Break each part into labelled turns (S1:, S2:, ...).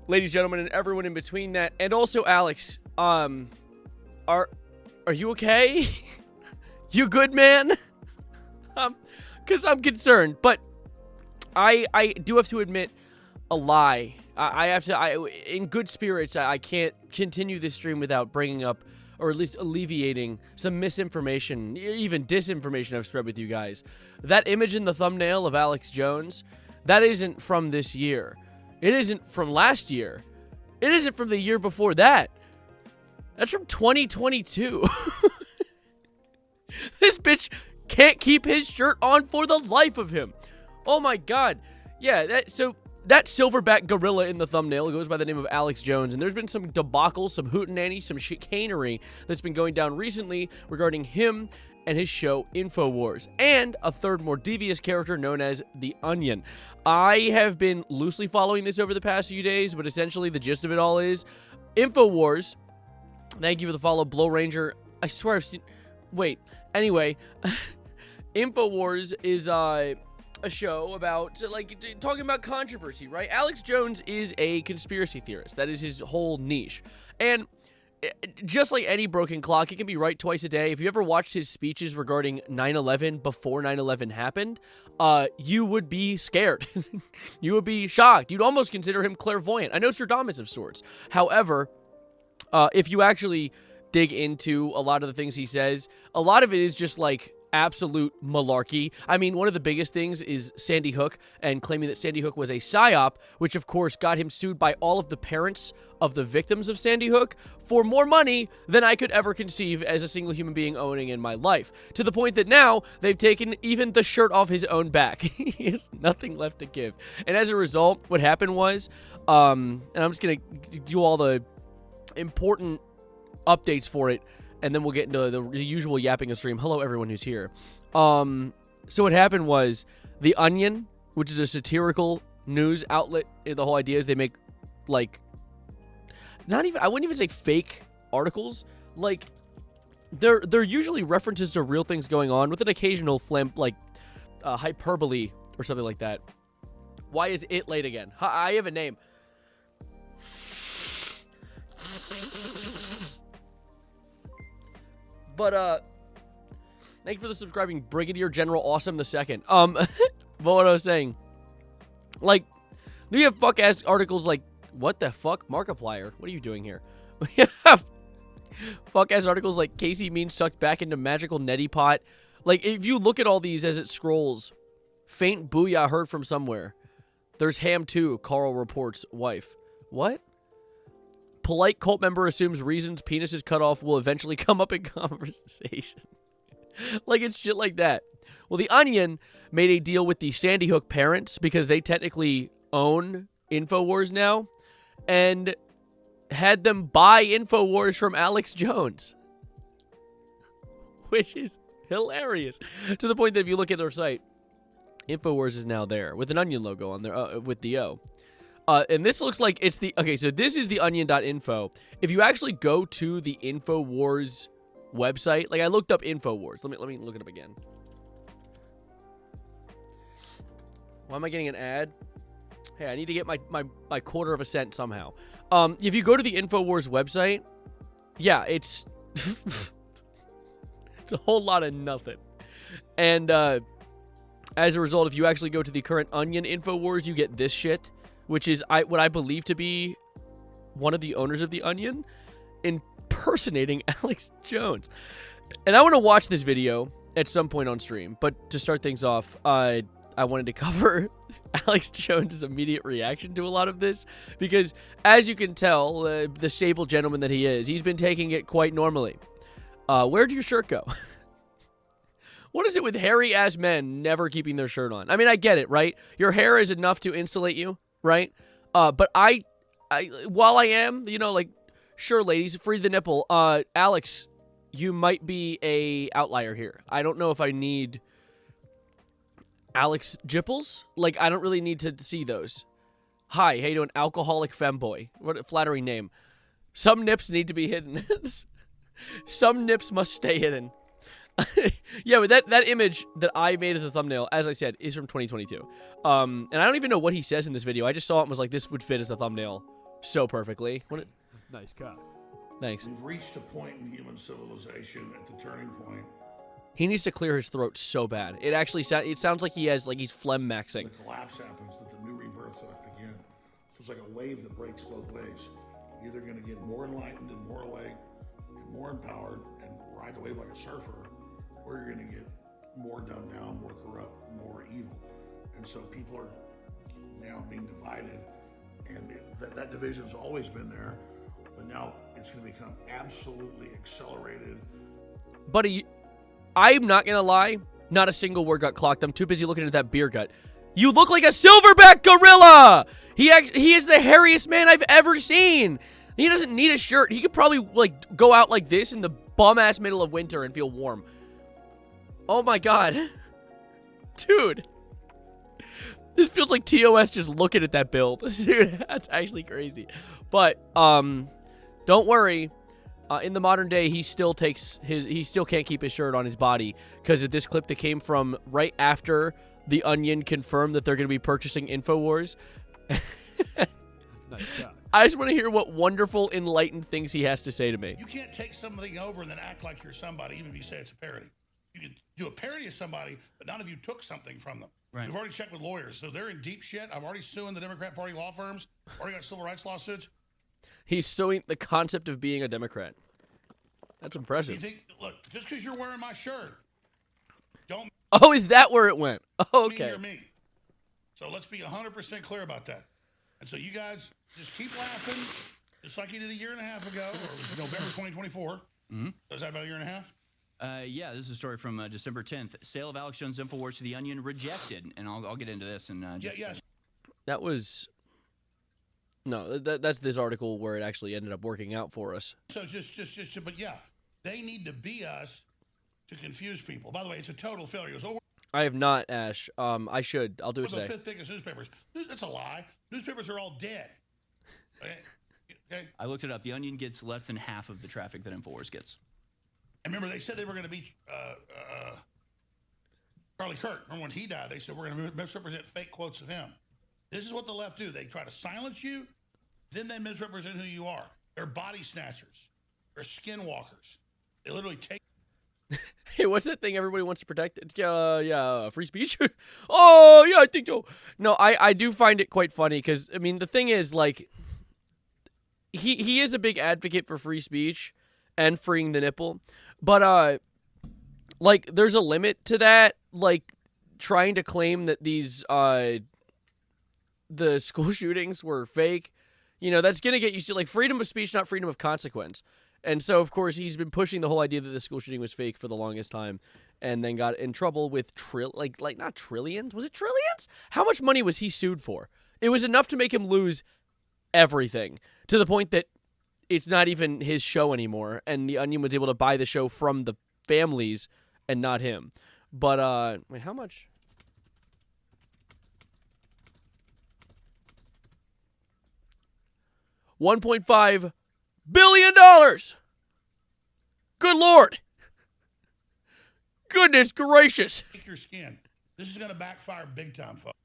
S1: ladies, gentlemen, and everyone in between that, and also Alex. Are you okay? You good, man? Because I'm concerned, but I do have to admit a lie. I have to, in good spirits, I can't continue this stream without bringing up, or at least alleviating, some misinformation, even disinformation I've spread with you guys. That image in the thumbnail of Alex Jones, that isn't from this year. It isn't from last year. It isn't from the year before that. That's from 2022. This bitch can't keep his shirt on for the life of him. Oh my god. Yeah, that silverback gorilla in the thumbnail goes by the name of Alex Jones, and there's been some debacle, some hootenanny, some chicanery that's been going down recently regarding him and his show InfoWars, and a third, more devious character known as The Onion. I have been loosely following this over the past few days, but essentially the gist of it all is InfoWars. Thank you for the follow, Blow Ranger. I swear I've seen... Wait. Anyway, InfoWars is a show about, like, talking about controversy, right? Alex Jones is a conspiracy theorist. That is his whole niche. And just like any broken clock, he can be right twice a day. If you ever watched his speeches regarding 9/11 before 9/11 happened, you would be scared. You would be shocked. You'd almost consider him clairvoyant. I know Nostradamus of sorts. However, if you actually dig into a lot of the things he says, a lot of it is just like absolute malarkey. I mean, one of the biggest things is Sandy Hook, and claiming that Sandy Hook was a psyop, which of course got him sued by all of the parents of the victims of Sandy Hook for more money than I could ever conceive as a single human being owning in my life. To the point that now they've taken even the shirt off his own back. He has nothing left to give. And as a result, what happened was, and I'm just going to do all the important updates for it, and then we'll get into the usual yapping of stream. Hello, everyone who's here. So what happened was, The Onion, which is a satirical news outlet, the whole idea is they make, like, I wouldn't even say fake articles. Like, they're usually references to real things going on with an occasional hyperbole or something like that. Why is it late again? I have a name. But, thank you for the subscribing, Brigadier General Awesome II. But what I was saying, like, you have fuck-ass articles like, what the fuck? Markiplier, what are you doing here? We have fuck-ass articles like, Casey Means sucked back into magical neti pot. Like, if you look at all these as it scrolls, faint booyah heard from somewhere. There's Ham 2, Carl reports wife. What? Polite cult member assumes reasons penis is cut off will eventually come up in conversation. Like, it's shit like that. Well, The Onion made a deal with the Sandy Hook parents because they technically own InfoWars now, and had them buy InfoWars from Alex Jones, which is hilarious. To the point that if you look at their site, InfoWars is now there with an Onion logo on there, with the O. And this looks like it's the... Okay, so this is the onion.info. If you actually go to the InfoWars website... Like, I looked up InfoWars. Let me look it up again. Why am I getting an ad? Hey, I need to get my quarter of a cent somehow. If you go to the InfoWars website... Yeah, it's... it's a whole lot of nothing. And, as a result, if you actually go to the current Onion InfoWars, you get this shit, which is what I believe to be one of the owners of The Onion impersonating Alex Jones. And I want to watch this video at some point on stream, but to start things off, I wanted to cover Alex Jones' immediate reaction to a lot of this, because as you can tell, the stable gentleman that he is, he's been taking it quite normally. Where'd your shirt go? What is it with hairy-ass men never keeping their shirt on? I mean, I get it, right? Your hair is enough to insulate you, right? But while I am, you know, like, sure, ladies, free the nipple. Alex, you might be a outlier here. I don't know if I need Alex Jipples. Like, I don't really need to see those. Hi, how you doing? Alcoholic femboy. What a flattering name. Some nips need to be hidden. Some nips must stay hidden. Yeah, but that image that I made as a thumbnail, as I said, is from 2022. And I don't even know what he says in this video. I just saw it and was like, this would fit as a thumbnail so perfectly.
S2: Nice cut.
S1: Thanks.
S3: We've reached a point in human civilization at the turning point.
S1: He needs to clear his throat so bad. It actually sounds like he's phlegm maxing.
S3: The collapse happens, that the new rebirth will begin. So it's like a wave that breaks both ways. You're either going to get more enlightened and more awake and more empowered and ride the wave like a surfer, or you're going to get more dumbed down, more corrupt, more evil. And so people are now being divided, and that division's always been there, but now it's going to become absolutely accelerated.
S1: Buddy, I'm not going to lie. Not a single word got clocked. I'm too busy looking at that beer gut. You look like a silverback gorilla! He is the hairiest man I've ever seen. He doesn't need a shirt. He could probably, like, go out like this in the bum-ass middle of winter and feel warm. Oh my god. Dude. This feels like TOS just looking at that build. Dude, that's actually crazy. But, don't worry. In the modern day, he still can't keep his shirt on his body because of this clip that came from right after The Onion confirmed that they're going to be purchasing InfoWars.
S2: Nice job.
S1: I just want to hear what wonderful, enlightened things he has to say to me.
S3: You can't take something over and then act like you're somebody, even if you say it's a parody. You can do a parody of somebody, but none of you took something from them.
S2: Right.
S3: We've already checked with lawyers, so they're in deep shit. I'm already suing the Democrat Party law firms. Already got civil rights lawsuits.
S1: He's suing the concept of being a Democrat. That's impressive.
S3: You think, look, just because you're wearing my shirt, don't
S1: Oh, is that where it went? Oh,
S3: mean
S1: okay.
S3: you're me. So let's be 100% clear about that. And so you guys just keep laughing, just like you did a year and a half ago, or it was November 2024. Mm-hmm. So is that about a year and a half?
S4: Yeah, this is a story from December 10th. Sale of Alex Jones' InfoWars to The Onion rejected, and I'll get into this and just.
S3: Yeah.
S1: That was... No, that's this article where it actually ended up working out for us.
S3: So but yeah, they need to be us to confuse people. By the way, it's a total failure. It goes, oh,
S1: I have not, Ash. I should. I'll do it
S3: we're the
S1: today.
S3: fifth biggest newspapers. That's a lie. Newspapers are all dead. Okay.
S4: I looked it up. The Onion gets less than half of the traffic that InfoWars gets.
S3: And remember, they said they were going to beat Charlie Kirk. Remember when he died? They said we're going to misrepresent fake quotes of him. This is what the left do. They try to silence you, then they misrepresent who you are. They're body snatchers. They're skinwalkers. They literally take.
S1: Hey, what's that thing everybody wants to protect? It's free speech. Oh yeah, I think so. No, I do find it quite funny because I mean the thing is like he is a big advocate for free speech and freeing the nipple, but like there's a limit to that. Like trying to claim that these the school shootings were fake, you know, that's gonna get you to like freedom of speech, not freedom of consequence. And so, of course, he's been pushing the whole idea that the school shooting was fake for the longest time, and then got in trouble with not trillions. Was it trillions? How much money was he sued for? It was enough to make him lose everything, to the point that it's not even his show anymore, and The Onion was able to buy the show from the families and not him. But wait, how much? $1.5 billion. Good Lord. Goodness gracious.
S3: Take your skin. This is going to backfire big time, folks.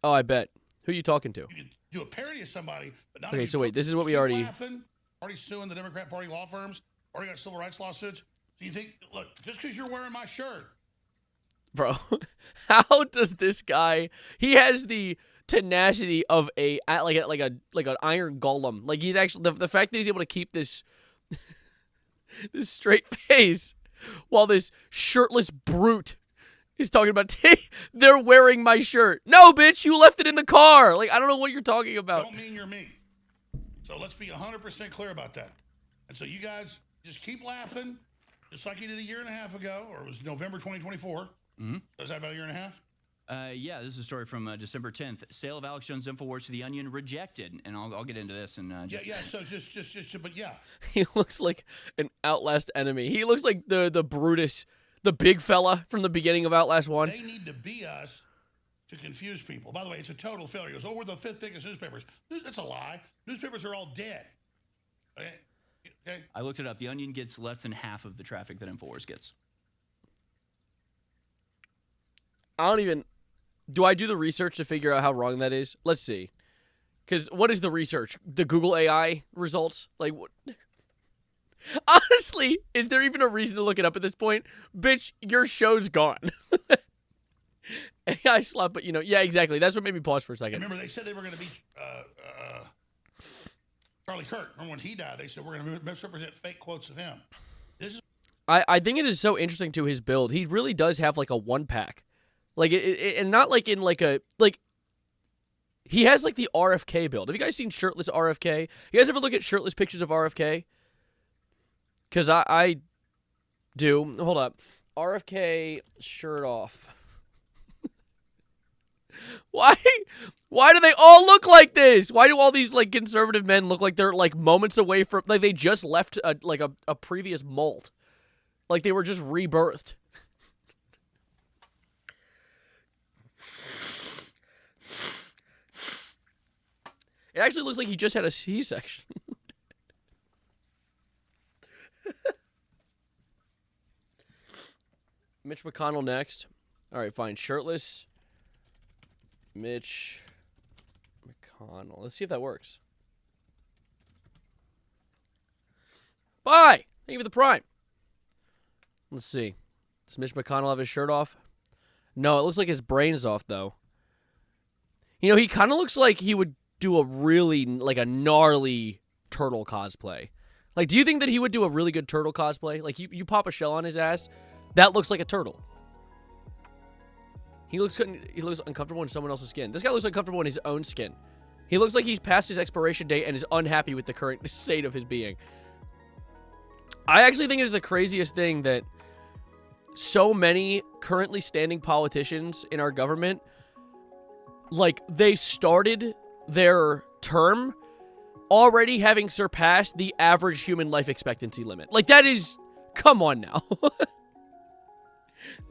S1: Oh, I bet. Who are you talking to?
S3: You can do a parody of somebody, but not.
S1: Okay, so wait, this is what we already
S3: suing the Democrat Party law firms. Already got civil rights lawsuits. So you think, look, just because you're wearing my shirt,
S1: bro, how does this guy? He has the tenacity of like an iron golem. Like he's actually the fact that he's able to keep this this straight face while this shirtless brute is talking about they're wearing my shirt. No, bitch, you left it in the car. Like I don't know what you're talking about.
S3: Don't mean you're me. So let's be 100% clear about that. And so you guys just keep laughing, just like you did a year and a half ago, or it was November 2024. Mm-hmm. So is that about a year and a half?
S4: Yeah, this is a story from December 10th. Sale of Alex Jones' InfoWars to The Onion rejected, and I'll get into this and just.
S3: Yeah. So but yeah.
S1: He looks like an Outlast enemy. He looks like the Brutus, the big fella from the beginning of Outlast 1.
S3: They need to be us to confuse people. By the way, it's a total failure. It goes, oh, we're the fifth biggest newspapers. That's a lie. Newspapers are all dead. Okay.
S4: I looked it up. The Onion gets less than half of the traffic that InfoWars gets. Do I do the research to figure out how wrong that is? Let's see.
S1: Because what is the research? The Google AI results? Like, what? Honestly, is there even a reason to look it up at this point? Bitch, your show's gone. AI slap, but yeah, exactly. That's what made me pause for a second.
S3: Remember, they said they were going to beat Charlie Kirk. Remember when he died? They said we're going to misrepresent fake quotes of him. This is
S1: I think it is so interesting to his build. He really does have like a 1-pack. Like, and not like in like a, like, he has like the RFK build. Have you guys seen shirtless RFK? You guys ever look at shirtless pictures of RFK? Because I do. Hold up. RFK shirt off. Why do they all look like this? Why do all these like conservative men look like they're like moments away from, like they just left a previous molt? Like they were just rebirthed. It actually looks like he just had a C-section. Mitch McConnell next. All right, fine. Shirtless Mitch McConnell. Let's see if that works. Bye! Thank you for the prime. Let's see. Does Mitch McConnell have his shirt off? No, it looks like his brain's off, though. You know, he kind of looks like he would do a really, like, a gnarly turtle cosplay. Like, do you think that he would do a really good turtle cosplay? Like, you pop a shell on his ass, that looks like a turtle. He looks uncomfortable in someone else's skin. This guy looks uncomfortable in his own skin. He looks like he's past his expiration date and is unhappy with the current state of his being. I actually think it is the craziest thing that so many currently standing politicians in our government, like, they started their term already having surpassed the average human life expectancy limit. Like, that is... Come on now.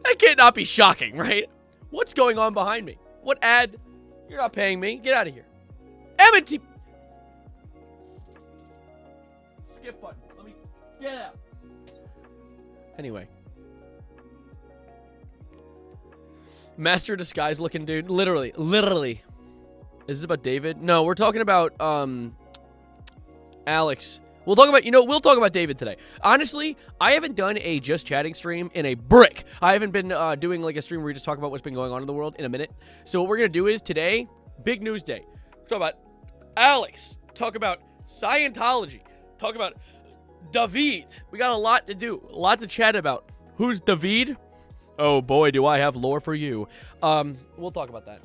S1: That can't not be shocking, right? What's going on behind me? What ad? You're not paying me. Get out of here. M&T. Skip button. Let me get out. Anyway. Master Disguise looking dude. Literally. Is this about David? No, we're talking about Alex. We'll talk about David today. Honestly, I haven't done a Just Chatting stream in a brick. I haven't been doing like a stream where we just talk about what's been going on in the world in a minute. So what we're going to do is today, big news day. Talk about Alex. Talk about Scientology. Talk about David. We got a lot to do. A lot to chat about. Who's David? Oh boy, do I have lore for you. We'll talk about that.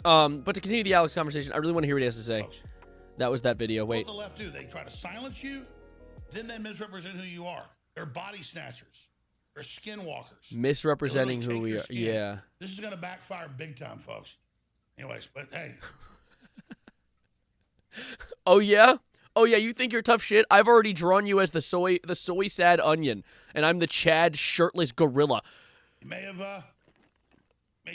S1: But to continue the Alex conversation, I really want to hear what he has to say. That was that video. Wait.
S3: What the left do? They try to silence you, then they misrepresent who you are. They're body snatchers. They're skinwalkers.
S1: Misrepresenting who we are. Yeah.
S3: This is going to backfire big time, folks. Anyways, but hey.
S1: Oh yeah? Oh yeah, you think you're tough shit? I've already drawn you as the soy sad onion, and I'm the Chad shirtless gorilla.
S3: You may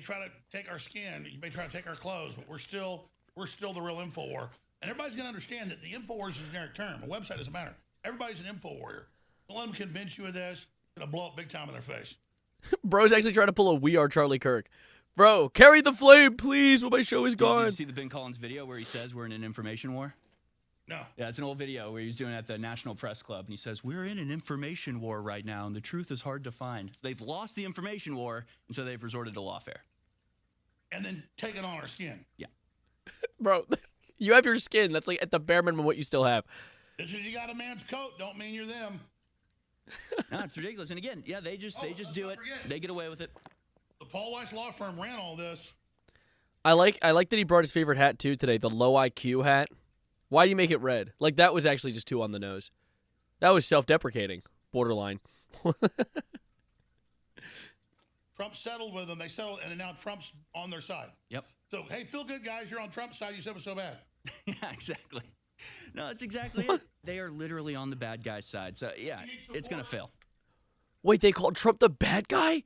S3: try to take our skin, you may try to take our clothes, but we're still the real InfoWar. And everybody's going to understand that the InfoWars is a generic term. A website doesn't matter. Everybody's an InfoWarrior. Don't let them convince you of this. It's going to blow up big time in their face.
S1: Bro's actually trying to pull a We Are Charlie Kirk. Bro, carry the flame, please, when my show is gone.
S4: Did you see the Ben Collins video where he says we're in an information war?
S3: No.
S4: Yeah, it's an old video where he was doing it at the National Press Club, and he says, we're in an information war right now, and the truth is hard to find. So they've lost the information war, and so they've resorted to lawfare.
S3: And then taking on our skin.
S4: Yeah.
S1: Bro, you have your skin. That's like at the bare minimum what you still have.
S3: Just because you got a man's coat don't mean you're them.
S4: No, it's ridiculous. And again, yeah, they just do it.
S3: Forget.
S4: They get away with it.
S3: The Paul Weiss law firm ran all this.
S1: I like that he brought his favorite hat too today, the low IQ hat. Why do you make it red? Like, that was actually just too on the nose. That was self-deprecating. Borderline.
S3: Trump settled with them. They settled, and now Trump's on their side.
S4: Yep.
S3: So, hey, feel good, guys. You're on Trump's side. You said it was so bad.
S4: Yeah, exactly. No, that's exactly it. They are literally on the bad guy's side. So, yeah, it's going to fail.
S1: Wait, they called Trump the bad guy?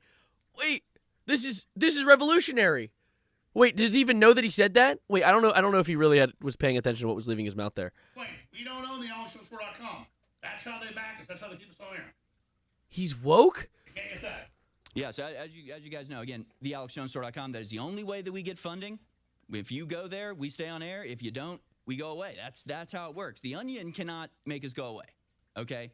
S1: Wait, this is revolutionary. Wait, does he even know that he said that? Wait, I don't know if he really was paying attention to what was leaving his mouth there.
S3: Wait, we don't own the AlexJonesWar.com. That's how they back us. That's how they keep us on air.
S1: He's woke?
S3: You can't get that.
S4: Yeah, so as you guys know, again, the AlexJonesStore.com, that is the only way that we get funding. If you go there, we stay on air. If you don't, we go away. That's how it works. The Onion cannot make us go away. Okay?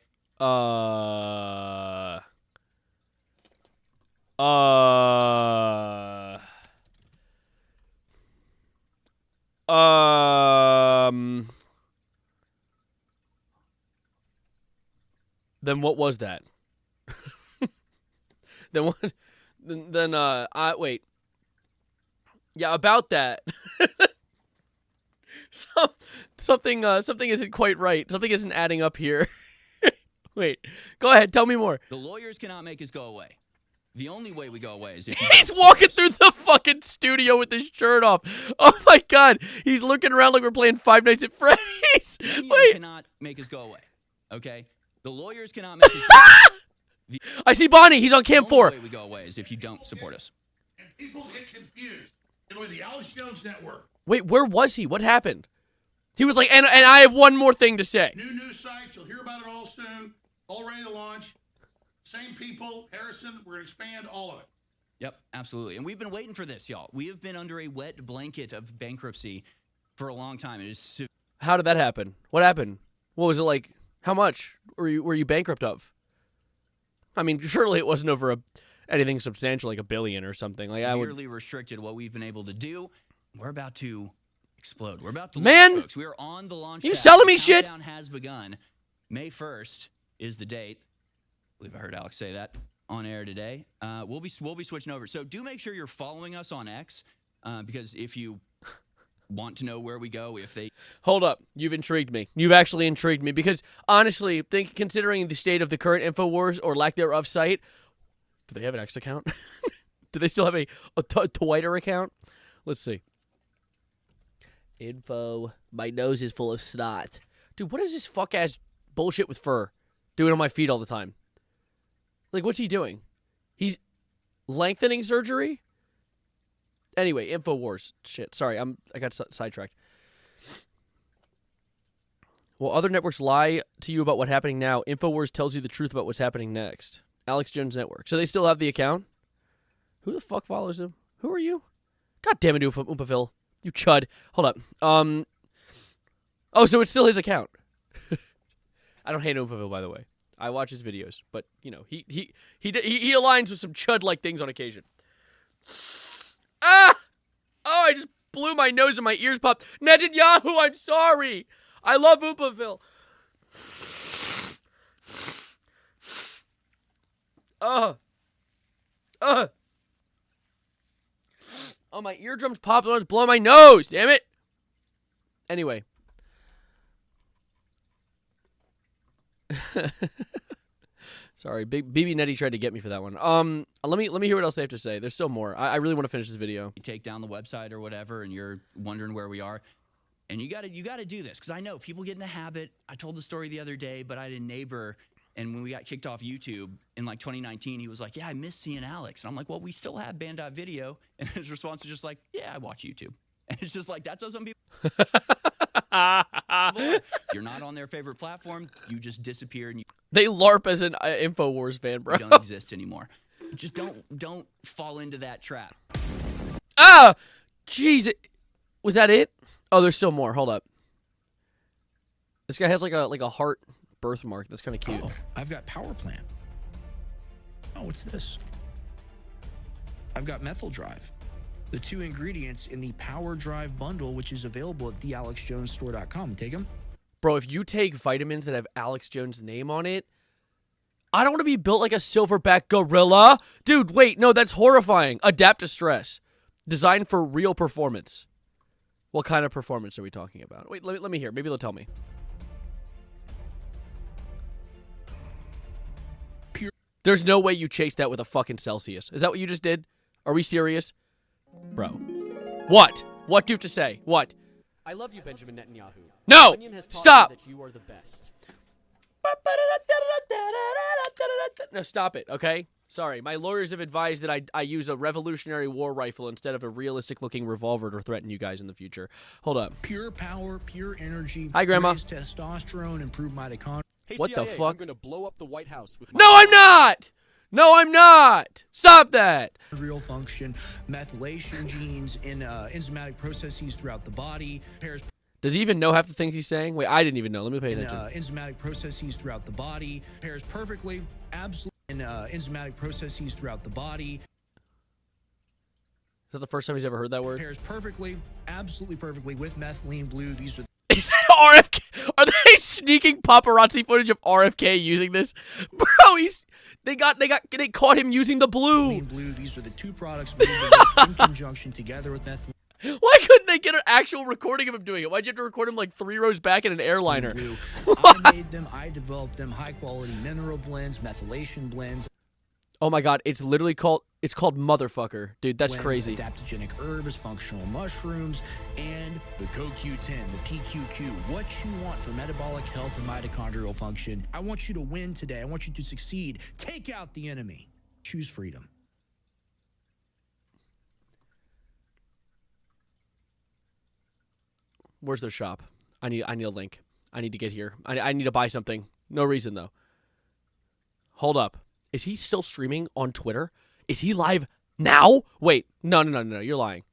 S1: Then what was that? Then what? Then wait. Yeah, about that. Something isn't quite right. Something isn't adding up here. Wait, go ahead. Tell me more.
S4: The lawyers cannot make us go away. The only way we go away is if
S1: He's walking through the fucking studio with his shirt off. Oh my god, he's looking around like we're playing Five Nights at Freddy's.
S4: The
S1: Wait,
S4: cannot make us go away. Okay, the lawyers cannot make us.
S1: I see Bonnie. He's on Camp 4.
S4: The only way we go away is if you don't support us.
S3: And people get confused. It'll be the Alex Jones Network.
S1: Wait, where was he? What happened? He was like, and I have one more thing to say.
S3: New news sites. You'll hear about it all soon. All ready to launch. Same people. Harrison. We're going to expand all of it.
S4: Yep, absolutely. And we've been waiting for this, y'all. We have been under a wet blanket of bankruptcy for a long time. It is.
S1: How did that happen? What happened? What was it like? How much were you bankrupt of? I mean, surely it wasn't over anything substantial like $1 billion or something. Like I would.
S4: Severely restricted what we've been able to do. We're about to explode. We're about to
S1: Man,
S4: launch, folks. We are on the launch.
S1: You
S4: pad.
S1: selling me
S4: The
S1: shit?
S4: countdown has begun. May 1st is the date. I believe I heard Alex say that on air today. We'll be switching over. So do make sure you're following us on X, because if you want to know where we go, if they
S1: Hold up. You've intrigued me. You've actually intrigued me because honestly, considering the state of the current InfoWars or lack thereof site, do they have an X account? Do they still have a Twitter account? Let's see. Info. My nose is full of snot. Dude, what is this fuck-ass bullshit with fur doing on my feet all the time? Like, what's he doing? He's lengthening surgery? Anyway, InfoWars. Shit, sorry, I got sidetracked. While other networks lie to you about what's happening now, InfoWars tells you the truth about what's happening next. Alex Jones Network. So they still have the account? Who the fuck follows him? Who are you? God damn it, Oompa-Phil. You chud. Hold up. Oh, so it's still his account. I don't hate Oompa-Phil, by the way. I watch his videos, but you know he aligns with some chud-like things on occasion. Ah! Oh, I just blew my nose and my ears popped. Netanyahu, I'm sorry. I love Oompa-Phil. Oh, my eardrums popped when I was blowing my nose. Damn it. Anyway. Sorry, BB Netty tried to get me for that one. Let me hear what else they have to say. There's still more. I really want to finish this video.
S4: You take down the website or whatever, and you're wondering where we are, and you gotta do this because I know people get in the habit. I told the story the other day, but I had a neighbor, and when we got kicked off YouTube in like 2019, he was like, "Yeah, I miss seeing Alex," and I'm like, "Well, we still have Band.video," and his response was just like, "Yeah, I watch YouTube," and it's just like that's how some people. You're not on their favorite platform. You just disappear, and
S1: They LARP as an InfoWars fan, bro.
S4: you don't exist anymore. Just don't fall into that trap.
S1: Ah! Jeez. Was that it? Oh, there's still more. Hold up. This guy has like a heart birthmark. That's kind of cute.
S2: Oh, I've got Power Plant. Oh, what's this? I've got Methyl Drive. The 2 ingredients in the Power Drive bundle, which is available at thealexjonesstore.com. Take them.
S1: Bro, if you take vitamins that have Alex Jones' name on it, I don't want to be built like a silverback gorilla. Dude, wait, no, that's horrifying. Adapt to stress. Designed for real performance. What kind of performance are we talking about? Wait, let me hear. Maybe they'll tell me. There's no way you chased that with a fucking Celsius. Is that what you just did? Are we serious? Bro. What? What do you have to say? What?
S5: I love you, Benjamin Netanyahu.
S1: No!
S5: Onion has taught
S1: Stop!
S5: me that you are the best.
S1: No, stop it, okay? Sorry, my lawyers have advised that I use a Revolutionary War rifle instead of a realistic-looking revolver to threaten you guys in the future. Hold up.
S2: Pure power, pure energy.
S1: Hi, Grandma.
S2: Raise testosterone, improve mitochondria.
S5: Hey,
S1: What the
S5: CIA,
S1: fuck?
S5: I'm going to blow up the White House with my
S1: No, I'm not! No, I'm not. Stop that.
S2: Mitochondrial function, methylation genes in enzymatic processes throughout the body, pairs
S1: Does he even know half the things he's saying? Wait, I didn't even know. Let me pay
S2: in
S1: attention.
S2: enzymatic processes throughout the body, pairs perfectly, absolutely in enzymatic processes throughout the body,
S1: Is that the first time he's ever heard that word?
S2: pairs perfectly, absolutely perfectly with methylene blue. These are
S1: Is that RFK? Are they sneaking paparazzi footage of RFK using this? Bro, they caught him using the blue.
S2: methylene blue. These are the two products made to work in conjunction together with methylene
S1: Why couldn't they get an actual recording of him doing it? Why'd you have to record him like 3 rows back in an airliner?
S2: blue. I made them. I developed them. High quality mineral blends, methylation blends.
S1: Oh my god, it's called motherfucker. Dude, that's
S2: blends,
S1: crazy.
S2: Adaptogenic herbs, functional mushrooms, and the CoQ10, the PQQ. What you want for metabolic health and mitochondrial function. I want you to win today. I want you to succeed. Take out the enemy. Choose freedom.
S1: Where's their shop? I need a link. I need to get here. I need to buy something. No reason though. Hold up. Is he still streaming on Twitter? Is he live now? Wait. No. You're lying.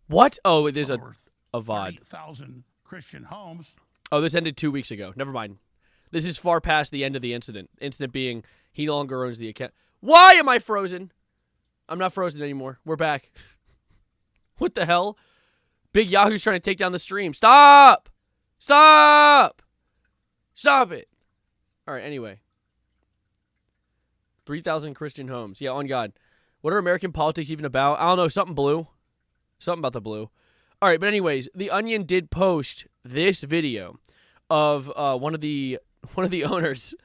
S1: What? Oh, there's a VOD.
S6: 30,000 Christian homes.
S1: Oh, this ended 2 weeks ago. Never mind. This is far past the end of the incident. Incident being he no longer owns the account. Why am I frozen? I'm not frozen anymore. We're back. What the hell? Big Yahoo's trying to take down the stream. Stop! Stop! Stop it! All right, anyway. 3,000 Christian homes. Yeah, on God. What are American politics even about? I don't know. Something blue. Something about the blue. All right, but anyways, The Onion did post this video of one of the owners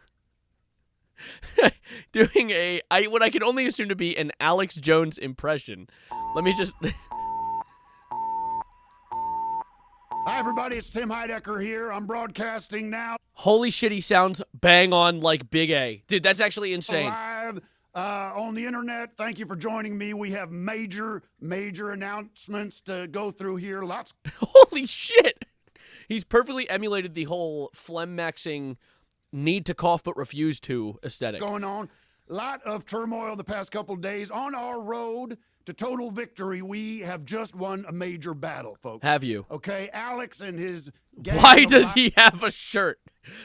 S1: doing what I can only assume to be an Alex Jones impression. Let me just...
S6: Hi, everybody. It's Tim Heidecker here. I'm broadcasting now
S1: Holy shit, he sounds bang on like Big A. Dude, that's actually insane.
S6: live on the internet. Thank you for joining me. We have major announcements to go through here. Lots
S1: Holy shit. He's perfectly emulated the whole phlegm-maxing need to cough but refuse to aesthetic.
S6: going on. Lot of turmoil the past couple days. On our road to total victory, we have just won a major battle, folks.
S1: Have you?
S6: Okay, Alex and his gang
S1: Why
S6: of
S1: does he have a shirt?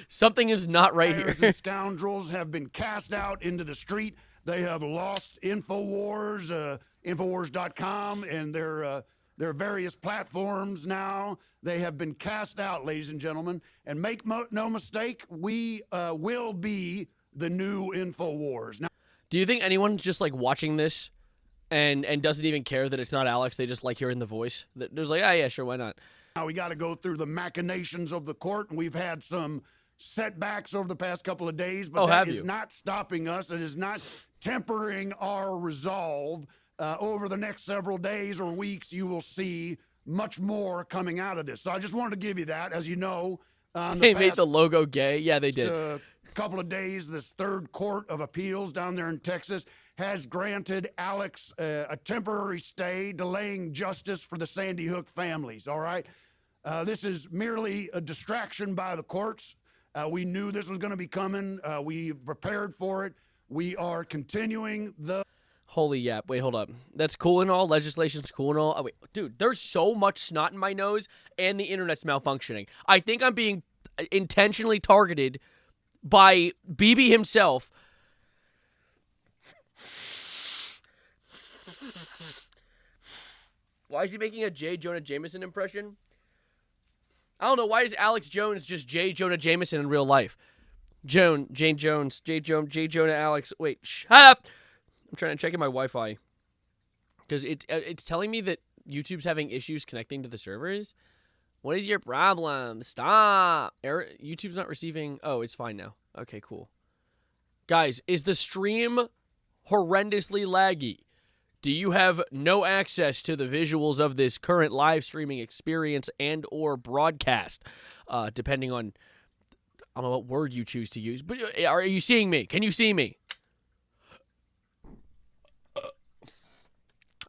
S1: Something is not right
S6: liars
S1: here.
S6: and scoundrels have been cast out into the street. They have lost Infowars, Infowars.com, and their various platforms now. They have been cast out, ladies and gentlemen. And make no mistake, we will be the new Infowars. Now,
S1: Do you think anyone's just like watching this and doesn't even care that it's not Alex? They just like hearing the voice. There's like, oh yeah, sure, why not?
S6: now we got to go through the machinations of the court, and we've had some setbacks over the past couple of days, but
S1: Oh,
S6: that
S1: have
S6: is
S1: you?
S6: not stopping us. It is not tempering our resolve. Over the next several days or weeks, you will see much more coming out of this. So I just wanted to give you that. As you know,
S1: They made the logo gay. Yeah, they did.
S6: couple of days, this third court of appeals down there in Texas has granted Alex a temporary stay, delaying justice for the Sandy Hook families. All right. This is merely a distraction by the courts. We knew this was going to be coming. We prepared for it. We are continuing the.
S1: Holy yap. Wait, hold up. That's cool and all. Legislation's cool and all. Oh, wait. Dude, there's so much snot in my nose and the internet's malfunctioning. I think I'm being intentionally targeted by BB himself. Why is he making a J. Jonah Jameson impression? I don't know. Why is Alex Jones just J. Jonah Jameson in real life? Jane Jones, J. Jonah Alex. Wait, shut up. I'm trying to check in my Wi-Fi because it's telling me that YouTube's having issues connecting to the servers. What is your problem? Stop. YouTube's not receiving. Oh, it's fine now. Okay, cool. Guys, is the stream horrendously laggy? Do you have no access to the visuals of this current live streaming experience and or broadcast? Depending on, I don't know what word you choose to use, but are you seeing me? Can you see me?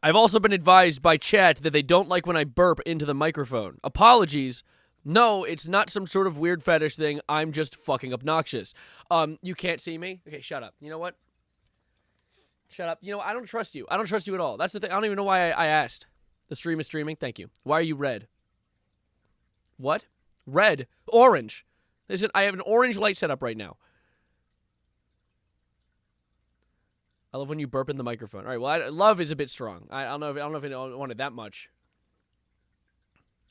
S1: I've also been advised by chat that they don't like when I burp into the microphone. Apologies, No, it's not some sort of weird fetish thing. I'm just fucking obnoxious. You can't see me? Okay, shut up. You know what? Shut up. You know, I don't trust you. I don't trust you at all. That's the thing. I don't even know why I asked. The stream is streaming. Thank you. Why are you red? What? Red. Orange. Listen, I have an orange light set up right now. I love when you burp in the microphone. All right, well, love is a bit strong. I don't know if I wanted that much.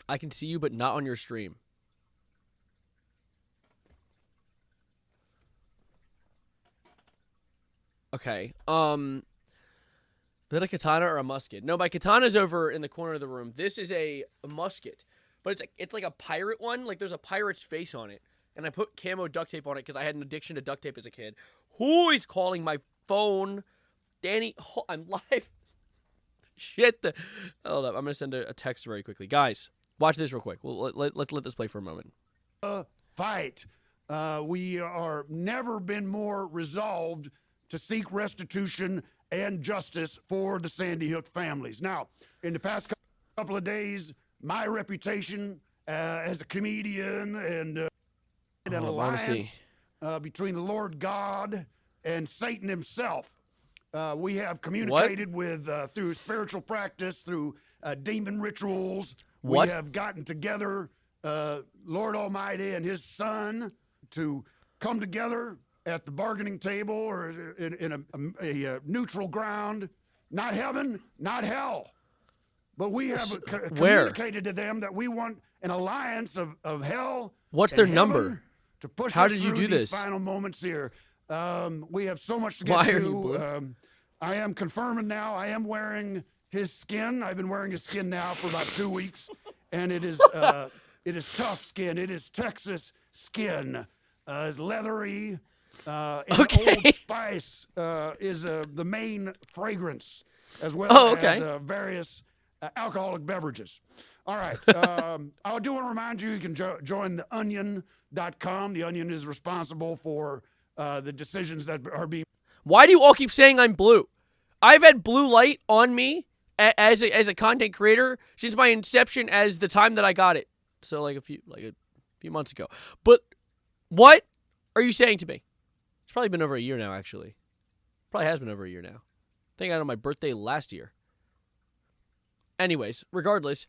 S1: I can see you, but not on your stream. Okay. Is that a katana or a musket? No, my katana's over in the corner of the room. This is a musket, but it's like a pirate one. Like there's a pirate's face on it, and I put camo duct tape on it because I had an addiction to duct tape as a kid. Who is calling my phone? Danny, I'm live. Shit. Hold up. I'm gonna send a text very quickly, guys. Watch this real quick. Let's let this play for a moment.
S6: Fight. We are never been more resolved to seek restitution and justice for the Sandy Hook families. Now, in the past couple of days, my reputation as a comedian and an alliance between the Lord God and Satan himself, we have communicated with through spiritual practice, through demon rituals.
S1: What?
S6: We have gotten together, Lord Almighty and his son, to come together at the bargaining table or in a neutral ground. Not heaven, not hell. But we have communicated to them that we want an alliance of hell.
S1: What's
S6: and
S1: their
S6: heaven
S1: number?
S6: To push
S1: How
S6: us
S1: did you
S6: through
S1: do
S6: these
S1: this?
S6: final moments here. We have so much to get
S1: Why
S6: to.
S1: are you blue?
S6: I am confirming now. I am wearing his skin. I've been wearing his skin now for about 2 weeks, and it is tough skin. It is Texas skin. It's leathery. And Old Spice is the main fragrance, as well as various alcoholic beverages. All right. I do want to remind you, you can join theonion.com. The Onion is responsible for the decisions that are being.
S1: Why do you all keep saying I'm blue? I've had blue light on me as a content creator since my inception, as the time that I got it. So like a few months ago. But what are you saying to me? It's probably been over a year now, actually. Probably has been over a year now. I think I got on my birthday last year. Anyways, regardless,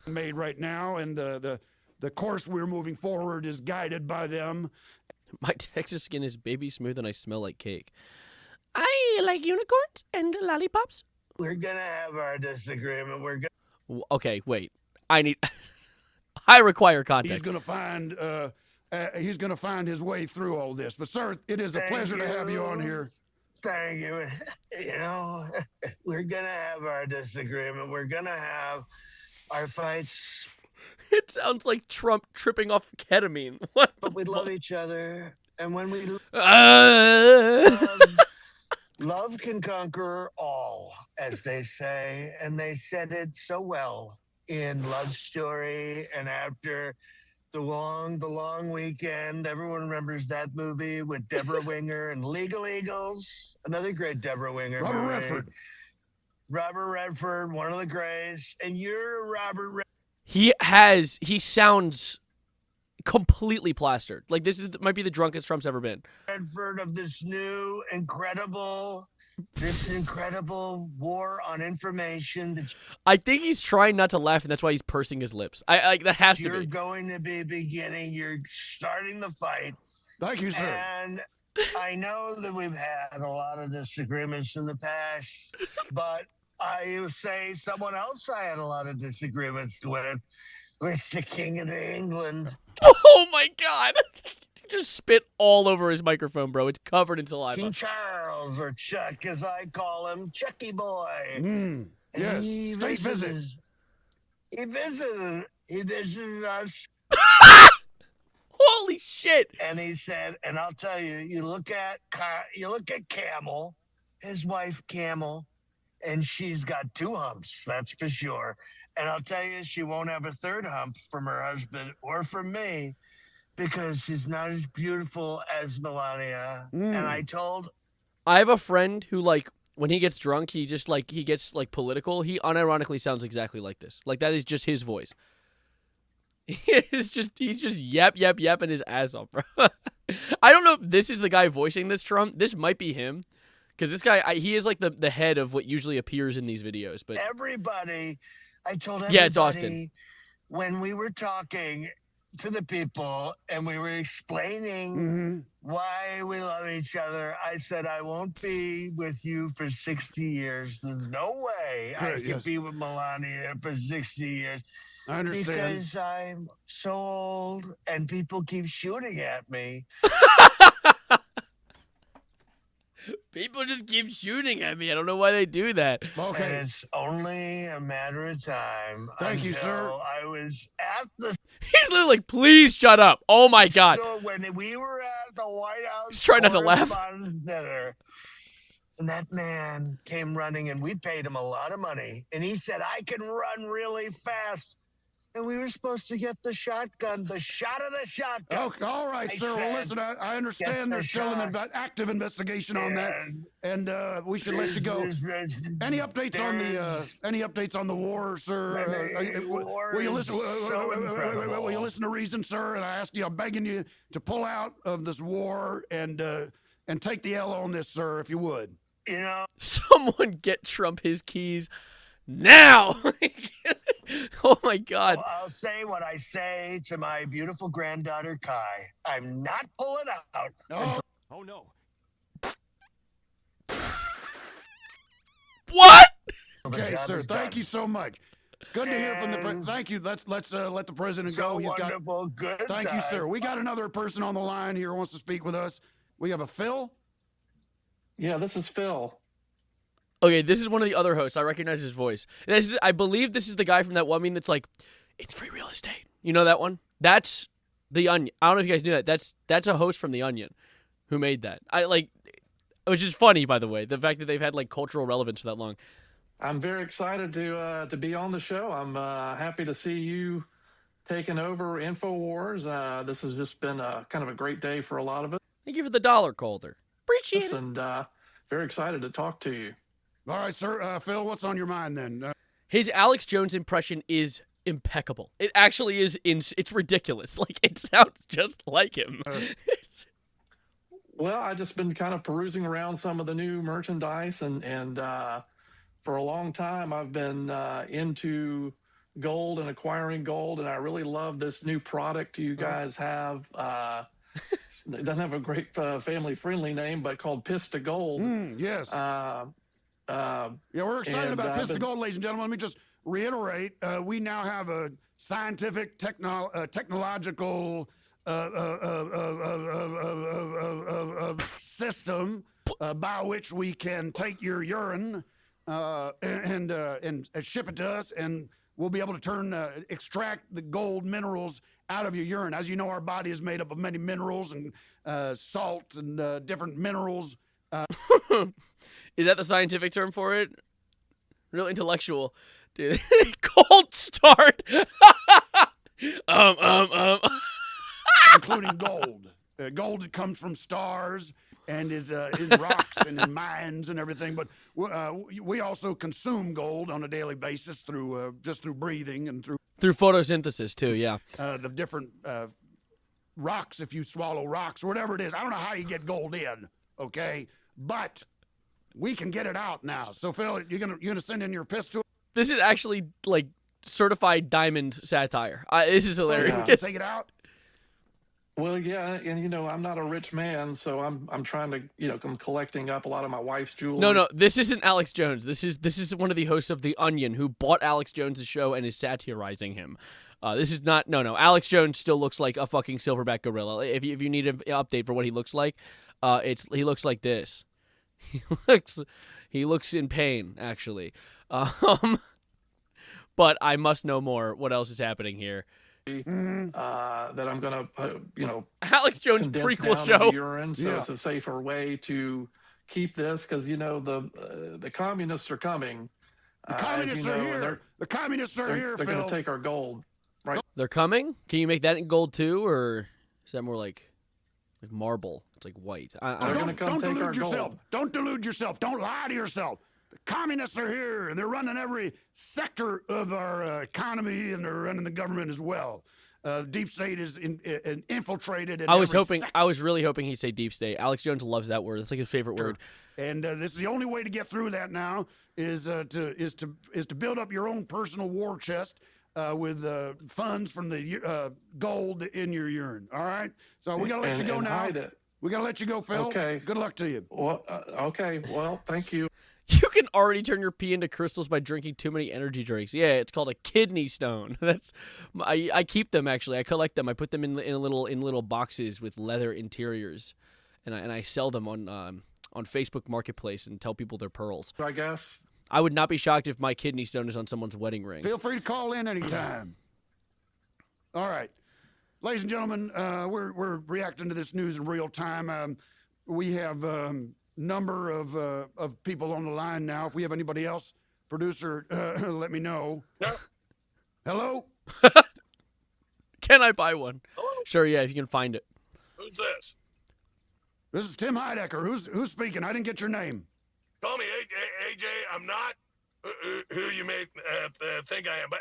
S6: made right now, and the course we're moving forward is guided by them.
S1: My Texas skin is baby smooth and I smell like cake. I like unicorns and lollipops.
S7: We're gonna have our disagreement.
S1: Okay, wait. I require context.
S6: He's gonna find his way through all this. But sir, it is a pleasure to have you on here.
S7: Thank you. You know, we're gonna have our disagreement. We're gonna have our fights.
S1: It sounds like Trump tripping off ketamine. What?
S7: But we love each other, and when we love can conquer all, as they say, and they said it so well in Love Story. And after the long weekend, everyone remembers that movie with Deborah Winger and Legal Eagles, another great Deborah Winger movie. Robert Redford, one of the greats, and you're Robert Redford.
S1: He sounds completely plastered. Like might be the drunkest Trump's ever been.
S7: Redford of this incredible war on information.
S1: I think he's trying not to laugh, and that's why he's pursing his lips. That has to be.
S7: You're going to be beginning. You're starting the fight.
S6: Thank you, sir.
S7: And I know that we've had a lot of disagreements in the past, but I say someone else I had a lot of disagreements with the King of England.
S1: Oh my God! He just spit all over his microphone, bro. It's covered in saliva.
S7: King Charles, or Chuck, as I call him, Chucky Boy.
S6: Yes, state visit.
S7: He visited us.
S1: Holy shit!
S7: And he said, and I'll tell you, you look at Camel, his wife Camel, and she's got 2 humps, that's for sure. And I'll tell you, she won't have a 3rd hump from her husband or from me, because she's not as beautiful as Melania. And
S1: I have a friend who, like, when he gets drunk, he gets political. He unironically sounds exactly like this. Like, that is just his voice. he's just yapping his ass off, bro. I don't know if this is the guy voicing this Trump. This might be him, because this guy he is like the head of what usually appears in these videos. But
S7: Everybody, I told everybody
S1: yeah, it's Austin.
S7: when we were talking to the people and we were explaining
S6: Mm-hmm.
S7: why we love each other, I said, I won't be with you for 60 years. There's no way I
S6: Correct,
S7: can
S6: yes.
S7: be with Melania for 60 years
S6: I understand.
S7: because I'm so old and people keep shooting at me.
S1: People just keep shooting at me. I don't know why they do that.
S7: And
S6: Okay.
S7: it's only a matter of time.
S6: Thank you, sir.
S7: until I was at the
S1: He's literally like, please shut up. Oh my god.
S7: store when we were at the White House.
S1: He's trying not to laugh.
S7: Correspondents' Dinner, and that man came running, and we paid him a lot of money. And he said, I can run really fast. And we were supposed to get the shotgun, the shot of the shotgun.
S6: Okay, all right,
S7: I
S6: sir. Well,
S7: said,
S6: listen, I
S7: get
S6: understand
S7: the
S6: there's still an
S7: shot.
S6: active investigation on that, and we should let you go. Any updates on the war, sir?
S7: The war
S6: Will you
S7: is
S6: listen?
S7: so incredible.
S6: Will you listen to reason, sir? And I ask you, I'm begging you to pull out of this war and take the L on this, sir, if you would.
S7: You know,
S1: Someone get Trump his keys now. Oh my god.
S7: I'll say what I say to my beautiful granddaughter, Kai. I'm not pulling out.
S6: Oh,
S5: Oh no.
S1: What?
S7: until the
S6: okay,
S7: job
S6: sir.
S7: is
S6: Thank
S7: done.
S6: you so much. Good to hear from the president.
S7: And-
S6: Thank you. Let's let the president
S7: So
S6: go. He's got.
S7: wonderful. Good
S6: Thank you,
S7: time.
S6: sir. We got another person on the line here who wants to speak with us. We have a Phil.
S8: Yeah, this is Phil.
S1: Okay, this is one of the other hosts. I recognize his voice. I believe this is the guy from that one meme that's like, it's free real estate. You know that one? That's The Onion. I don't know if you guys knew that. That's a host from The Onion who made that. Which is funny, by the way, the fact that they've had like cultural relevance for that long.
S8: I'm very excited to be on the show. I'm happy to see you taking over InfoWars. This has just been kind of a great day for a lot of us,
S1: Thank you for the dollar, Calder. Appreciate it.
S8: and very excited to talk to you.
S6: All right, sir. Phil, what's on your mind then?
S1: His Alex Jones impression is impeccable. It actually is. It's ridiculous. Like, it sounds just like him.
S8: Well, I just been kind of perusing around some of the new merchandise, and for a long time I've been into gold and acquiring gold, and I really love this new product you guys have. It doesn't have a great family-friendly name, but called Piss to Gold.
S6: Yes.
S8: Yeah,
S6: Yeah, we're excited
S8: and,
S6: about Piss to
S8: but-
S6: Gold, ladies and gentlemen. Let me just reiterate: we now have a scientific, technological system by which we can take your urine and ship it to us, and we'll be able to extract the gold minerals out of your urine. As you know, our body is made up of many minerals and salt and different minerals.
S1: Is that the scientific term for it? Real intellectual, dude. Cold start.
S6: Including gold. Gold that comes from stars and is in rocks and in mines and everything. But we also consume gold on a daily basis through just through breathing and through
S1: Through photosynthesis too, yeah.
S6: the different rocks. If you swallow rocks or whatever it is, I don't know how you get gold in. Okay, but we can get it out now. So Phil, you're gonna send in your pistol.
S1: This is actually like certified diamond satire. This is hilarious.
S6: Take it out.
S8: well, yeah, and I'm not a rich man, so I'm trying to I'm collecting up a lot of my wife's jewelry.
S1: No, this isn't Alex Jones. This is one of the hosts of The Onion who bought Alex Jones' show and is satirizing him. This is not no. Alex Jones still looks like a fucking silverback gorilla. If you need an update for what he looks like, he looks like this. He looks in pain actually. But I must know more. What else is happening here?
S8: That I'm gonna
S1: Alex Jones
S8: condense
S1: prequel
S8: down
S1: show.
S8: into urine, so
S6: Yeah.
S8: it's a safer way to keep this, because the communists are coming.
S6: The communists
S8: as you
S6: are
S8: know,
S6: here.
S8: and they're,
S6: The communists are here,
S8: they're
S6: Phil.
S8: going to take our gold.
S1: They're coming? Can you make that in gold too, or is that more like marble? It's like white. I
S8: They're
S1: don't
S8: gonna
S1: know.
S8: come
S6: don't
S8: take our
S6: delude yourself.
S8: gold.
S6: Don't delude yourself. Don't lie to yourself. The communists are here, and they're running every sector of our economy, and they're running the government as well. Deep state is infiltrated. In
S1: I was
S6: every
S1: hoping. I was really hoping he'd say deep state. Alex Jones loves that word. It's like his favorite word.
S6: And this is the only way to get through that now is to build up your own personal war chest with funds from the gold in your urine. All right. So we gotta let you go now.
S8: Hide it.
S6: We gotta let you go, Phil.
S8: Okay.
S6: Good luck to you.
S8: Well, okay. Well, thank you.
S1: You can already turn your pee into crystals by drinking too many energy drinks. Yeah, it's called a kidney stone. I keep them actually. I collect them. I put them in little boxes with leather interiors, and I sell them on Facebook Marketplace and tell people they're pearls.
S8: I guess.
S1: I would not be shocked if my kidney stone is on someone's wedding ring.
S6: Feel free to call in anytime. All right, ladies and gentlemen, we're reacting to this news in real time. We have number of people on the line now. If we have anybody else, producer, let me know.
S7: No.
S6: Hello?
S1: Can I buy one?
S7: Hello?
S1: Sure, yeah, if you can find it.
S7: Who's this?
S6: This is Tim Heidecker. Who's speaking? I didn't get your name.
S7: Call me AJ. I'm not who you may think I am, but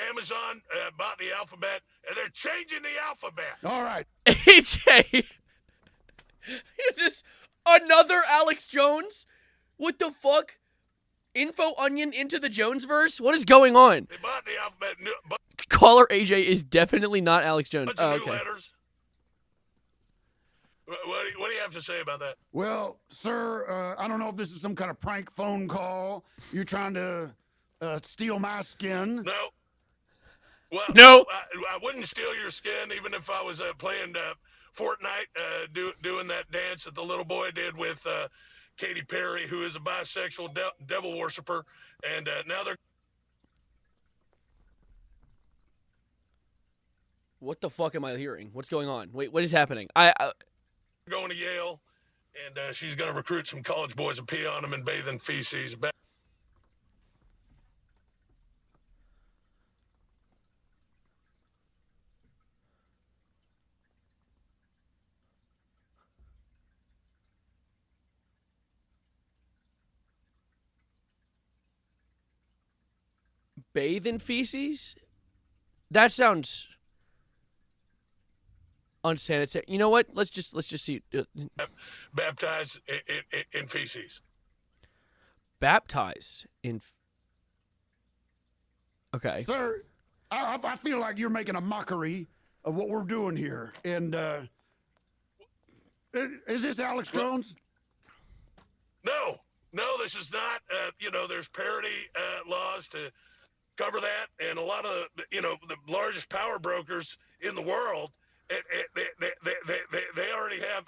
S7: Amazon bought the alphabet, and they're changing the alphabet.
S6: All right.
S1: AJ! Is this another Alex Jones? What the fuck? Info Onion into the Jones verse? What is going on?
S7: They bought the alphabet.
S1: Caller AJ is definitely not Alex Jones.
S7: Bunch
S1: Oh,
S7: of new
S1: okay.
S7: letters. What do you have to say about that?
S6: Well, sir, I don't know if this is some kind of prank phone call. You're trying to steal my skin.
S7: No. Well,
S1: No.
S7: I wouldn't steal your skin even if I was playing Fortnite, doing that dance that the little boy did with Katy Perry, who is a bisexual devil worshiper, and now they're
S1: What the fuck am I hearing? What's going on? Wait, what is happening?
S7: going to Yale, and she's going to recruit some college boys and pee on them and bathe in feces.
S1: Bathe in feces? That sounds unsanitary. You know what? Let's just see.
S7: Baptized in feces.
S1: Baptized in. Okay.
S6: Sir, I feel like you're making a mockery of what we're doing here. And is this Alex Jones?
S7: No, this is not. There's parity laws to cover that, and a lot of the largest power brokers in the world, they already have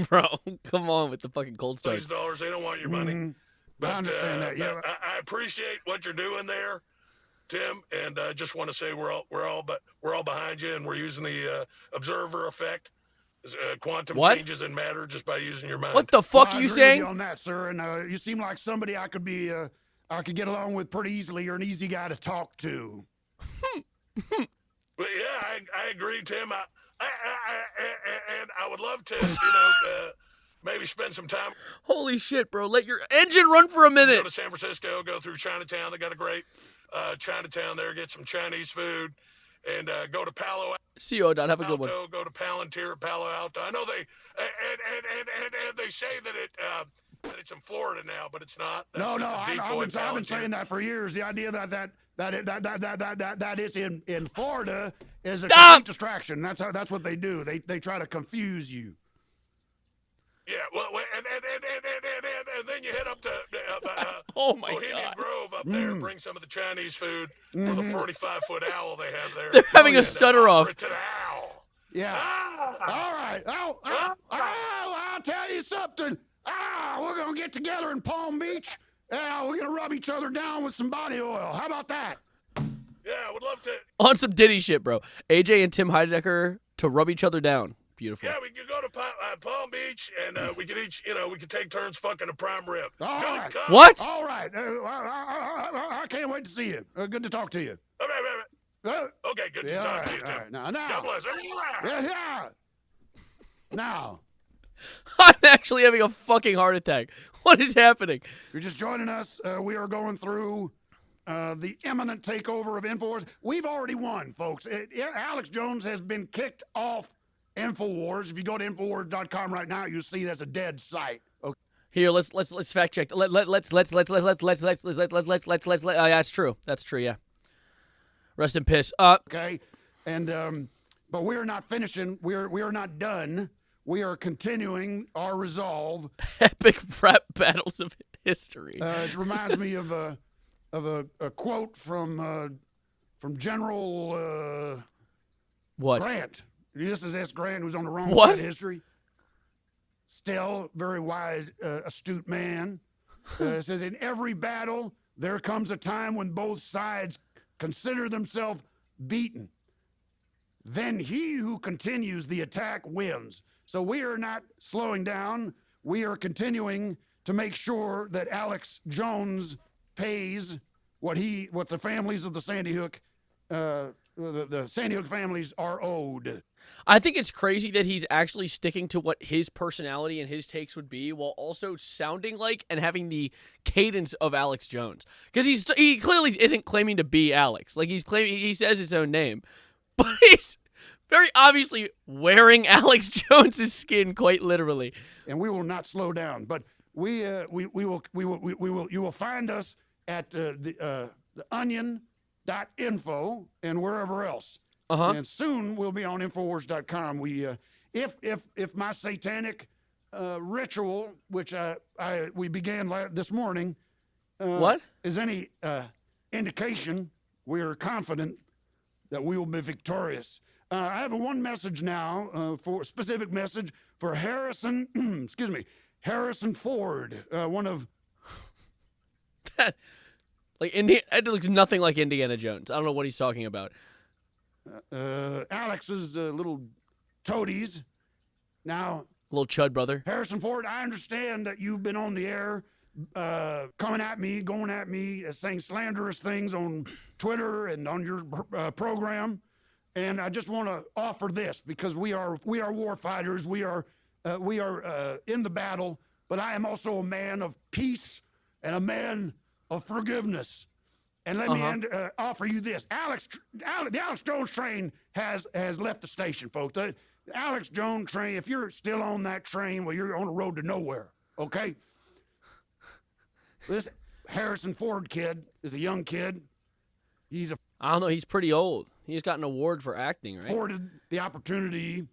S1: Bro, come on with the fucking cold start.
S7: billions of dollars. They don't want your money. But,
S6: I understand that. Yeah.
S7: I appreciate what you're doing there, Tim, and I just want to say we're all behind you, and we're using the observer effect, quantum
S1: What?
S7: changes in matter just by using your mind.
S1: What the fuck
S6: Well, I
S1: are you
S6: agree with
S1: saying?
S6: you on that, sir? And you seem like somebody I could get along with pretty easily. You're an easy guy to talk to.
S7: But yeah, I agree, Tim. And I would love to, maybe spend some time.
S1: Holy shit, bro. Let your engine run for a
S7: Go
S1: minute.
S7: to San Francisco, go through Chinatown. They got a great Chinatown there. Get some Chinese food, and go to Palo
S1: See you, Dot. Have a good one.
S7: Alto. Go to Palantir, Palo Alto. I know they and they say that it's in Florida now, but it's not. That's
S6: No,
S7: just a decoy
S6: I've been
S7: Palantir.
S6: saying that for years. The idea that it's in Florida is a
S1: Stop!
S6: complete distraction. That's what they do. They try to confuse you.
S7: Yeah, well, and then you head up to
S1: Oh my
S7: Bohemian
S1: god.
S7: Grove up there. Bring some of the Chinese food for the 45-foot owl they have there.
S1: They're having a
S7: And,
S1: stutter off.
S7: offer it to the owl.
S6: Yeah.
S7: Ah!
S6: All right. I'll tell you something. We're gonna get together in Palm Beach. We're gonna rub each other down with some body oil. How about that?
S7: Yeah, I would love to.
S1: On some Diddy shit, bro. AJ and Tim Heidecker to rub each other down. Beautiful.
S7: Yeah, we could go to Palm Beach, and we could each, we could take turns fucking a prime rib.
S6: All
S7: Good
S6: right.
S7: God.
S1: What?
S6: All right. I can't wait to see you. Good to talk to you.
S7: Okay, good to
S6: Yeah,
S7: talk to you,
S6: all
S7: Tim.
S6: right. Now.
S7: God bless.
S6: Yeah. Now,
S1: I'm actually having a fucking heart attack. What is happening?
S6: if you're just joining us, we are going through the imminent takeover of InfoWars. We've already won, folks. Alex Jones has been kicked off InfoWars. If you go to InfoWars.com right now, you'll see that's a dead site. Okay.
S1: Here, let's fact check. That's true. That's true. Yeah. Rest in piss.
S6: Okay, and but we are not finishing. We are not done. We are continuing our resolve.
S1: Epic rap battles of history.
S6: It reminds me of a quote from General
S1: What?
S6: Grant. Ulysses S. Grant, who's on the wrong
S1: What?
S6: side of history. Still, very wise, astute man. Says, in every battle, there comes a time when both sides consider themselves beaten. Then he who continues the attack wins. So we are not slowing down. We are continuing to make sure that Alex Jones pays what the families of the Sandy Hook, the Sandy Hook families are owed.
S1: I think it's crazy that he's actually sticking to what his personality and his takes would be, while also sounding like and having the cadence of Alex Jones. Because he clearly isn't claiming to be Alex. Like he says his own name, but he's very obviously wearing Alex Jones's skin quite literally.
S6: And we will not slow down. But you will find us at the onion.info and wherever else. And soon we'll be on Infowars.com. If my satanic ritual, which we began this morning,
S1: what
S6: is any indication, we are confident that we will be victorious. I have one message now, for a specific message for Harrison. Excuse me, Harrison Ford, one of
S1: that. Like it looks nothing like Indiana Jones. I don't know what he's talking about.
S6: Alex's little toadies. Now,
S1: little chud brother.
S6: Harrison Ford, I understand that you've been on the air coming at me, going at me, saying slanderous things on Twitter and on your program. And I just want to offer this, because we are war fighters. We are in the battle, but I am also a man of peace and a man of forgiveness. And let me offer you this. The Alex Jones train has left the station, folks. The Alex Jones train, if you're still on that train, well, you're on the road to nowhere, okay? This Harrison Ford kid is a young kid.
S1: I don't know. He's pretty old. He's got an award for acting, right?
S6: Afforded the opportunity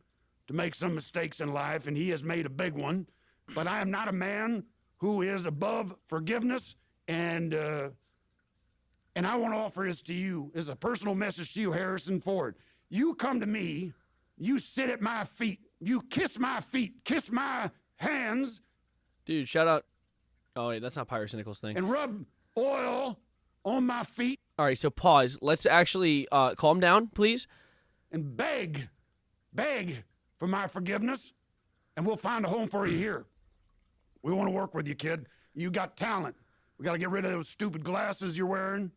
S6: to make some mistakes in life, and he has made a big one. But I am not a man who is above forgiveness, and I want to offer this to you as a personal message to you, Harrison Ford. You come to me, you sit at my feet, you kiss my feet, kiss my hands.
S1: Dude, shout out. Oh, wait, that's not Pyro Cynical's thing.
S6: And rub oil on my feet.
S1: All right, so pause. Let's actually calm down, please.
S6: And beg for my forgiveness, and we'll find a home for you here. We want to work with you, kid. You got talent. We got to get rid of those stupid glasses you're wearing.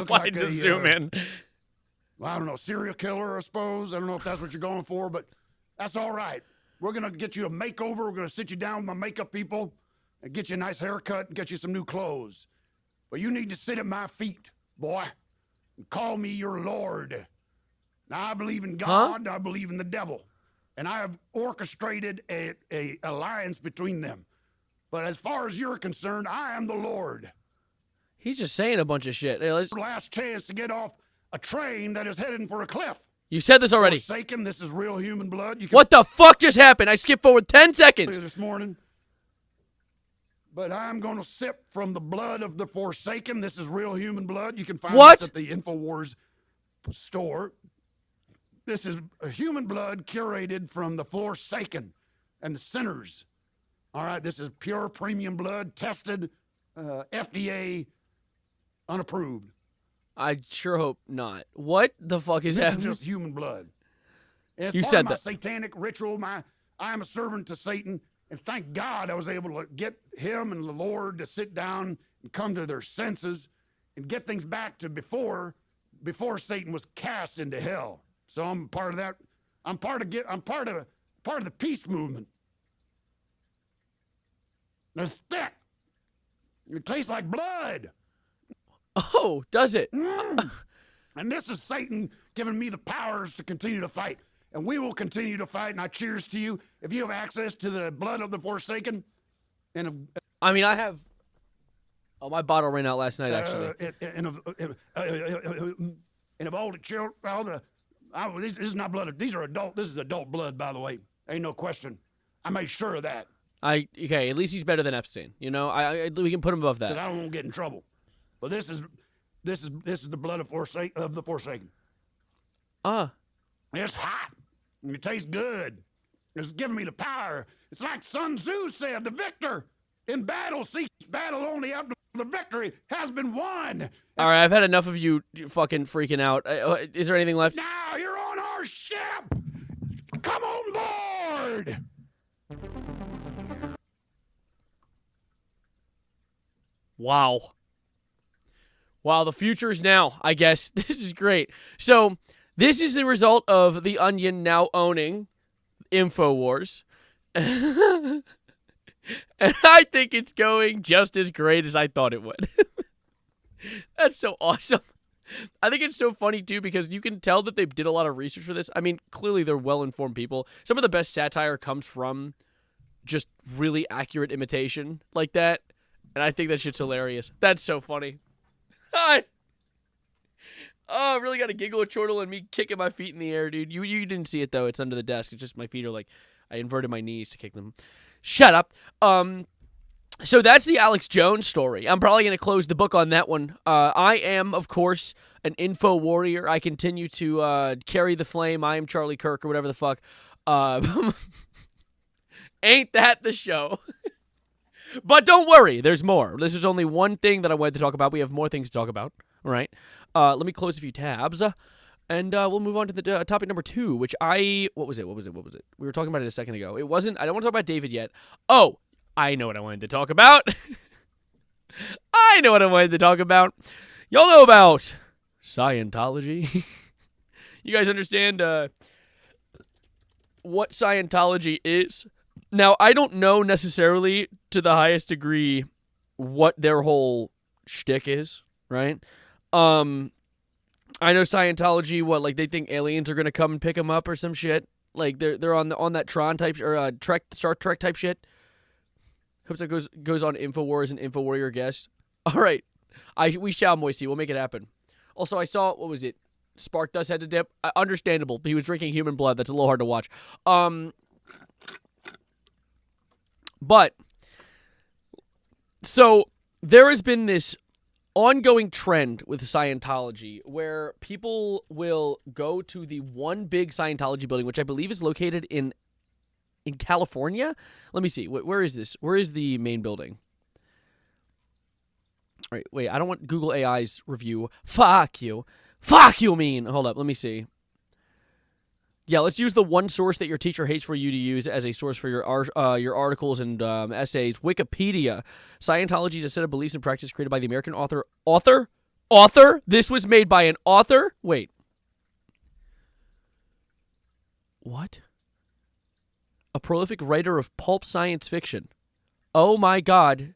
S1: Why just zoom in?
S6: Well, I don't know, serial killer, I suppose. I don't know if that's what you're going for, but that's all right. We're going to get you a makeover. We're going to sit you down with my makeup people and get you a nice haircut and get you some new clothes. But you need to sit at my feet, boy, and call me your Lord. Now, I believe in God. I believe in the devil. And I have orchestrated a alliance between them. But as far as you're concerned, I am the Lord.
S1: He's just saying a bunch of shit. Hey,
S6: Last chance to get off a train that is heading for a cliff.
S1: You said this already.
S6: Forsaken, this is real human blood.
S1: What the fuck just happened? I skipped forward 10 seconds.
S6: This morning. But I'm going to sip from the blood of the Forsaken. This is real human blood. You can find this at the InfoWars store. This is a human blood curated from the Forsaken and the sinners. All right, this is pure premium blood, tested, FDA unapproved.
S1: I sure hope not. What the fuck is happening?
S6: This is just human blood. As
S1: You
S6: part
S1: said
S6: of my
S1: that.
S6: satanic ritual, I am a servant to Satan, and thank God I was able to get him and the Lord to sit down and come to their senses and get things back to before Satan was cast into hell. So I'm part of that. I'm part of the peace movement. It's thick. It tastes like blood.
S1: Oh, does it?
S6: And this is Satan giving me the powers to continue to fight. And we will continue to fight, and I cheers to you. If you have access to the blood of the Forsaken, and
S1: I mean, I have. Oh, my bottle ran out last night, actually.
S6: and of all the children, this is not blood. These are adult. This is adult blood, by the way. Ain't no question. I made sure of that.
S1: Okay, at least he's better than Epstein. You know, we can put him above
S6: That
S1: that.
S6: I don't want to get in trouble. But this is the blood of the Forsaken. It's hot. And it tastes good. It's giving me the power. It's like Sun Tzu said, the victor in battle seeks battle only after the victory has been won.
S1: All right, I've had enough of you fucking freaking out. Is there anything left?
S6: Now you're on our ship. Come on board.
S1: Wow. Wow, the future is now, I guess. This is great. So, this is the result of The Onion now owning InfoWars. And I think it's going just as great as I thought it would. That's so awesome. I think it's so funny, too, because you can tell that they did a lot of research for this. I mean, clearly they're well-informed people. Some of the best satire comes from just really accurate imitation like that. And I think that shit's hilarious. That's so funny. I really got a giggle at Chortle and me kicking my feet in the air, dude. You didn't see it, though. It's under the desk. It's just my feet are like, I inverted my knees to kick them. Shut up. So that's the Alex Jones story. I'm probably going to close the book on that one. I am, of course, an info warrior. I continue to carry the flame. I am Charlie Kirk or whatever the fuck. Ain't that the show? But don't worry, there's more. This is only one thing that I wanted to talk about. We have more things to talk about. All right. Let me close a few tabs. And we'll move on to the topic number 2, which what was it? We were talking about it a second ago. It wasn't, I don't want to talk about David yet. Oh, I know what I wanted to talk about. I know what I wanted to talk about. Y'all know about Scientology. You guys understand what Scientology is? Now, I don't know necessarily to the highest degree what their whole shtick is, right? I know Scientology, like they think aliens are gonna come and pick them up or some shit. Like they're on that Tron type or Star Trek type shit. Hopes that goes on InfoWars and InfoWarrior guest. All right, we shall, Moisey. We'll make it happen. Also, I saw what was it? Spark Dust had to dip. Understandable. He was drinking human blood. That's a little hard to watch. But so there has been this ongoing trend with Scientology where people will go to the one big Scientology building, which I believe is located in California. Let me see. Where is this? Where is the main building? All right, wait. I don't want Google AI's review. Fuck you. Fuck you, mean. Hold up. Let me see. Yeah, let's use the one source that your teacher hates for you to use as a source for your articles and essays. Wikipedia. Scientology is a set of beliefs and practices created by the American author? This was made by an author? Wait. What? A prolific writer of pulp science fiction. Oh my god.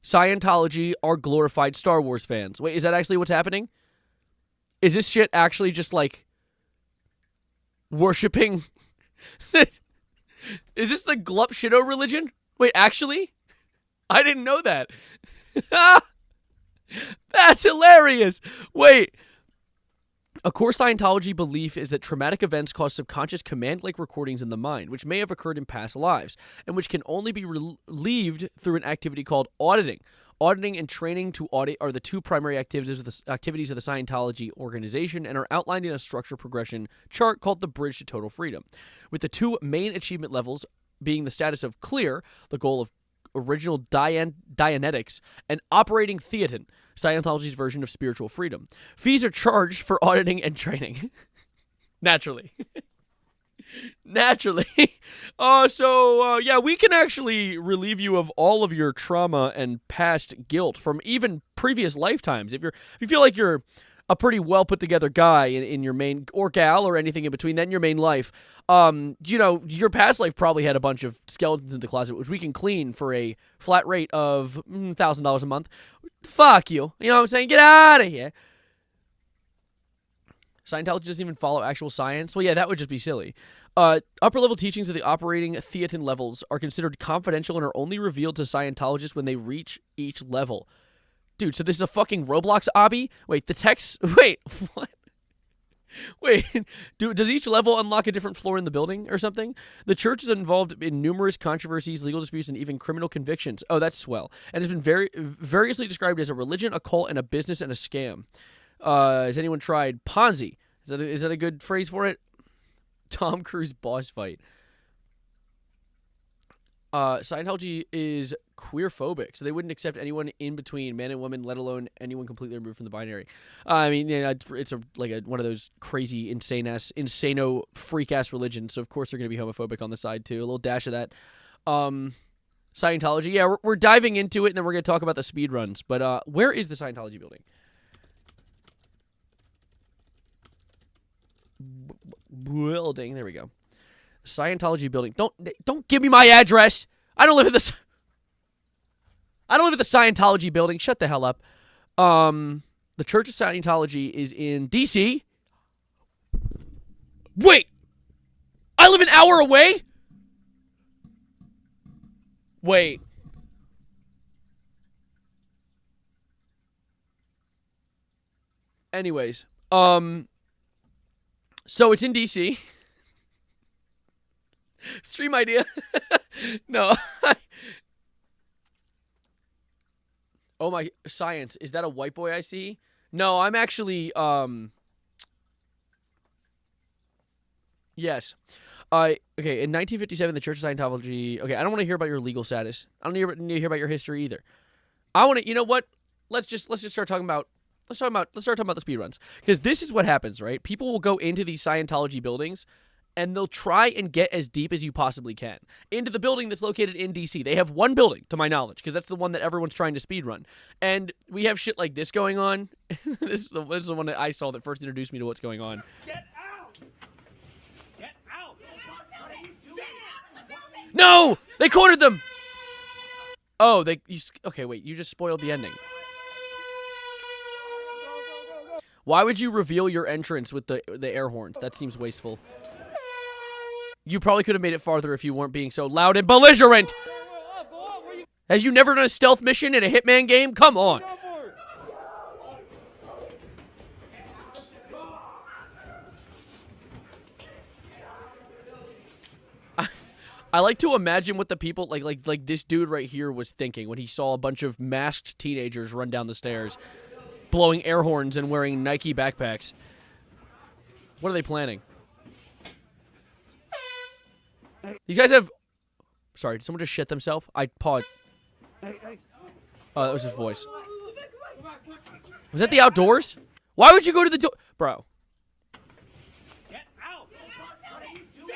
S1: Scientology are glorified Star Wars fans. Wait, is that actually what's happening? Is this shit actually just like worshipping? Is this the Glup Shido religion? Wait, actually? I didn't know that. That's hilarious. Wait. A core Scientology belief is that traumatic events cause subconscious command-like recordings in the mind, which may have occurred in past lives, and which can only be relieved through an activity called auditing. Auditing and training to audit are the two primary activities of the Scientology organization and are outlined in a structure progression chart called the Bridge to Total Freedom, with the two main achievement levels being the status of clear, the goal of original Dianetics, and operating thetan, Scientology's version of spiritual freedom. Fees are charged for auditing and training. Naturally. Naturally. Yeah, we can actually relieve you of all of your trauma and past guilt from even previous lifetimes. If you feel like you're a pretty well put together guy in your main, or gal, or anything in between that in your main life, you know, your past life probably had a bunch of skeletons in the closet, which we can clean for a flat rate of $1,000 a month. Fuck you. You know what I'm saying? Get out of here. Scientology doesn't even follow actual science. Well, yeah, that would just be silly. Upper level teachings of the operating thetan levels are considered confidential and are only revealed to Scientologists when they reach each level. Dude, so this is a fucking Roblox obby? Wait, the text... Wait, what? Wait, does each level unlock a different floor in the building or something? The church is involved in numerous controversies, legal disputes, and even criminal convictions. Oh, that's swell. And has been variously described as a religion, a cult, and a business and a scam. Has anyone tried Ponzi? Is that a good phrase for it? Tom Cruise boss fight. Scientology is queer-phobic, so they wouldn't accept anyone in between man and woman, let alone anyone completely removed from the binary. I mean, you know, it's one of those crazy, insano, freak-ass religions, so of course they're going to be homophobic on the side, too. A little dash of that. Scientology, yeah, we're diving into it, and then we're going to talk about the speed runs. But where is the Scientology building? Building, there we go. Scientology building. Don't give me my address. I don't live at the Scientology building. Shut the hell up. The Church of Scientology is in DC. Wait. I live an hour away? Wait. Anyways, so it's in DC. Stream idea. No. Oh my, science. Is that a white boy I see? No, I'm actually, yes. Okay, in 1957, the Church of Scientology, okay, I don't want to hear about your legal status. I don't need to hear about your history either. I want to, you know what? Let's just start talking about, let's start talking about the speedruns. Because this is what happens, right? People will go into these Scientology buildings, and they'll try and get as deep as you possibly can into the building that's located in DC. They have one building, to my knowledge, because that's the one that everyone's trying to speedrun. And we have shit like this going on. This is the one that I saw that first introduced me to what's going on.
S9: Get out! Get out! What are you doing?
S1: No! They cornered them! Oh, okay, wait, you just spoiled the ending. Why would you reveal your entrance with the air horns? That seems wasteful. You probably could have made it farther if you weren't being so loud and belligerent. Have you never done a stealth mission in a Hitman game? Come on. I like to imagine what the people like this dude right here was thinking when he saw a bunch of masked teenagers run down the stairs, blowing air horns and wearing Nike backpacks. What are they planning? These guys have... Sorry, did someone just shit themselves? I paused. Oh, that was his voice. Was that the outdoors? Why would you go to the door? Bro.
S9: Get out! What are you doing?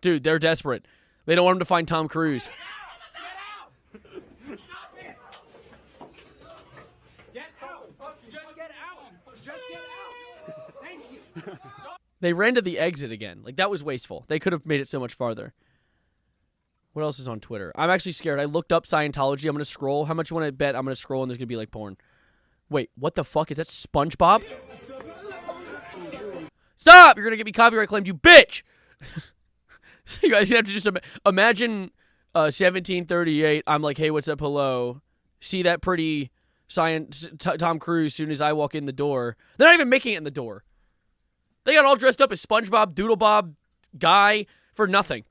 S1: Dude, they're desperate. They don't want him to find Tom Cruise.
S9: Get out! Stop it! Get out! Just get out! Just get out! Thank you!
S1: They ran to the exit again. Like, that was wasteful. They could have made it so much farther. What else is on Twitter? I'm actually scared. I looked up Scientology. I'm going to scroll. How much you want to bet I'm going to scroll and there's going to be, like, porn? Wait, what the fuck? Is that SpongeBob? Stop! You're going to get me copyright claimed, you bitch! So you guys have to just imagine 1738. I'm like, hey, what's up? Hello. See that pretty Tom Cruise soon as I walk in the door. They're not even making it in the door. They got all dressed up as SpongeBob, Doodlebob, guy for nothing.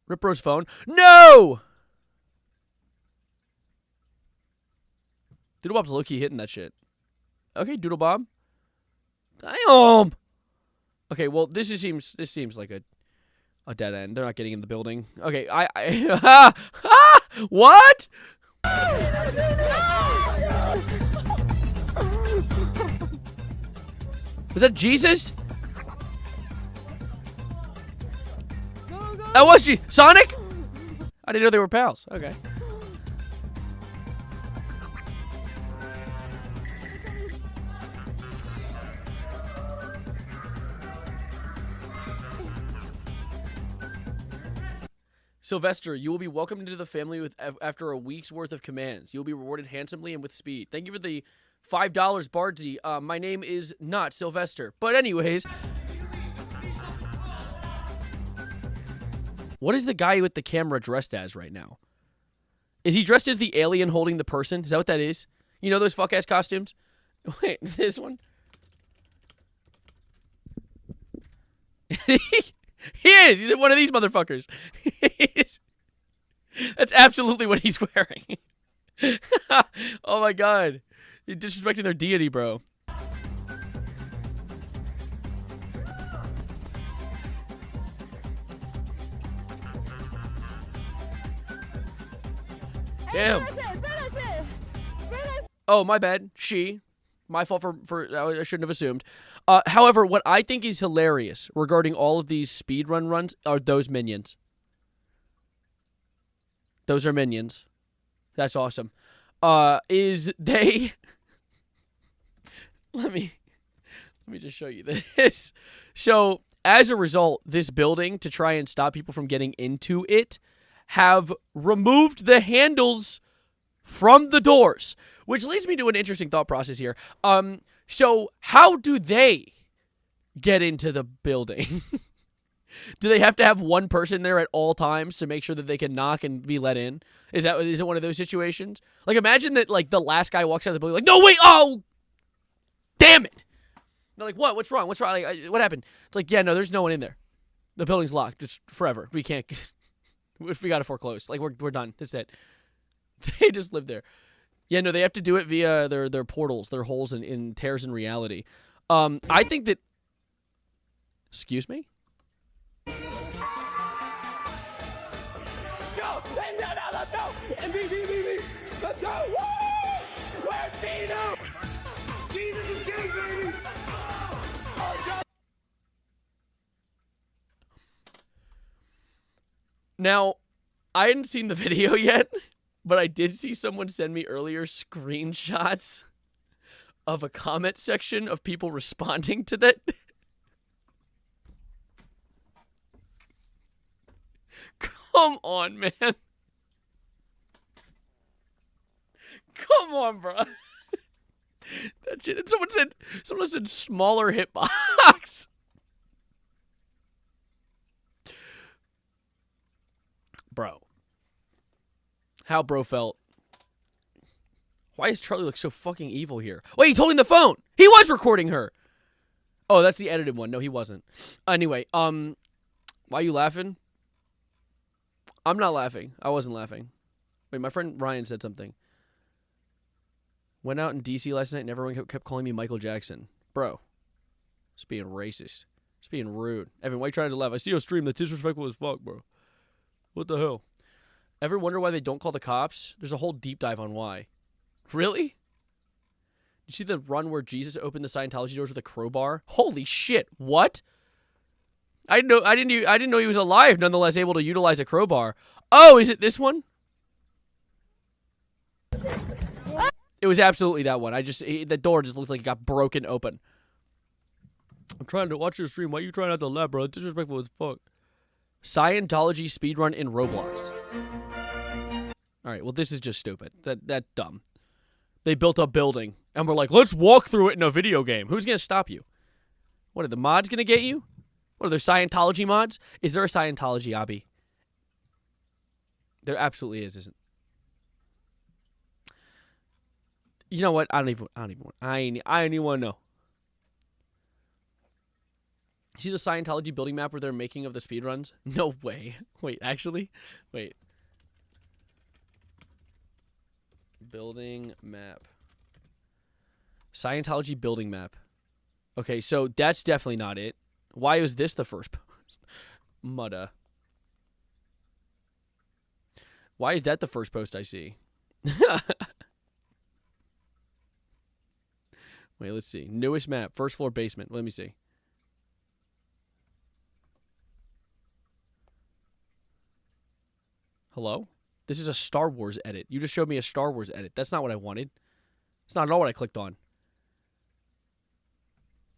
S1: Rip Bro's phone. No! Doodlebob's low-key hitting that shit. Okay, Doodlebob. Damn! Okay, well, this seems like a dead end. They're not getting in the building. Okay, what? Was that Jesus? That was Sonic? I didn't know they were pals. Okay. Sylvester, you will be welcomed into the family with after a week's worth of commands. You will be rewarded handsomely and with speed. Thank you for the $5, Bardsy. My name is not Sylvester. But anyways, what is the guy with the camera dressed as right now? Is he dressed as the alien holding the person? Is that what that is? You know those fuck-ass costumes? Wait, this one? He is. He's one of these motherfuckers. That's absolutely what he's wearing. Oh my god. You're disrespecting their deity, bro. Damn. Oh, my bad. She. My fault for I shouldn't have assumed. However, what I think is hilarious regarding all of these speedrun runs are those minions. Those are minions. That's awesome. Is they... Let me just show you this. So, as a result, this building, to try and stop people from getting into it, have removed the handles from the doors, which leads me to an interesting thought process here. So how do they get into the building? Do they have to have one person there at all times to make sure that they can knock and be let in? Is it one of those situations? Like, imagine that, like, the last guy walks out of the building like, no, wait, oh, damn it. They're like, what? What's wrong? What's wrong? Like, what happened? It's like, yeah, no, there's no one in there. The building's locked just forever. We can't, we got to foreclose. Like, we're done. That's it. They just live there. Yeah, no, they have to do it via their portals, their holes in tears in reality. I think that... Excuse me?
S9: Go! No, let's go! B. Let's go! Woo! Where's Dino? Jesus is king, baby! Oh, God.
S1: Now, I hadn't seen the video yet, but I did see someone send me earlier screenshots of a comment section of people responding to that. Come on, man. Come on, bro. That shit. And someone said smaller hitbox. Bro. How bro felt. Why does Charlie look so fucking evil here? Wait, he's holding the phone. He was recording her. Oh, that's the edited one. No, he wasn't. Anyway, why are you laughing? I'm not laughing. I wasn't laughing. Wait, my friend Ryan said something. Went out in DC last night and everyone kept calling me Michael Jackson. Bro. It's being racist. It's being rude. Evan, why are you trying to laugh? I see your stream that's disrespectful as fuck, bro. What the hell? Ever wonder why they don't call the cops? There's a whole deep dive on why. Really? You see the run where Jesus opened the Scientology doors with a crowbar? Holy shit! What? I didn't know he was alive. Nonetheless, able to utilize a crowbar. Oh, is it this one? It was absolutely that one. The door just looked like it got broken open. I'm trying to watch your stream. Why are you trying not to laugh, bro? It's disrespectful as fuck. Scientology speedrun in Roblox. Alright, well, this is just stupid. That's dumb. They built a building, and we're like, let's walk through it in a video game. Who's gonna stop you? What, are the mods gonna get you? What, are there Scientology mods? Is there a Scientology obby? There absolutely is, isn't? You know what? I don't even want to know. See the Scientology building map where they're making of the speedruns? No way. Wait, actually? Wait. Building map. Scientology building map. Okay, so that's definitely not it. Why is this the first post? Mudda. Why is that the first post I see? Wait, let's see. Newest map. First floor basement. Let me see. Hello? This is a Star Wars edit. You just showed me a Star Wars edit. That's not what I wanted. It's not at all what I clicked on.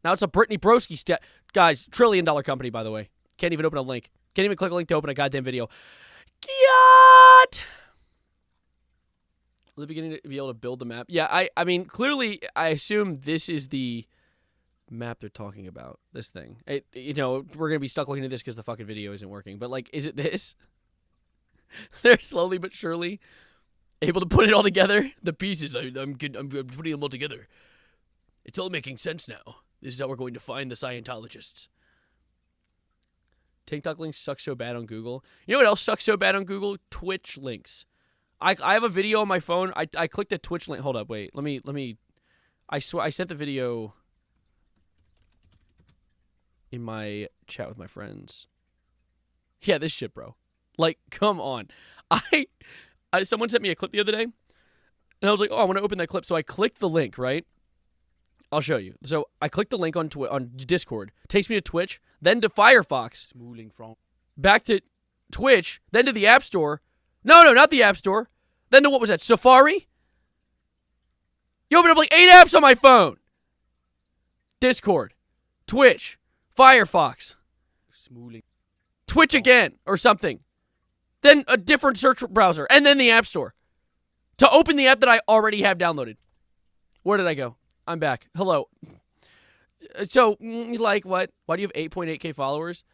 S1: Now it's a Brittany Broski Guys, $1 trillion company, by the way. Can't even open a link. Can't even click a link to open a goddamn video. Kiat! Are they beginning to be able to build the map? Yeah, I mean, clearly, I assume this is the map they're talking about. This thing. You know, we're going to be stuck looking at this because the fucking video isn't working. But, like, is it this? They're slowly but surely able to put it all together. The pieces, I'm putting them all together. It's all making sense now. This is how we're going to find the Scientologists. TikTok links suck so bad on Google. You know what else sucks so bad on Google? Twitch links. I have a video on my phone. I clicked a Twitch link. Hold up, wait. Let me. I swear I sent the video in my chat with my friends. Yeah, this shit, bro. Like, come on. Someone sent me a clip the other day, and I was like, oh, I want to open that clip. So I clicked the link, right? I'll show you. So I clicked the link on Discord. Takes me to Twitch, then to Firefox. Back to Twitch, then to the App Store. No, not the App Store. Then to, what was that, Safari? You open up like 8 apps on my phone. Discord, Twitch, Firefox, Twitch again, or something. Then a different search browser, and then the App Store. To open the app that I already have downloaded. Where did I go? I'm back. Hello. So, like, what? Why do you have 8.8k followers?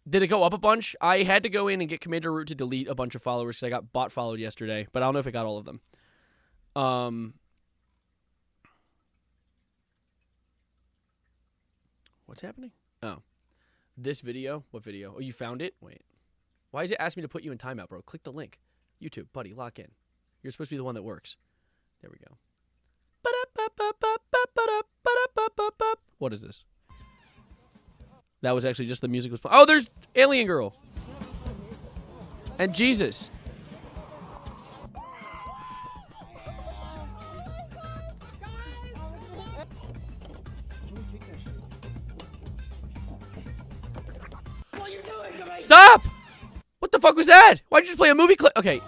S1: Did it go up a bunch? I had to go in and get Commander Root to delete a bunch of followers because I got bot followed yesterday, but I don't know if it got all of them. What's happening? Oh. This video? What video? Oh, you found it? Wait. Why is it asking me to put you in timeout, bro? Click the link. YouTube, buddy, lock in. You're supposed to be the one that works. There we go. What is this? That was actually just the music was playing. Oh, there's Alien Girl. And Jesus. Stop! What the fuck was that? Why'd you just play a movie clip? Okay.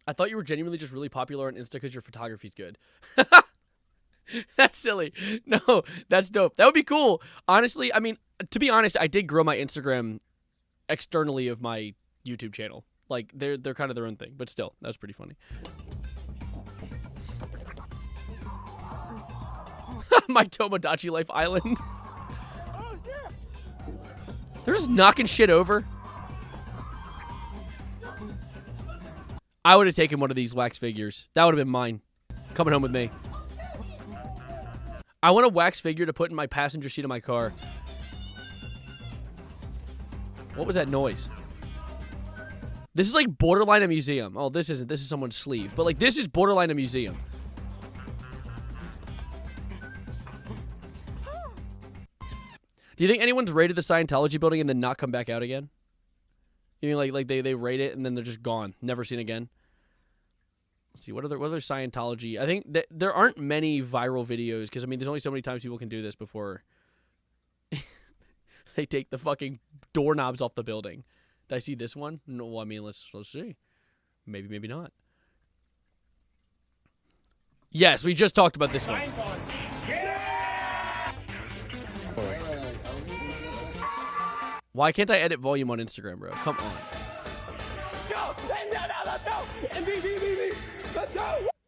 S1: I thought you were genuinely just really popular on Insta because your photography's good. That's silly. No, that's dope. That would be cool. Honestly, I mean, to be honest, I did grow my Instagram externally of my YouTube channel. Like, they're kind of their own thing. But still, that was pretty funny. My Tomodachi Life Island. They're just knocking shit over. I would have taken one of these wax figures. That would have been mine. Coming home with me. I want a wax figure to put in my passenger seat of my car. What was that noise? This is like borderline a museum. Oh, this isn't. This is someone's sleeve. But like, this is borderline a museum. Do you think anyone's raided the Scientology building and then not come back out again? You mean like they raid it and then they're just gone, never seen again? Let's see, what other Scientology? I think that there aren't many viral videos because I mean, there's only so many times people can do this before they take the fucking doorknobs off the building. Did I see this one? No, I mean let's see. Maybe not. Yes, we just talked about this one. Why can't I edit volume on Instagram, bro? Come on.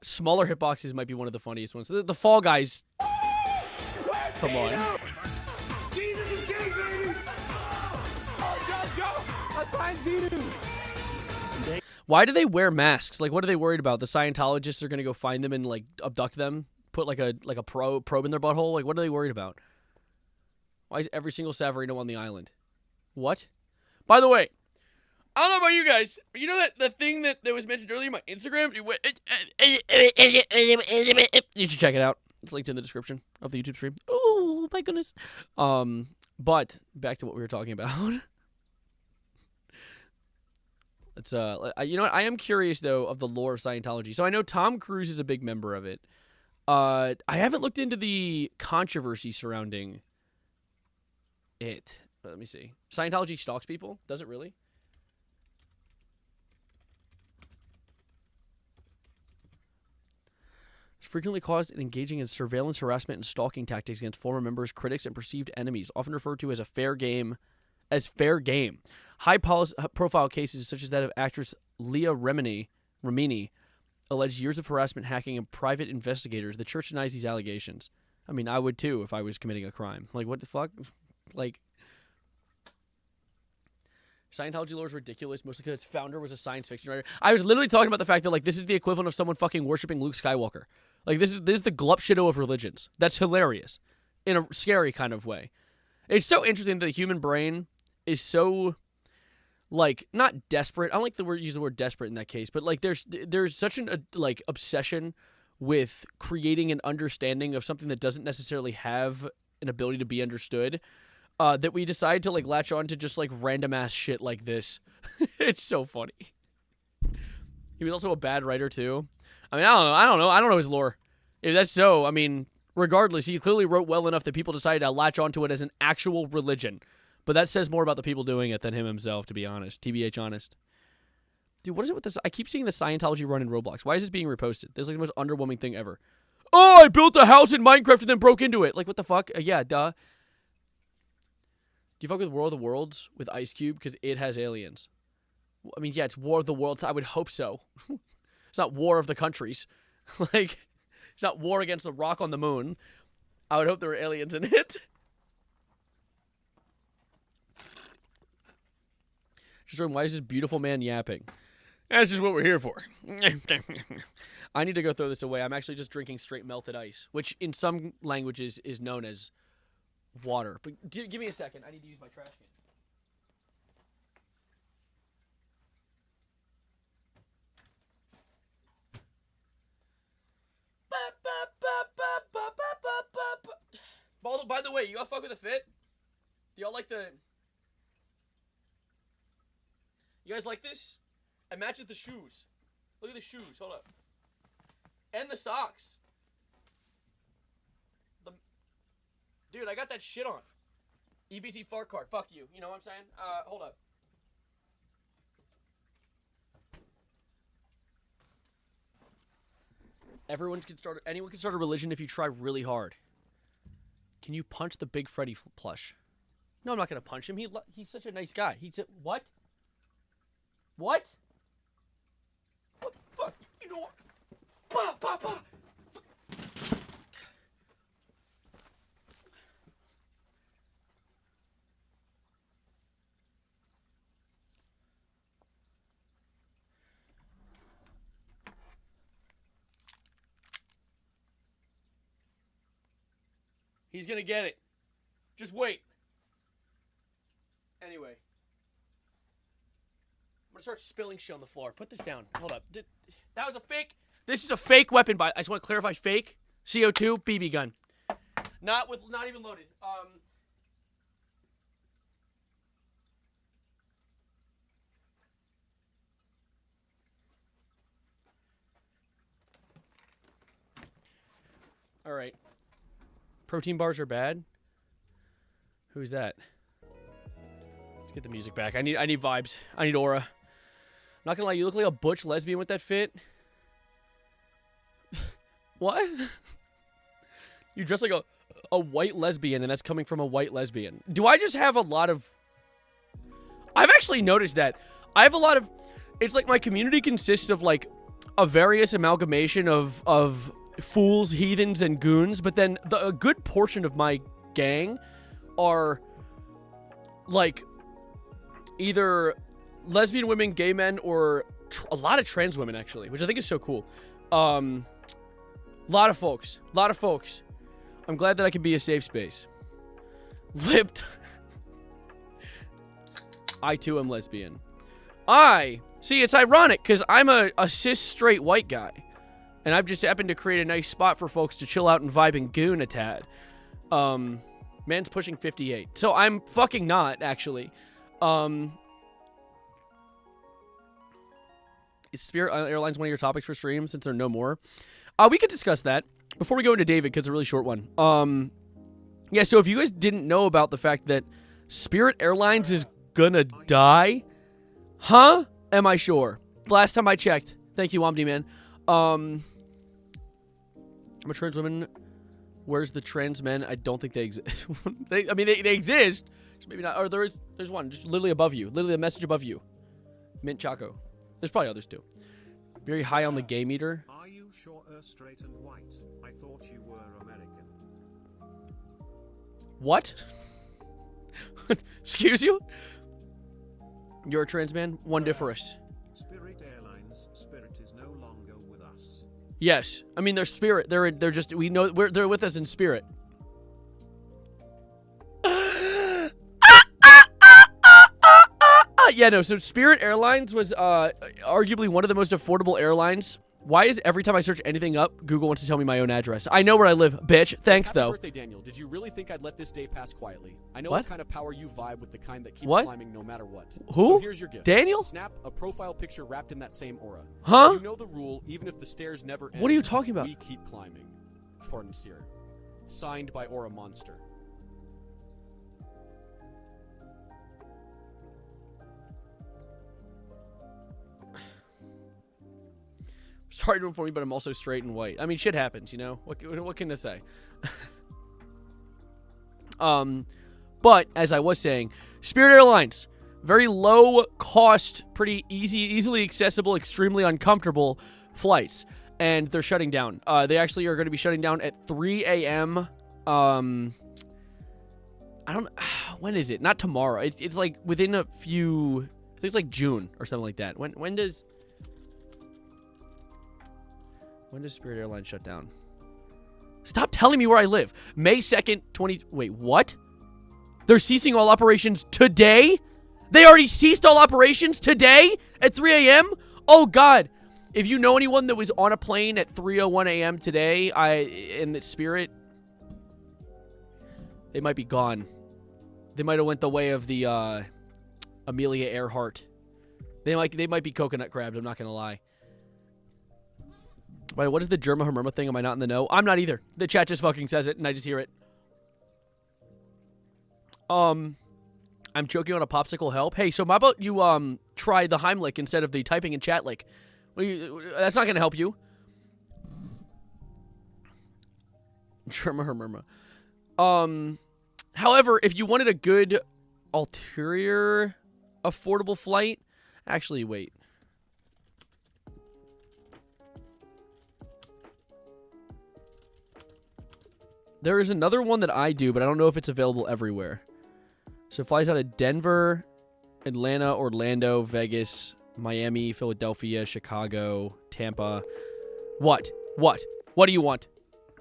S1: Smaller hitboxes might be one of the funniest ones. The Fall Guys. Come on.
S9: Jesus is king, baby!
S1: Why do they wear masks? Like, what are they worried about? The Scientologists are gonna go find them and like abduct them, put like a probe in their butthole. Like, what are they worried about? Why is every single Savarino on the island? What? By the way, I don't know about you guys, but you know that the thing that was mentioned earlier on my Instagram? You should check it out. It's linked in the description of the YouTube stream. Oh my goodness. But back to what we were talking about. It's you know what? I am curious though of the lore of Scientology. So I know Tom Cruise is a big member of it. I haven't looked into the controversy surrounding it. Let me see. Scientology stalks people? Does it really? frequently caused in engaging in surveillance, harassment, and stalking tactics against former members, critics, and perceived enemies, often referred to as a fair game. High-profile cases such as that of actress Leah Remini alleged years of harassment, hacking, and private investigators. The church denies these allegations. I mean, I would too if I was committing a crime. Like, what the fuck? Like, Scientology lore is ridiculous, mostly because its founder was a science fiction writer. I was literally talking about the fact that, like, this is the equivalent of someone fucking worshiping Luke Skywalker. Like, this is the glup shido of religions. That's hilarious. In a scary kind of way. It's so interesting that the human brain is so, like, not desperate. I don't like the word, use the word desperate in that case, but, like, there's such an, like, obsession with creating an understanding of something that doesn't necessarily have an ability to be understood, that we decide to, like, latch on to just, like, random ass shit like this. It's so funny. He was also a bad writer too. I mean, I don't know his lore. If that's so, I mean, regardless, he clearly wrote well enough that people decided to latch onto it as an actual religion. But that says more about the people doing it than him himself, to be honest. TBH honest. Dude, what is it with this? I keep seeing the Scientology run in Roblox. Why is this being reposted? This is like the most underwhelming thing ever. Oh, I built a house in Minecraft and then broke into it. Like, what the fuck? Yeah, duh. Do you fuck with War of the Worlds with Ice Cube? Because it has aliens. I mean, yeah, it's War of the Worlds. I would hope so. It's not War of the Countries. Like, it's not war against the rock on the moon. I would hope there were aliens in it. Just wondering, why is this beautiful man yapping? That's just what we're here for. I need to go throw this away. I'm actually just drinking straight melted ice, which in some languages is known as water. But give me a second. I need to use my trash can. By the way, you all fuck with the fit? Do y'all like the... You guys like this? I match with the shoes. Look at the shoes. Hold up. And the socks. Dude, I got that shit on. EBT fart card. Fuck you. You know what I'm saying? Hold up. Anyone can start a religion if you try really hard. Can you punch the Big Freddy plush? No, I'm not gonna punch him. He's such a nice guy. What? What? What the fuck? You know what? Bah, bah, bah. He's gonna get it. Just wait. Anyway. I'm gonna start spilling shit on the floor. Put this down. Hold up. That was a fake. This is a fake weapon. I just want to clarify. Fake. CO2 BB gun. Not even loaded. All right. Protein bars are bad. Who's that? Let's get the music back. I need vibes. I need aura. Not gonna lie, you look like a butch lesbian with that fit. What? You dress like a white lesbian, and that's coming from a white lesbian. Do I just have a lot of... I've actually noticed that. I have a lot of... It's like my community consists of, like, a various amalgamation of fools, heathens, and goons, but then a good portion of my gang are, like, either lesbian women, gay men, or a lot of trans women, actually, which I think is so cool. Lot of folks. I'm glad that I can be a safe space. Lipped. I, too, am lesbian. See, it's ironic, because I'm a cis straight white guy. And I've just happened to create a nice spot for folks to chill out and vibe and goon a tad. Man's pushing 58. So I'm fucking not, actually. Is Spirit Airlines one of your topics for stream, since there are no more? We could discuss that before we go into David, because it's a really short one. Yeah, so if you guys didn't know about the fact that Spirit Airlines is gonna die, huh? Am I sure? Last time I checked. Thank you, Omni Man. I'm a trans woman. Where's the trans men? I don't think they exist. they exist. Just maybe not. Or there's one just literally above you. Literally a message above you. Mint Choco. There's probably others too. Very high on the gay meter.
S10: Are you sure straight and white? I thought you were American.
S1: What? Excuse you? You're a trans man? Wondiferous.
S10: Spirit Airlines. Spirit is no longer with us.
S1: Yes. I mean, they're spirit. They're just, we know, they're with us in spirit. Yeah, no, so Spirit Airlines was arguably one of the most affordable airlines. Why is every time I search anything up, Google wants to tell me my own address? I know where I live, bitch. Thanks,
S5: Happy
S1: though.
S5: birthday, Daniel. Did you really think I'd let this day pass quietly? I know
S1: What?
S5: what kind of power you vibe with, the kind that keeps
S1: What?
S5: climbing no matter what.
S1: Who?
S5: So here's your gift.
S1: Daniel?
S5: Snap a profile picture wrapped in that same aura.
S1: Huh?
S5: You know the rule, even if the stairs never end.
S1: What are you talking about?
S5: We keep climbing. Fornseer. Signed by Aura Monster.
S1: Sorry to inform you, but I'm also straight and white. I mean, shit happens, you know? What can I say? But, as I was saying, Spirit Airlines, very low cost, pretty easily accessible, extremely uncomfortable flights. And they're shutting down. They actually are going to be shutting down at 3 a.m. I don't... When is it? Not tomorrow. It's like within a few... I think it's like June or something like that. When does Spirit Airlines shut down? Stop telling me where I live. May 2nd, 20... Wait, what? They're ceasing all operations today? They already ceased all operations today at 3 a.m.? Oh, God. If you know anyone that was on a plane at 3:01 a.m. today, in the Spirit, they might be gone. They might have went the way of the Amelia Earhart. They might be coconut crabs, I'm not going to lie. Wait, what is the Germa Hermerma thing? Am I not in the know? I'm not either. The chat just fucking says it, and I just hear it. I'm choking on a popsicle help. Hey, so how about you try the Heimlich instead of the typing in chat lick? That's not going to help you. Germa Hermerma. However, if you wanted a good ulterior affordable flight, actually, wait. There is another one that I do, but I don't know if it's available everywhere. So it flies out of Denver, Atlanta, Orlando, Vegas, Miami, Philadelphia, Chicago, Tampa. What? What? What do you want?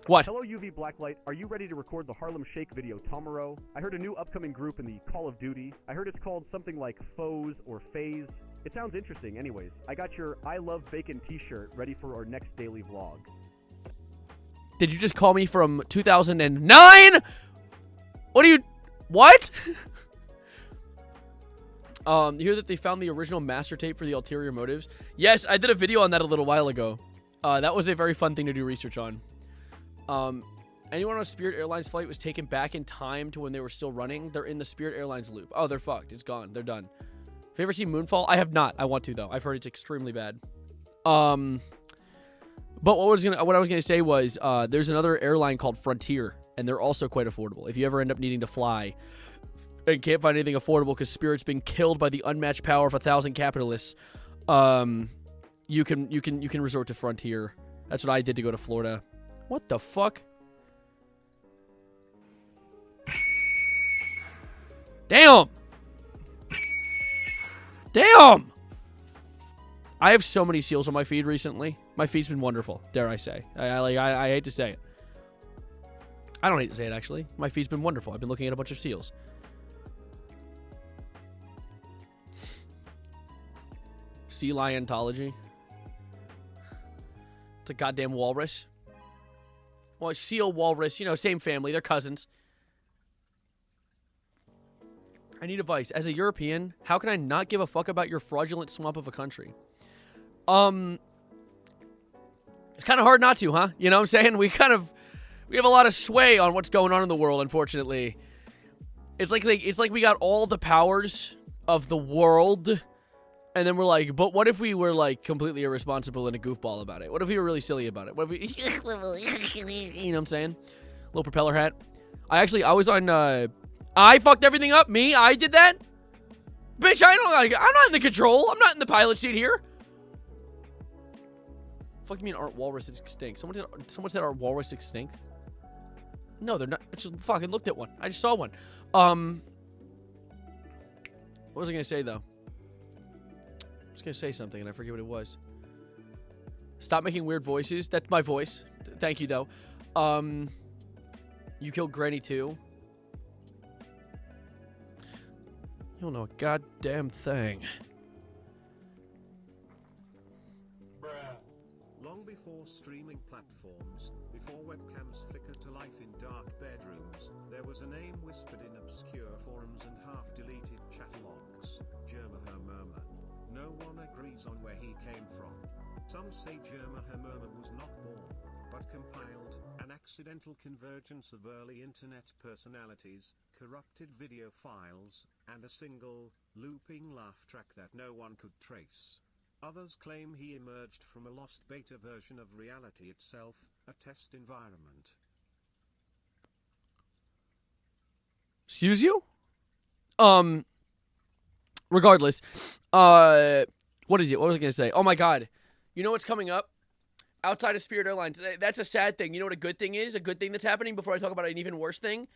S1: What?
S11: Hello, UV Blacklight. Are you ready to record the Harlem Shake video tomorrow? I heard a new upcoming group in the Call of Duty. I heard it's called something like Foes or Phase. It sounds interesting. Anyways, I got your I Love Bacon t-shirt ready for our next daily vlog.
S1: Did you just call me from 2009? What are you... What? You hear that they found the original master tape for the ulterior motives? Yes, I did a video on that a little while ago. That was a very fun thing to do research on. Anyone on a Spirit Airlines flight was taken back in time to when they were still running. They're in the Spirit Airlines loop. Oh, they're fucked. It's gone. They're done. Have you ever seen Moonfall? I have not. I want to, though. I've heard it's extremely bad. But what I was gonna say was there's another airline called Frontier, and they're also quite affordable. If you ever end up needing to fly and can't find anything affordable because Spirit's been killed by the unmatched power of 1,000 capitalists, you can resort to Frontier. That's what I did to go to Florida. What the fuck? Damn! Damn! I have so many seals on my feed recently. My feed's been wonderful, dare I say. I hate to say it. I don't hate to say it, actually. My feed's been wonderful. I've been looking at a bunch of seals. Sea Liontology. It's a goddamn walrus. Well, seal, walrus, you know, same family. They're cousins. I need advice. As a European, how can I not give a fuck about your fraudulent swamp of a country? It's kind of hard not to, huh? You know what I'm saying? We have a lot of sway on what's going on in the world, unfortunately. It's like we got all the powers of the world And then we're like, but what if we were like completely irresponsible and a goofball about it? What if we were really silly about it? What if we, you know what I'm saying? Little propeller hat. I was on, I fucked everything up. Me, I did that. Bitch, I'm not in the control. I'm not in the pilot seat here. Fuck you mean aren't walruses extinct? Someone said our walrus extinct? No, they're not. I just fucking looked at one. I just saw one. What was I gonna say though? I was gonna say something and I forget what it was. Stop making weird voices. That's my voice. Thank you though. You killed Granny too. You don't know a goddamn thing.
S10: Long before streaming platforms, before webcams flickered to life in dark bedrooms, there was a name whispered in obscure forums and half-deleted catalogs, Jermaher Murmur. No one agrees on where he came from. Some say Jermaher Murmur was not born, but compiled, an accidental convergence of early internet personalities, corrupted video files, and a single, looping laugh track that no one could trace. Others claim he emerged from a lost beta version of reality itself, a test environment.
S1: Excuse you? Regardless, what is it? What was I gonna say? Oh my god. You know what's coming up? Outside of Spirit Airlines. That's a sad thing. You know what a good thing is? A good thing that's happening before I talk about an even worse thing?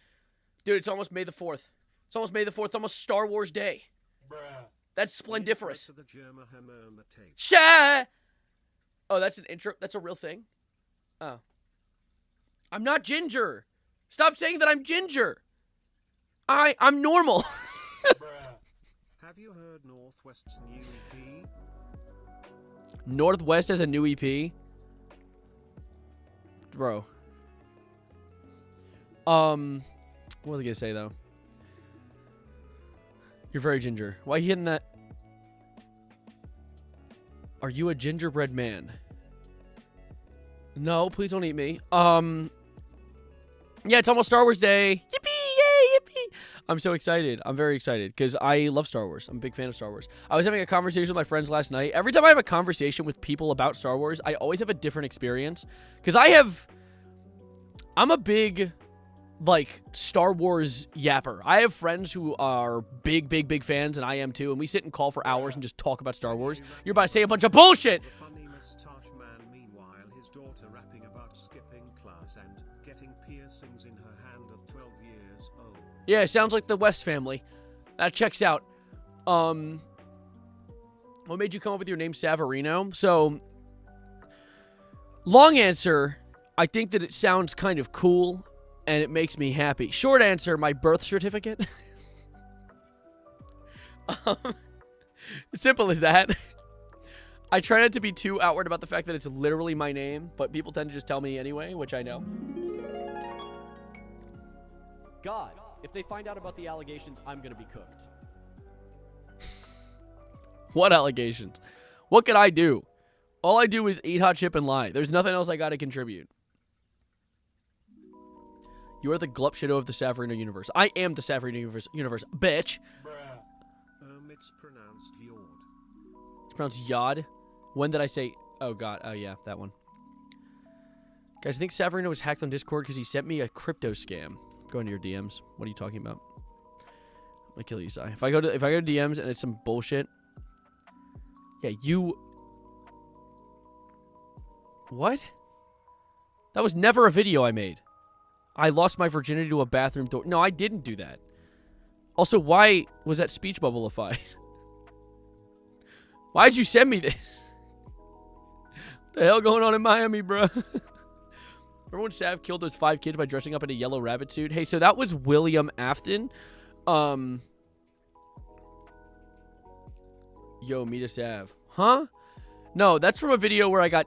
S1: Dude, it's almost May the 4th. It's almost May the 4th. It's almost Star Wars Day.
S10: Bruh.
S1: That's splendiferous.
S10: The Jermaher Murmur tape.
S1: Sha! Oh, that's an intro. That's a real thing? Oh. I'm not ginger. Stop saying that I'm ginger. I'm normal.
S10: Have you heard Northwest's new EP?
S1: Northwest has a new EP? Bro. What was I gonna say though? You're very ginger. Why are you hitting that? Are you a gingerbread man? No, please don't eat me. Yeah, it's almost Star Wars Day. Yippee! Yay! Yippee! I'm so excited. I'm very excited because I love Star Wars. I'm a big fan of Star Wars. I was having a conversation with my friends last night. Every time I have a conversation with people about Star Wars, I always have a different experience because I'm a big, like, Star Wars yapper. I have friends who are big fans, and I am too, and we sit and call for hours and just talk about Star Wars. You're about to say a bunch of bullshit!
S10: The funny mustache man, meanwhile, his daughter rapping about skipping class and getting piercings in her hand at 12 years old.
S1: Yeah, sounds like the West family. That checks out. What made you come up with your name Savarino? So, long answer, I think that it sounds kind of cool, and it makes me happy. Short answer, my birth certificate. Simple as that. I try not to be too outward about the fact that it's literally my name, but people tend to just tell me anyway, which I know.
S5: God, if they find out about the allegations, I'm gonna be cooked.
S1: What allegations? What can I do? All I do is eat hot chip and lie. There's nothing else I gotta contribute. You are the glup shitto of the Savarino universe. I am the Savarino universe, bitch.
S10: It's pronounced Yord.
S1: It's pronounced Yod. When did I say? Oh god. Oh yeah, that one. Guys, I think Savarino was hacked on Discord because he sent me a crypto scam. Go into your DMs. What are you talking about? I'm gonna kill you, Sai. If I go to DMs and it's some bullshit. Yeah, you. What? That was never a video I made. I lost my virginity to a bathroom door. No, I didn't do that. Also, why was that speech bubblified? Why'd you send me this? What the hell going on in Miami, bro? Remember when Sav killed those 5 kids by dressing up in a yellow rabbit suit? Hey, so that was William Afton. Yo, meet a Sav. Huh? No, that's from a video where I got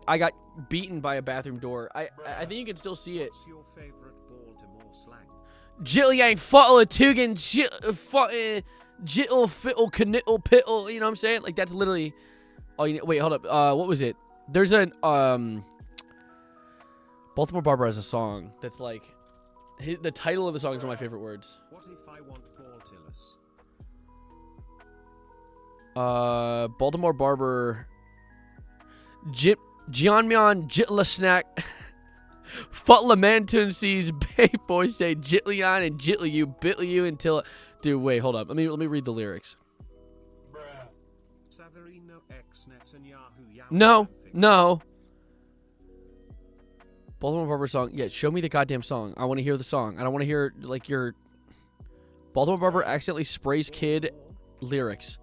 S1: beaten by a bathroom door. I think you can still see it.
S10: What's your favorite Baltimore slang?
S1: Jillian Futtle Tugan Jittle Fittle Knittle Pittle, you know what I'm saying? Like that's literally all you need. Wait, hold up. What was it? There's an Baltimore Barber has a song that's like the title of the song is one of my favorite words.
S10: What if I want Baltillus?
S1: Baltimore Barber. Jianmyeon Jitla Snack. Futlamanton sees Bay Boy say Jitlion and Jitliu Bitliu until. Dude, wait, hold up. Let me read the lyrics. No. Baltimore Barber song. Yeah, show me the goddamn song. I want to hear the song. I don't want to hear like your Baltimore Barber accidentally sprays kid lyrics.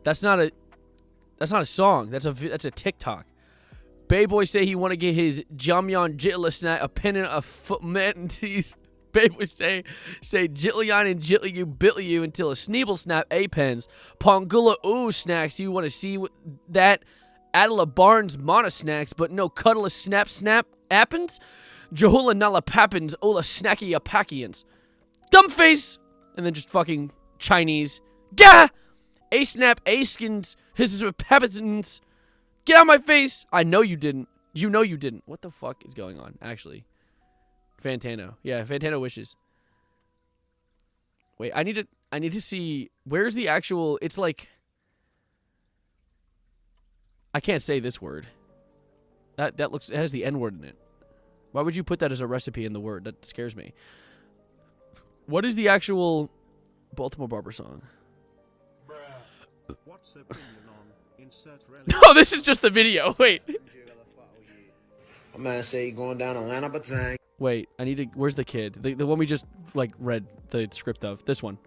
S1: That's not a song. That's a TikTok. Bay Boy say he want to get his Jamyon Jitla snack a pennant of footmanties. Bay Boy say Jitlion and Jitliu Bitliu until a Sneeble snap a pens. Pongula ooh snacks. You want to see that Adela Barnes Mana snacks, but no cuddle snap appens. Jahula Nala Pappins Ola Snacky Apakians. Dumbface! And then just fucking Chinese. Gah! A snap A skins his Pappins. Get out of my face! I know you didn't. You know you didn't. What the fuck is going on, actually? Fantano. Yeah, Fantano wishes. Wait, I need to see where's the actual it's like I can't say this word. It has the N word in it. Why would you put that as a recipe in the word? That scares me. What is the actual Baltimore Barber song?
S10: What's opinion on insert
S1: No, this is just the video. Wait.
S12: I'm gonna say going down Atlanta Batang.
S1: Wait, I need to. Where's the kid? The one we just like read the script of. This one.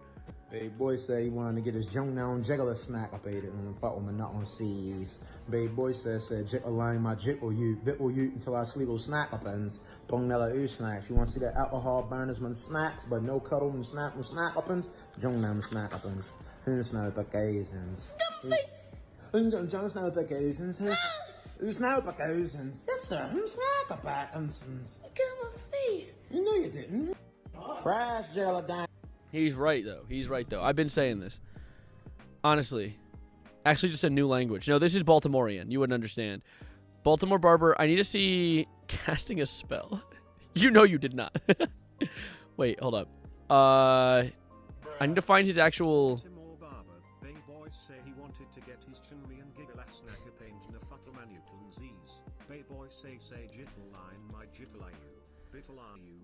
S12: Babe boy say he wanted to get his junk down jiggle snack. I paid it and fought him not on C's. Babe boy said align my jit or you bit or you until I sleep will snack uppins. Bongnella oo snacks. You want to see that alcohol burners man snacks, but no cuddle and snack uppins. Junk down snack uppins. Who's now the occasions? John Snow the occasions. Who's now the occasions? Yes sir. Who's snack uppins?
S13: Look at my face.
S12: You know you didn't. Crash jelly.
S1: He's right, though. He's right, though. I've been saying this. Honestly. Actually, just a new language. No, this is Baltimorean. You wouldn't understand. Baltimore Barber, I need to see casting a spell. You know you did not. Wait, hold up. I need to find his actual...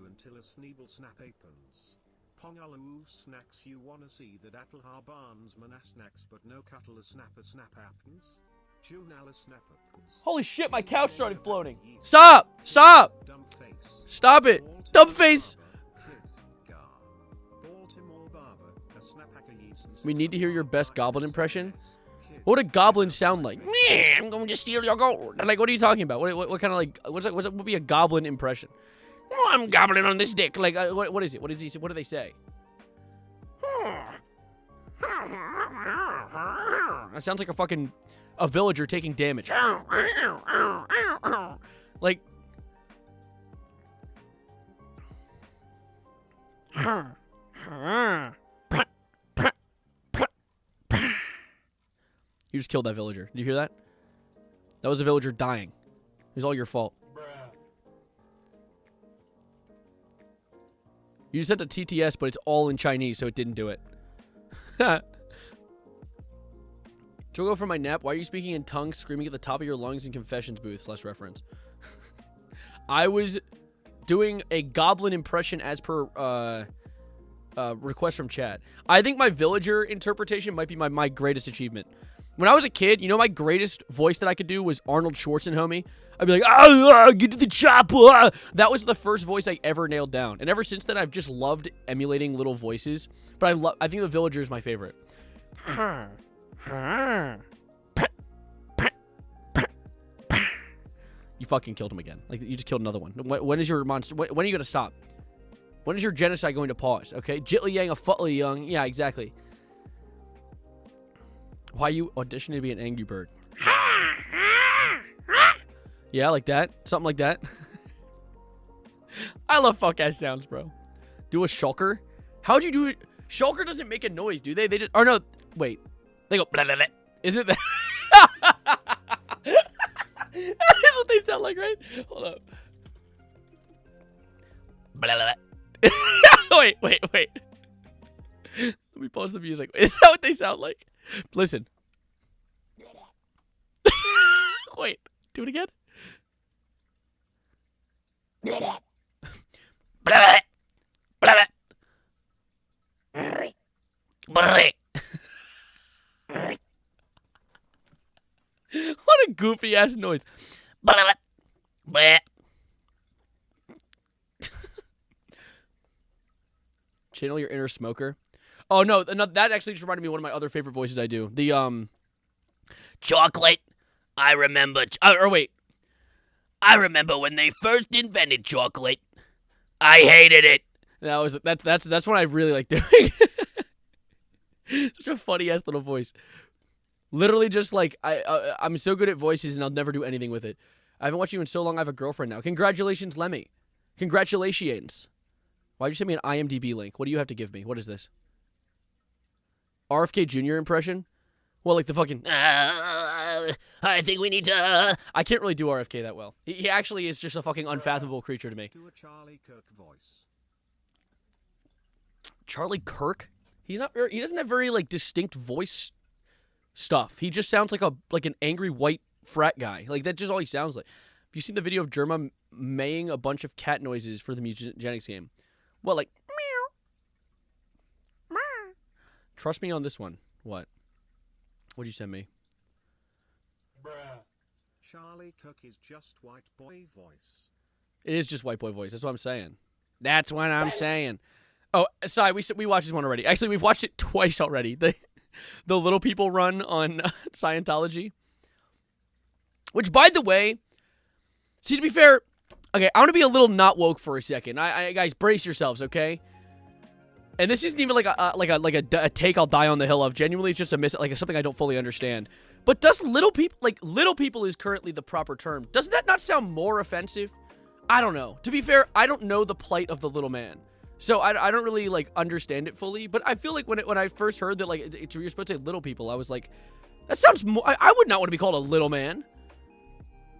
S10: Until a Sneeble snap apens. Pongalu snacks you wanna see that Atlha Barnes mana snacks but no cuttle a snap happens. Junala snap happens.
S1: Holy shit, my couch started floating. Stop! Stop! Stop it! Dumbface! We need to hear your best goblin impression. What would a goblin sound like? I'm going to steal your gold. Like, what are you talking about? What kind of like? What would be a goblin impression? Oh, I'm gobbling on this dick. Like, what is it? What is he? What do they say? That sounds like a villager taking damage. Like. You just killed that villager. Did you hear that? That was a villager dying. It was all your fault. You sent a TTS, but it's all in Chinese, so it didn't do it. Jogo from my nap. Why are you speaking in tongues, screaming at the top of your lungs in confessions booth? / reference. I was doing a goblin impression as per request from chat. I think my villager interpretation might be my greatest achievement. When I was a kid, you know, my greatest voice that I could do was Arnold Schwarzenegger. I'd be like, get to the chopper. That was the first voice I ever nailed down. And ever since then, I've just loved emulating little voices. But I think the villager is my favorite. You fucking killed him again. Like, you just killed another one. When is your monster? When are you going to stop? When is your genocide going to pause? Okay? Jitli Yang, a Futli Young. Yeah, exactly. Why you auditioning to be an Angry Bird? Yeah, like that. Something like that. I love fuck-ass sounds, bro. Do a shulker? How'd you do it? Shulker doesn't make a noise, do they? They just... Or no, wait. They go... Blah, blah, blah. Isn't that... That's what they sound like, right? Hold up. Blah, blah, blah. Wait. Let me pause the music. Is that what they sound like? Listen, Wait, do it again. What a goofy ass noise. Channel your inner smoker. Oh no, that actually just reminded me of one of my other favorite voices I do. The chocolate. I remember. I remember when they first invented chocolate. I hated it. That's what I really like doing. Such a funny ass little voice. Literally just like I'm so good at voices and I'll never do anything with it. I haven't watched you in so long. I have a girlfriend now. Congratulations, Lemmy. Congratulations. Why'd you send me an IMDb link? What do you have to give me? What is this? RFK Jr. impression? Well, like the fucking, I think we need to, I can't really do RFK that well. He actually is just a fucking unfathomable creature to me.
S10: Do a Charlie Kirk voice.
S1: Charlie Kirk? He doesn't have very, like, distinct voice stuff. He just sounds like an angry white frat guy. Like, that's just all he sounds like. Have you seen the video of Germa maying a bunch of cat noises for the Mutagenics game? What, like, meow? Meow. Trust me on this one. What? What'd you send me?
S10: Bruh. Charlie Cook is just white boy voice.
S1: It is just white boy voice. That's what I'm saying. That's what I'm saying. Oh, sorry, we watched this one already. Actually, we've watched it twice already. The Little People run on Scientology. Which, by the way, see, to be fair, okay, I want to be a little not woke for a second. Guys, brace yourselves, okay? And this isn't even like a take I'll die on the hill of. Genuinely, it's just something I don't fully understand. But does little people is currently the proper term. Doesn't that not sound more offensive? I don't know. To be fair, I don't know the plight of the little man. So I don't really, like, understand it fully. But I feel like when I first heard that, like, you're supposed to say little people, I was like, that sounds more, I would not want to be called a little man.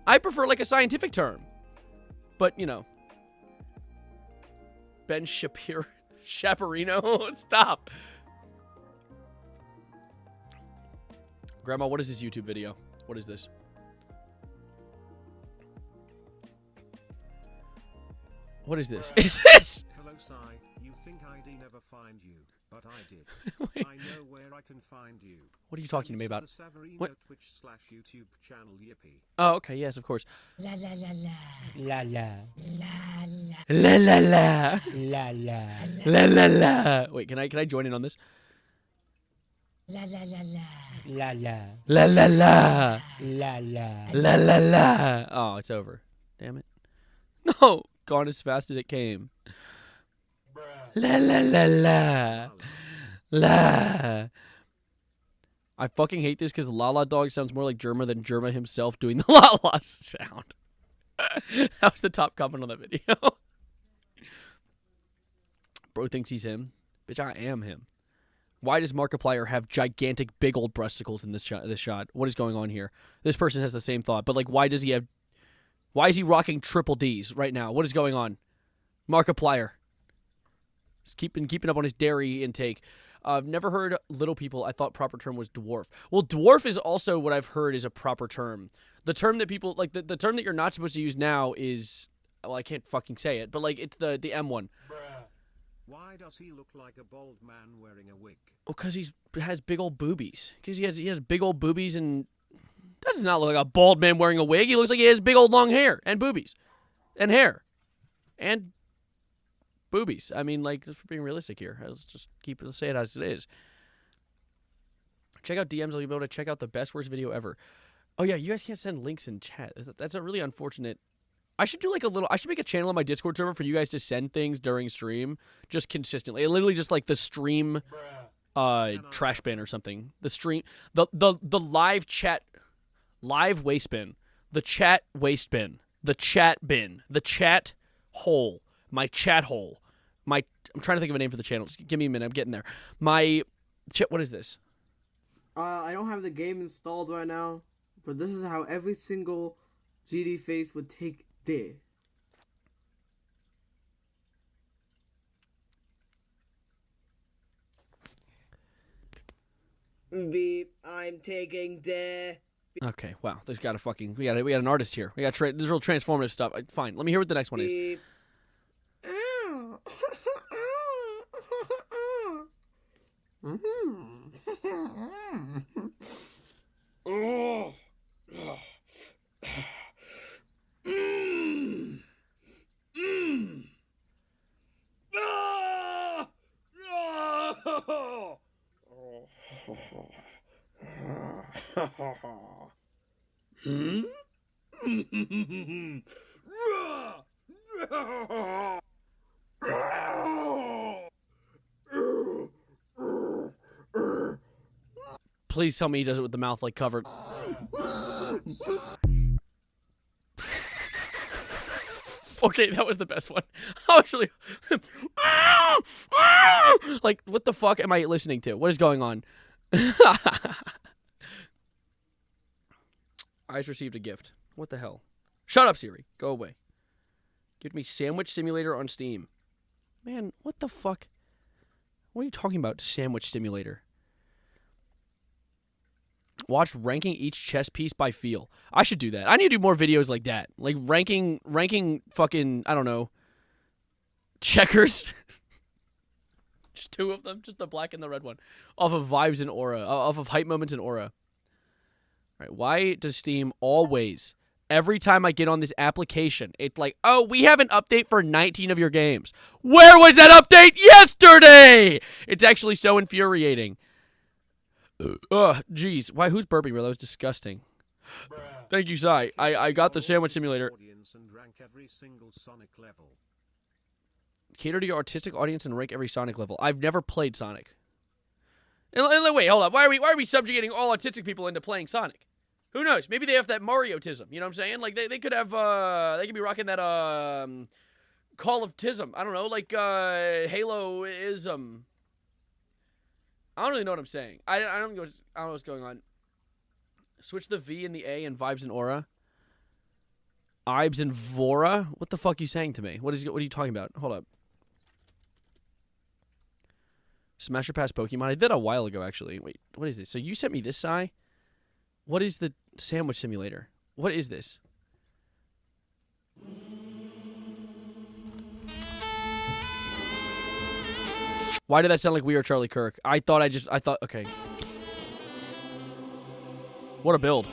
S1: I prefer, like, a scientific term. But, you know. Ben Shapiro. Chaperino, stop. Grandma, what is this YouTube video? What is this? What is this? Is this?
S10: Hello, Sai. You think I'd never find you, but I did. I know where I can find you.
S1: What are you talking to me about? What?
S10: Twitch/YouTube channel Yippee.
S1: Oh, okay, yes, of course.
S14: La la la la. La la.
S1: La la la.
S14: La la.
S1: La la la. Wait, can I join in on this?
S14: La la la la. La la.
S1: La la la.
S14: La la.
S1: La la la. Oh, it's over. Damn it. No, gone as fast as it came. La la la la. La. I fucking hate this because Lala Dog sounds more like Germa than Germa himself doing the Lala sound. That was the top comment on that video. Bro thinks he's him. Bitch, I am him. Why does Markiplier have gigantic big old breasticles in this shot? What is going on here? This person has the same thought, but like, why is he rocking triple Ds right now? What is going on? Markiplier. Just keeping up on his dairy intake. I've never heard little people. I thought proper term was dwarf. Well, dwarf is also what I've heard is a proper term. The term that people, like, the term that you're not supposed to use now is, well, I can't fucking say it, but, like, it's the M one.
S10: Why does he look like a bald man wearing a wig?
S1: Well, because he has big old boobies. Because he has big old boobies and does not look like a bald man wearing a wig. He looks like he has big old long hair and boobies and hair and boobies. I mean, like, just being realistic here. Let's say it as it is. Check out DMs. I'll be able to check out the best worst video ever. Oh yeah, you guys can't send links in chat. That's a really unfortunate. I should do I should make a channel on my Discord server for you guys to send things during stream, just consistently. Literally just like the stream, trash bin or something. The stream, the live chat, live waste bin, the chat waste bin, the chat bin, the chat hole. My chat hole. I'm trying to think of a name for the channel. Just give me a minute. I'm getting there. What is this?
S15: I don't have the game installed right now, but this is how every single GD face would take there. Beep, I'm taking there.
S1: Okay, wow. There's got we got an artist here. We got this is real transformative stuff. Fine. Let me hear what the next one is.
S15: Beep.
S9: Oh.
S1: Please tell me he does it with the mouth like covered. Okay, that was the best one. I was really like, what the fuck am I listening to? What is going on? Eyes received a gift. What the hell? Shut up, Siri. Go away. Give me Sandwich Simulator on Steam. Man, what the fuck? What are you talking about, Sandwich Simulator? Watch ranking each chess piece by feel. I should do that. I need to do more videos like that. Like ranking fucking, I don't know, checkers. Just two of them, just the black and the red one. Off of vibes and aura. Off of hype moments and aura. All right, why does Steam always, every time I get on this application, it's like, oh, we have an update for 19 of your games. Where was that update yesterday? It's actually so infuriating. Ugh, jeez. Why, who's burping, bro? That was disgusting. Thank you, Sai. I got the Sandwich Simulator. Cater to your artistic audience and rank every Sonic level. I've never played Sonic. And wait, hold up. Why are we subjugating all autistic people into playing Sonic? Who knows? Maybe they have that Mariotism. You know what I'm saying? Like, they could have, they could be rocking that, Call of Tism. I don't know, like, Halo-ism. I don't really know what I'm saying. I don't know what's going on. Switch the V and the A and vibes and aura. Ibes and Vora? What the fuck are you saying to me? What are you talking about? Hold up. Smash or pass Pokemon? I did a while ago, actually. Wait, what is this? So you sent me this, Sai? What is the Sandwich Simulator? What is this? Why did that sound like We Are Charlie Kirk? I thought, okay. What a build.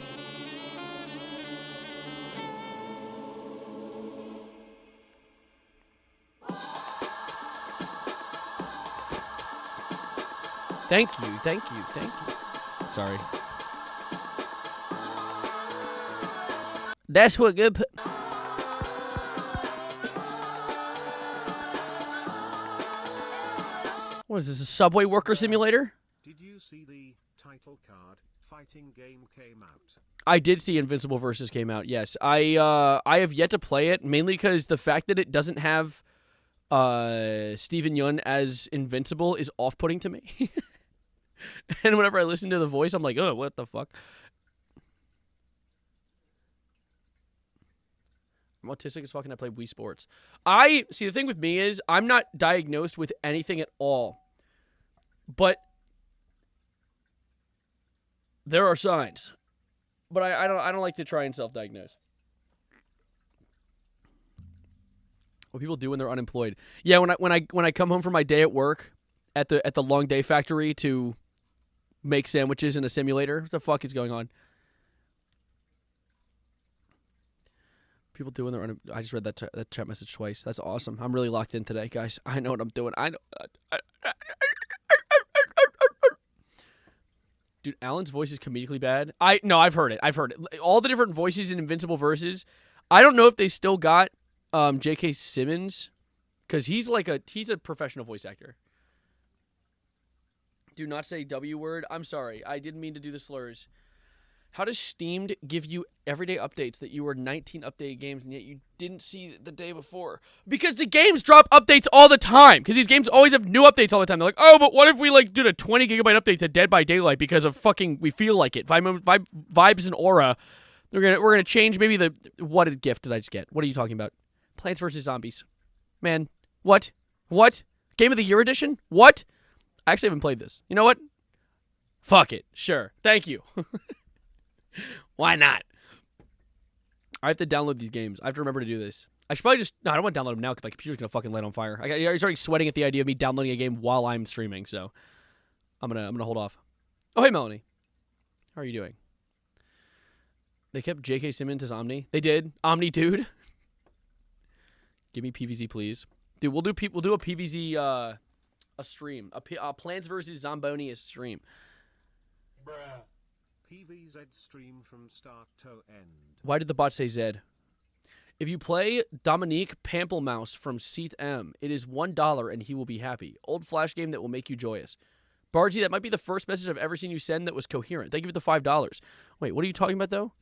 S1: Thank you. Sorry. That's what good. What is this, a subway worker simulator?
S10: Did you see the title card? Fighting game came out.
S1: I did see Invincible Versus came out, yes. I have yet to play it, mainly because the fact that it doesn't have Steven Yeun as Invincible is off-putting to me. And whenever I listen to the voice, I'm like, oh, what the fuck? I'm autistic as fuck and I play Wii Sports. See, the thing with me is I'm not diagnosed with anything at all. But there are signs. But I don't like to try and self-diagnose. What people do when they're unemployed. Yeah, when I come home from my day at work at the long day factory to make sandwiches in a simulator. What the fuck is going on? People do when they're unemployed. I just read that chat message twice. That's awesome. I'm really locked in today, guys. I know what I'm doing. I know. Dude, Alan's voice is comedically bad. I've heard it. All the different voices in Invincible Versus. I don't know if they still got J.K. Simmons, because he's a professional voice actor. Do not say W word. I'm sorry. I didn't mean to do the slurs. How does Steamed give you everyday updates that you were 19 updated games and yet you didn't see the day before? Because the games drop updates all the time. Because these games always have new updates all the time. They're like, oh, but what if we did a 20 gigabyte update to Dead by Daylight because of fucking we feel like it. Vibes and aura. We're gonna change maybe the what gift did I just get? What are you talking about? Plants vs Zombies. Man, what? Game of the Year edition? What? I actually haven't played this. You know what? Fuck it. Sure. Thank you. Why not? I have to download these games. I have to remember to do this. I should probably just... No, I don't want to download them now because my computer's going to fucking light on fire. I'm starting sweating at the idea of me downloading a game while I'm streaming, so I'm gonna hold off. Oh, hey, Melanie. How are you doing? They kept J.K. Simmons as Omni. They did. Omni, dude. Give me PVZ, please. Dude, we'll do a PVZ a stream. A Plants vs. Zombies stream.
S10: Bruh. PVZ stream from start to end.
S1: Why did the bot say Zed? If you play Dominique Pamplemouse from Seat M, it is $1 and he will be happy. Old Flash game that will make you joyous. Bargy, that might be the first message I've ever seen you send that was coherent. Thank you for the $5. Wait, what are you talking about, though?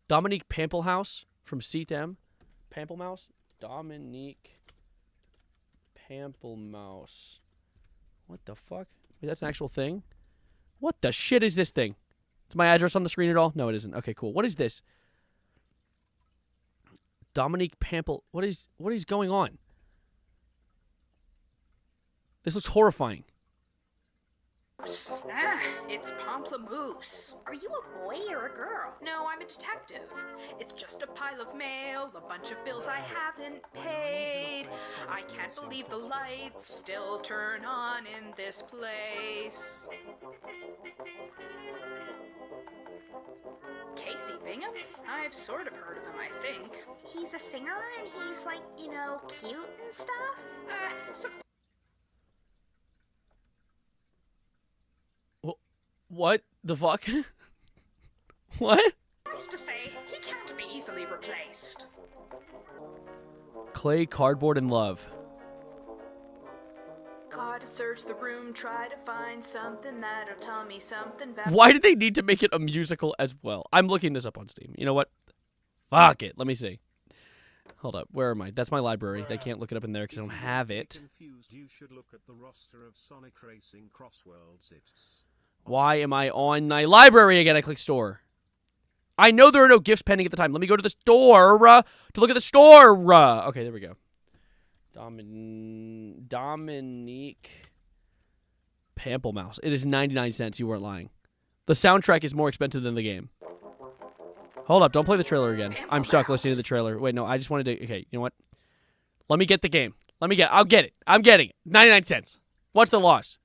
S1: Dominique Pamplehouse from Seat M? Pamplemouse? Dominique Pamplemouse. What the fuck? Wait, that's an actual thing? What the shit is this thing? Is my address on the screen at all? No, it isn't. Okay, cool. What is this? Dominique Pample. What is going on? This looks horrifying.
S16: Ah, it's Pamplemousse. Are you a boy or a girl? No, I'm a detective. It's just a pile of mail, a bunch of bills I haven't paid. I can't believe the lights still turn on in this place. Casey Bingham? I've sort of heard of him, I think.
S17: He's a singer and he's like, you know, cute and stuff.
S1: What the fuck? What?
S16: Nice to say, he can't be easily replaced.
S1: Clay, cardboard, and love.
S16: Gotta search the room, try to find something that'll tell me something about...
S1: Why did they need to make it a musical as well? I'm looking this up on Steam. You know what? Fuck it. Let me see. Hold up. Where am I? That's my library. They can't look it up in there because I don't have it.
S10: Confused, you should look at the roster of Sonic Racing Crossworlds.
S1: Why am I on my library again? I click store. I know there are no gifts pending at the time. Let me go to the store to look at the store. Okay, there we go. Dominique Pamplemouse. It is 99 cents. You weren't lying. The soundtrack is more expensive than the game. Hold up. Don't play the trailer again. I'm stuck listening to the trailer. Wait, no. I just wanted to... Okay, you know what? Let me get the game. I'll get it. I'm getting it. 99 cents. What's the loss?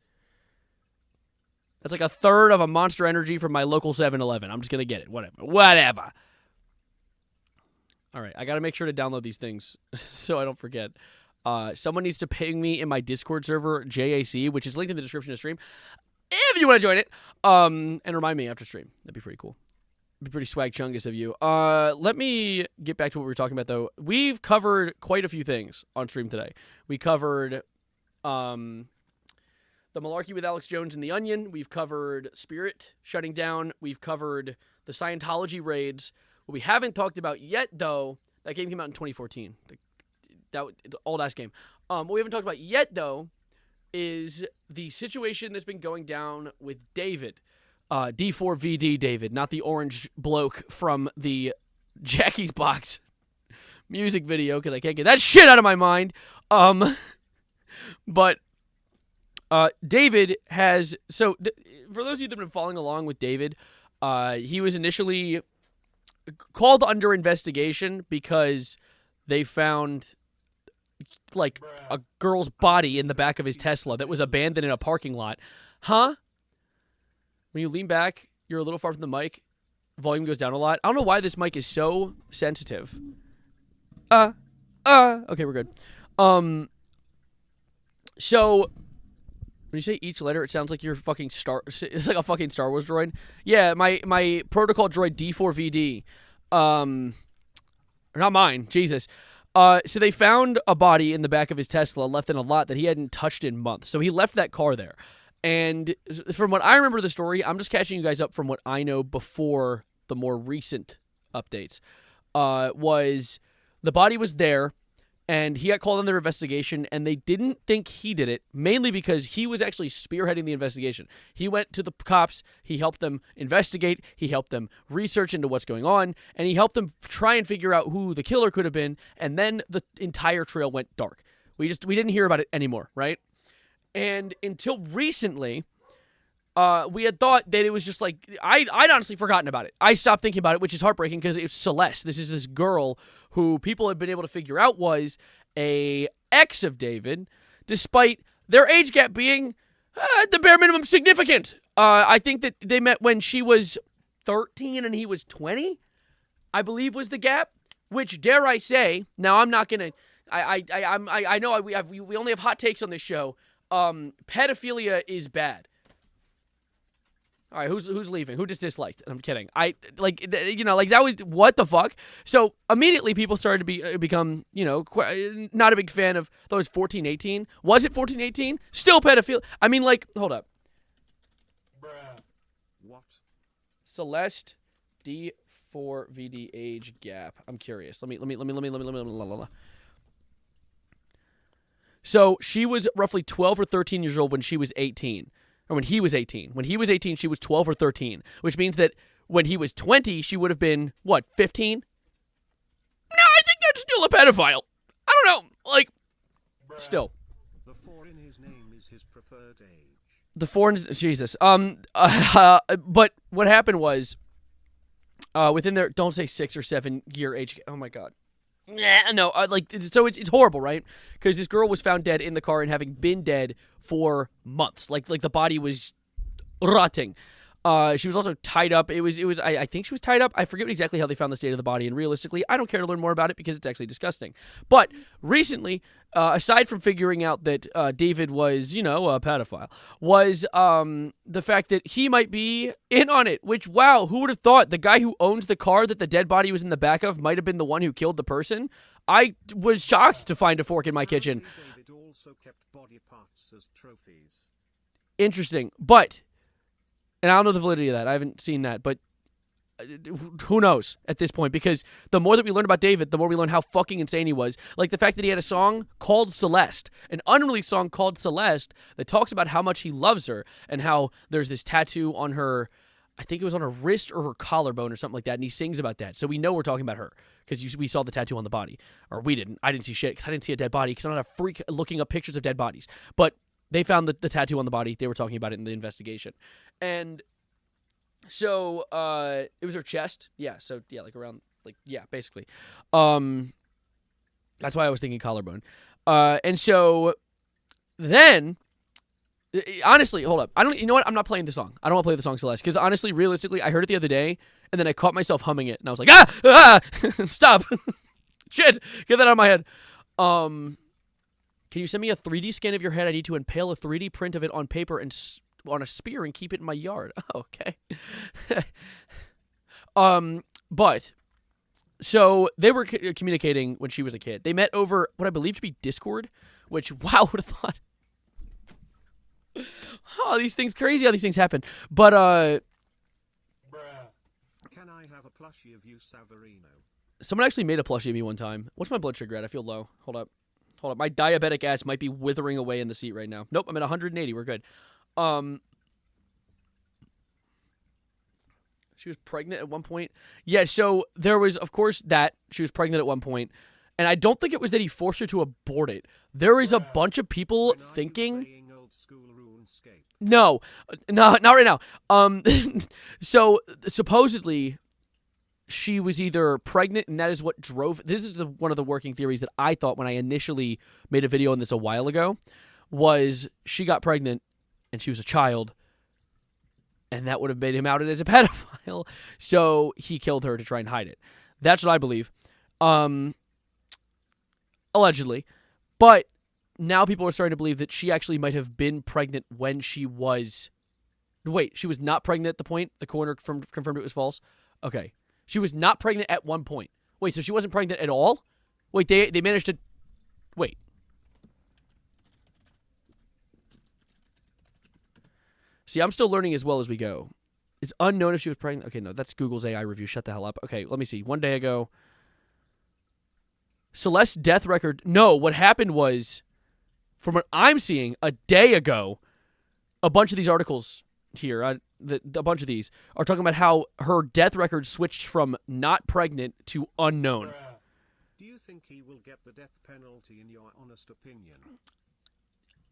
S1: That's like a third of a Monster Energy from my local 7-Eleven. I'm just going to get it. Whatever. All right. I got to make sure to download these things so I don't forget. Someone needs to ping me in my Discord server, JAC, which is linked in the description of the stream, if you want to join it. And remind me after stream. That'd be pretty cool. It'd be pretty swag chungus of you. Let me get back to what we were talking about, though. We've covered quite a few things on stream today. We covered... the Malarkey with Alex Jones and The Onion. We've covered Spirit shutting down. We've covered the Scientology raids. What we haven't talked about yet, though, that game came out in 2014. It's an old-ass game. What we haven't talked about yet, though, is the situation that's been going down with David. D4VD David, not the orange bloke from the Jackie's Box music video, because I can't get that shit out of my mind. But... David has... So, for those of you that have been following along with David, he was initially called under investigation because they found, like, a girl's body in the back of his Tesla that was abandoned in a parking lot. Huh? When you lean back, you're a little far from the mic. Volume goes down a lot. I don't know why this mic is so sensitive. Okay, we're good. So... When you say each letter, it sounds like you're fucking it's like a fucking Star Wars droid. Yeah, my protocol droid D4VD. Not mine. Jesus. So they found a body in the back of his Tesla left in a lot that he hadn't touched in months. So he left that car there. And from what I remember the story, I'm just catching you guys up from what I know before the more recent updates. Was the body was there. And he got called on their investigation, and they didn't think he did it, mainly because he was actually spearheading the investigation. He went to the cops, he helped them investigate, he helped them research into what's going on, and he helped them try and figure out who the killer could have been, and then the entire trail went dark. We didn't hear about it anymore, right? And until recently, we had thought that it was just like I'd honestly forgotten about it. I stopped thinking about it, which is heartbreaking because it's Celeste. This is this girl who people have been able to figure out was a ex of David, despite their age gap being at the bare minimum significant. I think that they met when she was 13 and he was 20, I believe was the gap. Which, dare I say, now I'm not gonna. I know we only have hot takes on this show. Pedophilia is bad. All right, who's leaving? Who just disliked? I'm kidding. That was what the fuck. So immediately people started to become not a big fan of those 14, 18. Was it 14, 18? Still pedophilia. I mean, hold up.
S10: What?
S1: Celeste D4VD age gap. I'm curious. Let me. So she was roughly 12 or 13 years old when she was 18. Or when he was 18. When he was 18, she was 12 or 13. Which means that when he was 20, she would have been, what, 15? No, I think that's still a pedophile. I don't know. Still.
S10: The 4 in his name is his preferred age.
S1: The 4 in his... Jesus. But what happened was, within their, don't say 6 or 7 year age... Oh, my God. No, so it's horrible, right? Because this girl was found dead in the car and having been dead for months. Like the body was rotting. She was also tied up. I think she was tied up. I forget exactly how they found the state of the body, and realistically, I don't care to learn more about it because it's actually disgusting. But recently, aside from figuring out that David was, a pedophile, was the fact that he might be in on it, which, wow, who would have thought the guy who owns the car that the dead body was in the back of might have been the one who killed the person? I was shocked to find a fork in my kitchen.
S10: David also kept body parts as trophies.
S1: Interesting, but... And I don't know the validity of that. I haven't seen that, but who knows at this point? Because the more that we learn about David, the more we learn how fucking insane he was. Like the fact that he had a song called Celeste, an unreleased song called Celeste that talks about how much he loves her and how there's this tattoo on her, I think it was on her wrist or her collarbone or something like that, and he sings about that. So we know we're talking about her because we saw the tattoo on the body. Or we didn't. I didn't see shit because I didn't see a dead body because I'm not a freak looking up pictures of dead bodies. But they found the tattoo on the body. They were talking about it in the investigation. And so it was her chest. Yeah, so yeah, basically. That's why I was thinking collarbone. And so then honestly, hold up. You know what? I'm not playing the song. I don't want to play the song Celeste because honestly, realistically, I heard it the other day and then I caught myself humming it and I was like, stop. Shit. Get that out of my head. Can you send me a 3D scan of your head? I need to impale a 3D print of it on paper and on a spear and keep it in my yard. Okay. But so they were communicating when she was a kid. They met over what I believe to be Discord, which, wow, would have thought. Oh, these things crazy how these things happen. But
S10: Can I have a plushie of you, Savarino?
S1: Someone actually made a plushie of me one time. What's my blood sugar at? I feel low. Hold up. My diabetic ass might be withering away in the seat right now. Nope, I'm at 180. We're good. She was pregnant at one point. Yeah, so there was, of course, that. She was pregnant at one point. And I don't think it was that he forced her to abort it. There is a bunch of people thinking... No, not right now. So, supposedly... she was either pregnant, and that is what drove... This is one of the working theories that I thought when I initially made a video on this a while ago, was she got pregnant, and she was a child, and that would have made him outed as a pedophile, so he killed her to try and hide it. That's what I believe. Allegedly. But now people are starting to believe that she actually might have been pregnant when she was... Wait, she was not pregnant at the point? The coroner confirmed it was false? Okay. She was not pregnant at one point. Wait, so she wasn't pregnant at all? Wait, they managed to... Wait. See, I'm still learning as well as we go. It's unknown if she was pregnant. Okay, no, that's Google's AI review. Shut the hell up. Okay, let me see. 1 day ago. Celeste's death record... No, what happened was, from what I'm seeing, a day ago, a bunch of these articles here... a bunch of these are talking about how her death record switched from not pregnant to unknown.
S10: Do you think he will get the death penalty in your honest opinion?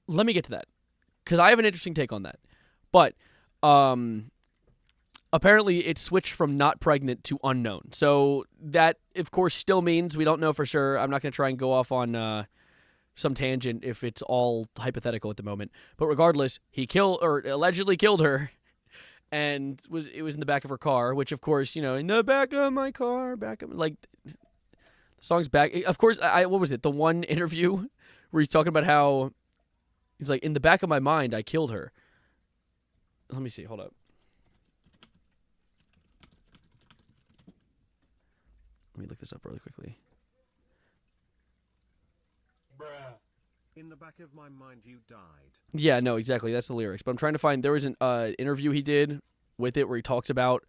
S1: Let me get to that, because I have an interesting take on that. But apparently it switched from not pregnant to unknown. So that, of course, still means we don't know for sure. I'm not going to try and go off on some tangent if it's all hypothetical at the moment. But regardless, he allegedly killed her, and it was in the back of her car, which, of course, in the back of my car, the song's back. Of course, what was it? The one interview where he's talking about how he's like, in the back of my mind, I killed her. Let me see. Hold up. Let me look this up really quickly.
S10: In the back of my mind, you died.
S1: Yeah, no, exactly. That's the lyrics. But I'm trying to find. There was an interview he did with it where he talks about.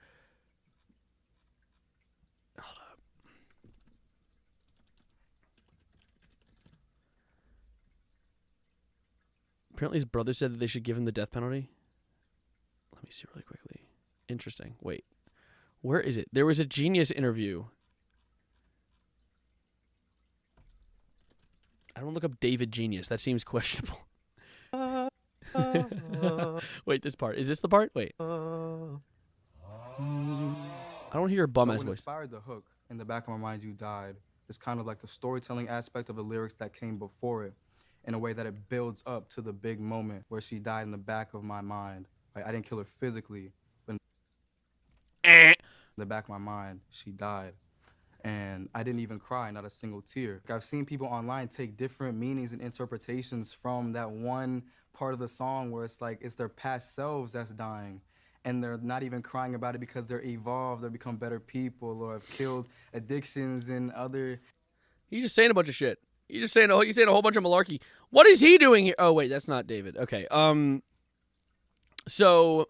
S1: Hold up. Apparently, his brother said that they should give him the death penalty. Let me see really quickly. Interesting. Wait, where is it? There was a Genius interview. I don't look up David Genius. That seems questionable. Wait, this part. Is this the part? Wait. I don't hear a bum-ass
S18: what
S1: voice.
S18: inspired the hook, in the back of my mind, you died, is kind of like the storytelling aspect of the lyrics that came before it, in a way that it builds up to the big moment where she died in the back of my mind. Like, I didn't kill her physically, but in the back of my mind, she died. And I didn't even cry, not a single tear. I've seen people online take different meanings and interpretations from that one part of the song where it's like it's their past selves that's dying. And they're not even crying about it because they're evolved or become better people or have killed addictions and other...
S1: He's just saying a bunch of shit. He's saying a whole bunch of malarkey. What is he doing here? Oh, wait, that's not David. Okay, So,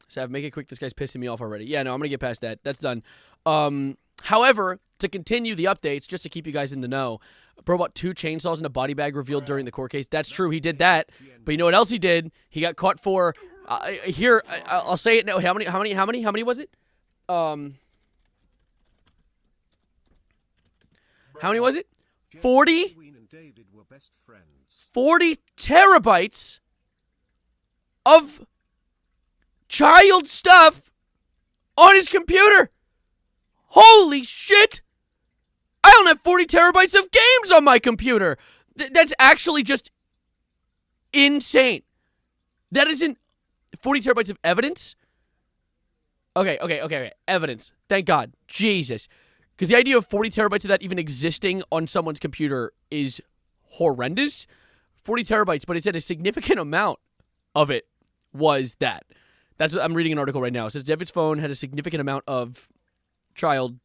S1: Sav, make it quick. This guy's pissing me off already. Yeah, no, I'm going to get past that. That's done. However, to continue the updates, just to keep you guys in the know, bro bought 2 chainsaws and a body bag revealed during the court case. That's true. He did that. But you know what else he did? He got caught for, I'll say it now. How many was it? How many was it? 40 terabytes of child stuff on his computer. Holy shit! I don't have 40 terabytes of games on my computer. That's actually just insane. That isn't 40 terabytes of evidence? Okay. Evidence. Thank God. Jesus. Because the idea of 40 terabytes of that even existing on someone's computer is horrendous. 40 terabytes, but it said a significant amount of it was that. That's what I'm reading an article right now. It says David's phone had a significant amount of child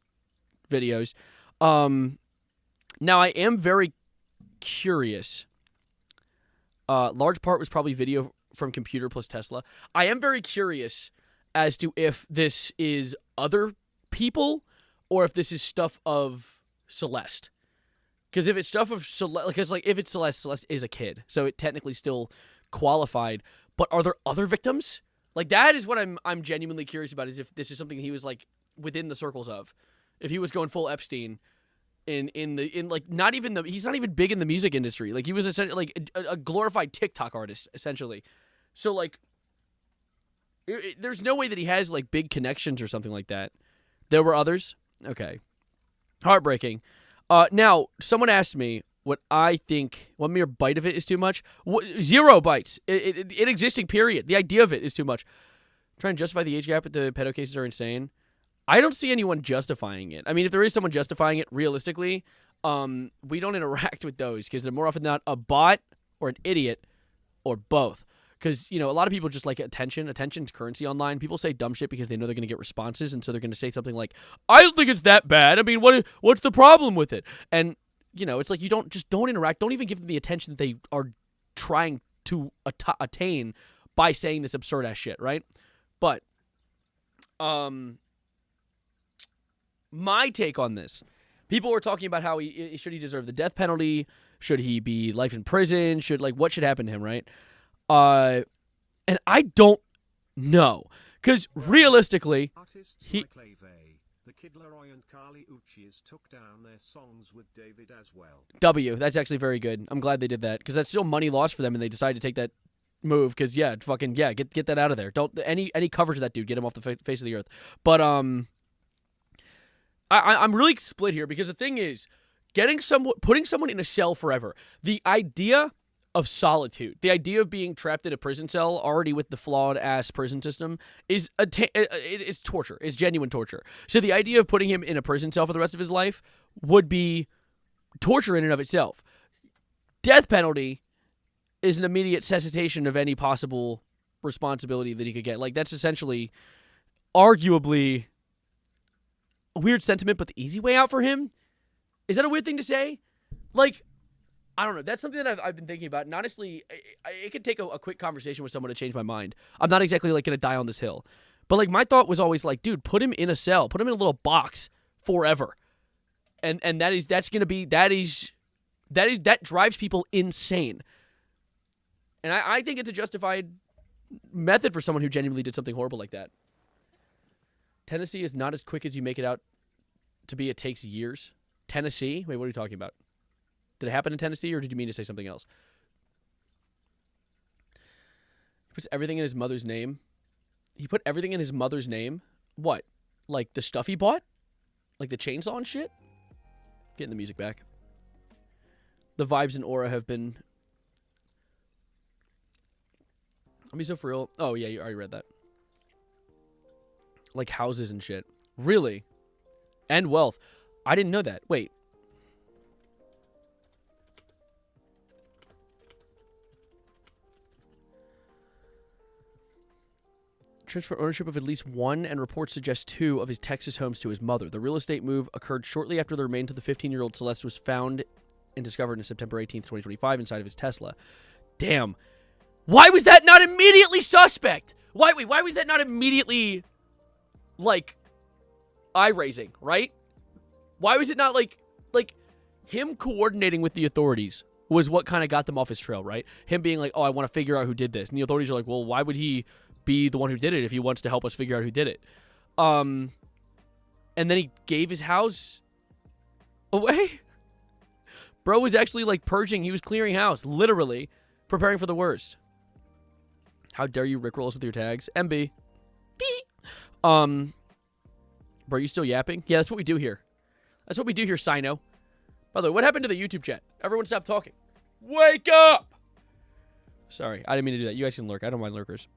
S1: videos. Now, I am very curious. Large part was probably video from computer plus Tesla. I am very curious as to if this is other people or if this is stuff of Celeste. Because if it's stuff of Celeste, because like if it's Celeste is a kid, so it technically still qualified. But are there other victims? Like that is what I'm genuinely curious about. Is if this is something he was like within the circles of, if he was going full Epstein, in like not even he's not even big in the music industry. Like he was essentially like a glorified TikTok artist essentially. So like, there's no way that he has like big connections or something like that. There were others. Okay, heartbreaking. Now, someone asked me what I think, 1 mere bite of it is too much. 0 bites. It existing, period. The idea of it is too much. Trying to justify the age gap at the pedo cases are insane. I don't see anyone justifying it. I mean, if there is someone justifying it realistically, we don't interact with those because they're more often than not a bot or an idiot or both. Because, a lot of people just like attention. Attention's currency online. People say dumb shit because they know they're going to get responses, and so they're going to say something like, I don't think it's that bad. I mean, what's the problem with it? And, it's like you don't interact. Don't even give them the attention that they are trying to attain by saying this absurd-ass shit, right? But, my take on this, people were talking about how should he deserve the death penalty? Should he be life in prison? What should happen to him, right? And I don't know, because realistically,
S10: the Kid Laroi and Carly Uchis took down their songs with David as well.
S1: That's actually very good. I'm glad they did that, because that's still money lost for them, and they decided to take that move because fucking get that out of there. Don't any coverage of that dude. Get him off the face of the earth. But I'm really split here because the thing is, putting someone in a cell forever. The idea of solitude, the idea of being trapped in a prison cell, already with the flawed ass prison system, is it's torture. It's genuine torture. So the idea of putting him in a prison cell for the rest of his life would be torture in and of itself. Death penalty is an immediate cessation of any possible responsibility that he could get. Like, that's essentially, arguably, a weird sentiment, but the easy way out for him. Is that a weird thing to say? Like, I don't know. That's something that I've been thinking about. And honestly, it could take a quick conversation with someone to change my mind. I'm not exactly like going to die on this hill. But like my thought was always like, dude, put him in a cell. Put him in a little box forever. And that drives people insane. And I think it's a justified method for someone who genuinely did something horrible like that. Tennessee is not as quick as you make it out to be. It takes years. Tennessee? Wait, what are you talking about? Did it happen in Tennessee, or did you mean to say something else? He puts everything in his mother's name. He put everything in his mother's name? What? Like the stuff he bought? Like the chainsaw and shit? Getting the music back. The vibes and aura have been... Let me so for real. Oh, yeah, you already read that. Like houses and shit. Really? And wealth. I didn't know that. Wait. Transfer ownership of at least one, and reports suggest 2 of his Texas homes to his mother. The real estate move occurred shortly after the remains of the 15-year-old Celeste was found and discovered on September 18th, 2025 inside of his Tesla. Damn. Why was that not immediately suspect? Why was that not immediately, like, eye-raising, right? Why was it not, like, him coordinating with the authorities was what kind of got them off his trail, right? Him being like, oh, I want to figure out who did this. And the authorities are like, well, why would he be the one who did it if he wants to help us figure out who did it? And then he gave his house away? Bro was actually, like, purging. He was clearing house, literally preparing for the worst. How dare you rickroll us with your tags? MB. Bro, you still yapping? Yeah, that's what we do here. That's what we do here, Sino. By the way, what happened to the YouTube chat? Everyone stop talking. Wake up! Sorry, I didn't mean to do that. You guys can lurk. I don't mind lurkers.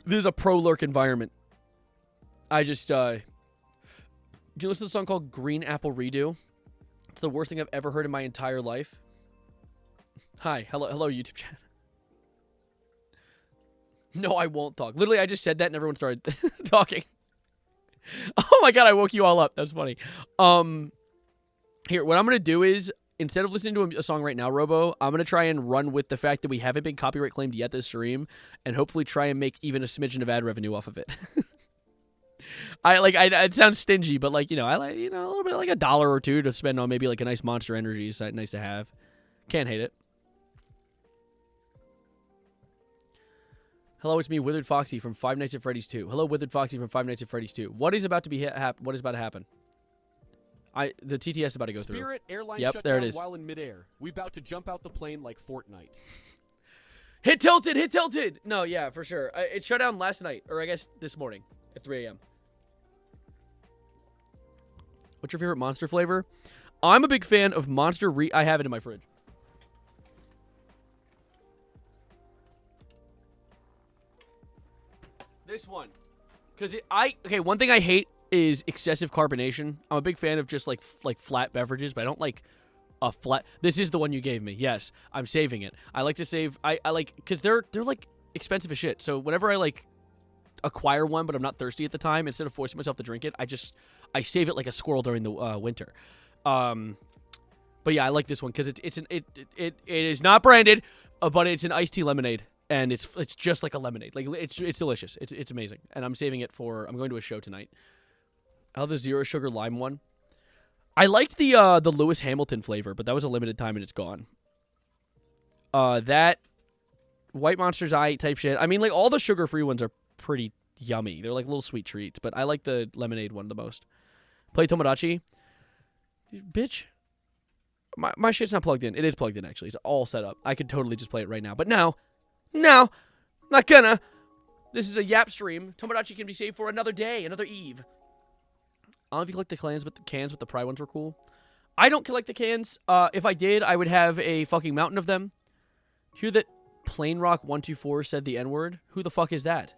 S1: This is a pro-lurk environment. I just, do you listen to a song called Green Apple Redo? It's the worst thing I've ever heard in my entire life. Hi, hello YouTube chat. No, I won't talk. Literally, I just said that and everyone started talking. Oh my god, I woke you all up. That's funny. Here, what I'm going to do is, instead of listening to a song right now, Robo, I'm going to try and run with the fact that we haven't been copyright claimed yet this stream, and hopefully try and make even a smidgen of ad revenue off of it. It sounds stingy, but like, I like, a little bit like $1 or $2 to spend on maybe like a nice Monster Energy is nice to have. Can't hate it. Hello, it's me, Withered Foxy from Five Nights at Freddy's 2. Hello, Withered Foxy from Five Nights at Freddy's 2. What is about to be what is about to happen? The TTS is about to go through.
S5: Spirit Airlines
S1: yep,
S5: shut
S1: there
S5: down
S1: it is.
S5: while in midair. We about to jump out the plane like Fortnite.
S1: Hit tilted, hit tilted. No, yeah, for sure. It shut down last night, or I guess this morning at 3 a.m. What's your favorite Monster flavor? I'm a big fan of Monster I have it in my fridge. This one. Because okay, one thing I hate is excessive carbonation. I'm a big fan of just like flat beverages, but I don't like a flat. This is the one you gave me. Yes, I'm saving it. I like to save. I like, because they're like expensive as shit. So whenever I like acquire one, but I'm not thirsty at the time, instead of forcing myself to drink it, I save it like a squirrel during the winter. But yeah, I like this one because it is not branded, but it's an iced tea lemonade. And it's just like a lemonade. Like it's delicious. It's amazing. And I'm saving it for, I'm going to a show tonight. I love the zero sugar lime one. I liked the Lewis Hamilton flavor, but that was a limited time and it's gone. That White Monster's Eye type shit. I mean, like all the sugar-free ones are pretty yummy. They're like little sweet treats, but I like the lemonade one the most. Play Tomodachi. Bitch. My shit's not plugged in. It is plugged in actually. It's all set up. I could totally just play it right now. But now, No, not gonna. This is a Yap stream. Tomodachi can be saved for another day, another eve. I don't know if you collect the cans, but the Pride ones were cool. I don't collect the cans. If I did, I would have a fucking mountain of them. Hear that Plain Rock 124 said the N-word? Who the fuck is that?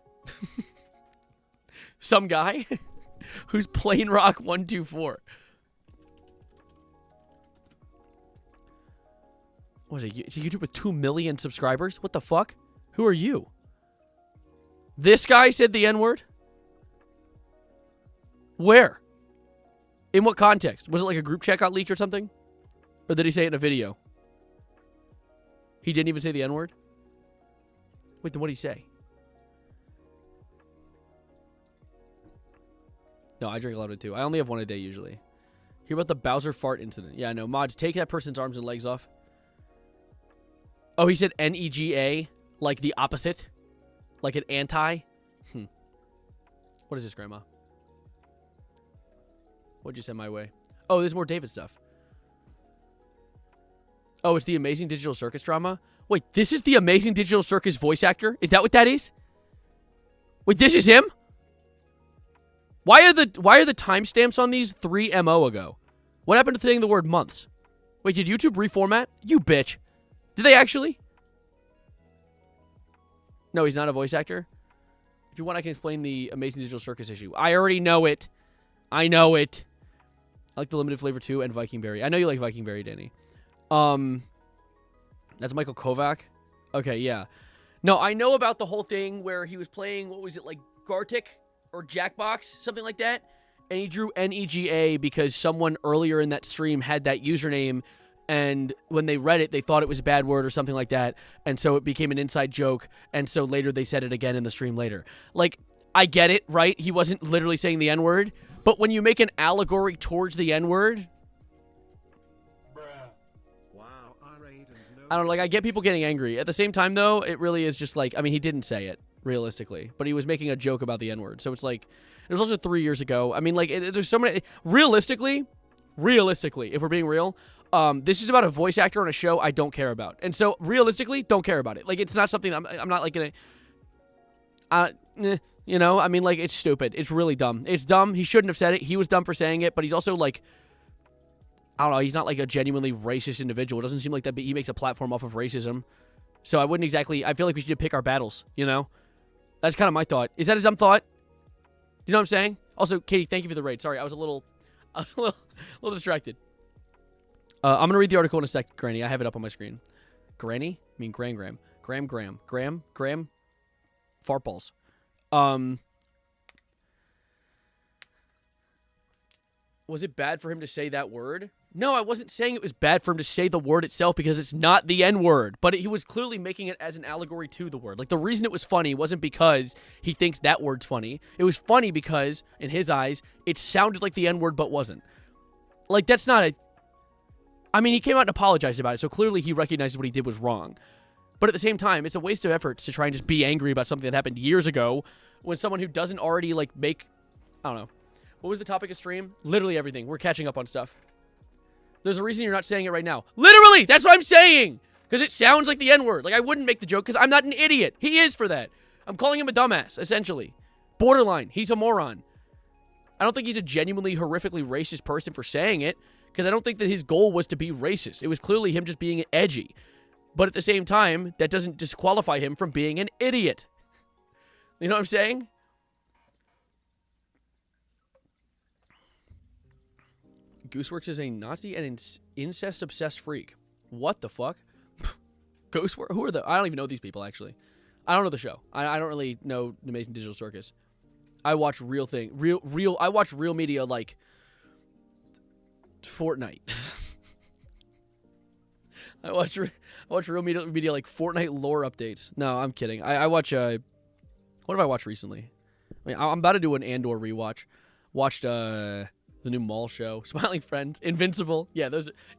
S1: Some guy? Who's Plain Rock 124? What is it? It's a YouTube with 2 million subscribers? What the fuck? Who are you? This guy said the N-word? Where? In what context? Was it like a group chat got leaked or something? Or did he say it in a video? He didn't even say the N-word? Wait, then what did he say? No, I drink a lot of it too. I only have one a day usually. Hear about the Bowser fart incident. Yeah, I know. Mods, take that person's arms and legs off. Oh, he said N-E-G-A, like the opposite? Like an anti? What is this, Grandma? What'd you send my way? Oh, there's more David stuff. Oh, it's the Amazing Digital Circus drama? Wait, this is the Amazing Digital Circus voice actor? Is that what that is? Wait, this is him? Why are the timestamps on these 3 MO ago? What happened to saying the word months? Wait, did YouTube reformat? You bitch. Did they actually? No, he's not a voice actor. If you want, I can explain the Amazing Digital Circus issue. I already know it. I know it. I like the limited flavor too, and Viking Berry. I know you like Viking Berry, Danny. That's Michael Kovac. Okay, yeah. No, I know about the whole thing where he was playing, what was it, like Gartic or Jackbox, something like that, and he drew NEGA because someone earlier in that stream had that username, and when they read it, they thought it was a bad word or something like that, and so it became an inside joke, and so later they said it again in the stream later. Like, I get it, right? He wasn't literally saying the N-word, but when you make an allegory towards the N-word, I don't know, like, I get people getting angry. At the same time, though, it really is just like, I mean, he didn't say it, realistically, but he was making a joke about the N-word, so it's like, it was also 3 years ago. I mean, like, there's so many, realistically, if we're being real, this is about a voice actor on a show I don't care about, and so, realistically, don't care about it. Like, it's not something I'm not, like, gonna, you know, I mean, like, it's stupid. It's really dumb. It's dumb. He shouldn't have said it. He was dumb for saying it, but he's also, like, I don't know, he's not, like, a genuinely racist individual. It doesn't seem like that, but he makes a platform off of racism. So I wouldn't exactly, I feel like we should pick our battles, you know? That's kind of my thought. Is that a dumb thought? You know what I'm saying? Also, Katie, thank you for the raid. Sorry, I was a little distracted. I'm going to read the article in a sec, Granny. I have it up on my screen. Granny? I mean, Graham. Graham? Fart balls. Was it bad for him to say that word? No, I wasn't saying it was bad for him to say the word itself because it's not the N-word, but he was clearly making it as an allegory to the word. Like, the reason it was funny wasn't because he thinks that word's funny. It was funny because, in his eyes, it sounded like the N-word but wasn't. Like, that's not a... I mean, he came out and apologized about it, so clearly he recognizes what he did was wrong. But at the same time, it's a waste of efforts to try and just be angry about something that happened years ago when someone who doesn't already, like, make... I don't know. What was the topic of stream? Literally everything. We're catching up on stuff. There's a reason you're not saying it right now. Literally! That's what I'm saying! Because it sounds like the N-word. Like, I wouldn't make the joke because I'm not an idiot. He is for that. I'm calling him a dumbass, essentially. Borderline. He's a moron. I don't think he's a genuinely horrifically racist person for saying it because I don't think that his goal was to be racist. It was clearly him just being edgy. But at the same time, that doesn't disqualify him from being an idiot. You know what I'm saying? Gooseworks is a Nazi and incest-obsessed freak. What the fuck? Ghostworks? Who are the... I don't even know these people, actually. I don't know the show. I don't really know the Amazing Digital Circus. I watch I watch real media like Fortnite. I watch real media like Fortnite lore updates. No, I'm kidding. I watch what have I watched recently? I mean, I'm about to do an Andor rewatch. Watched the new Mall show, Smiling Friends, Invincible. Yeah,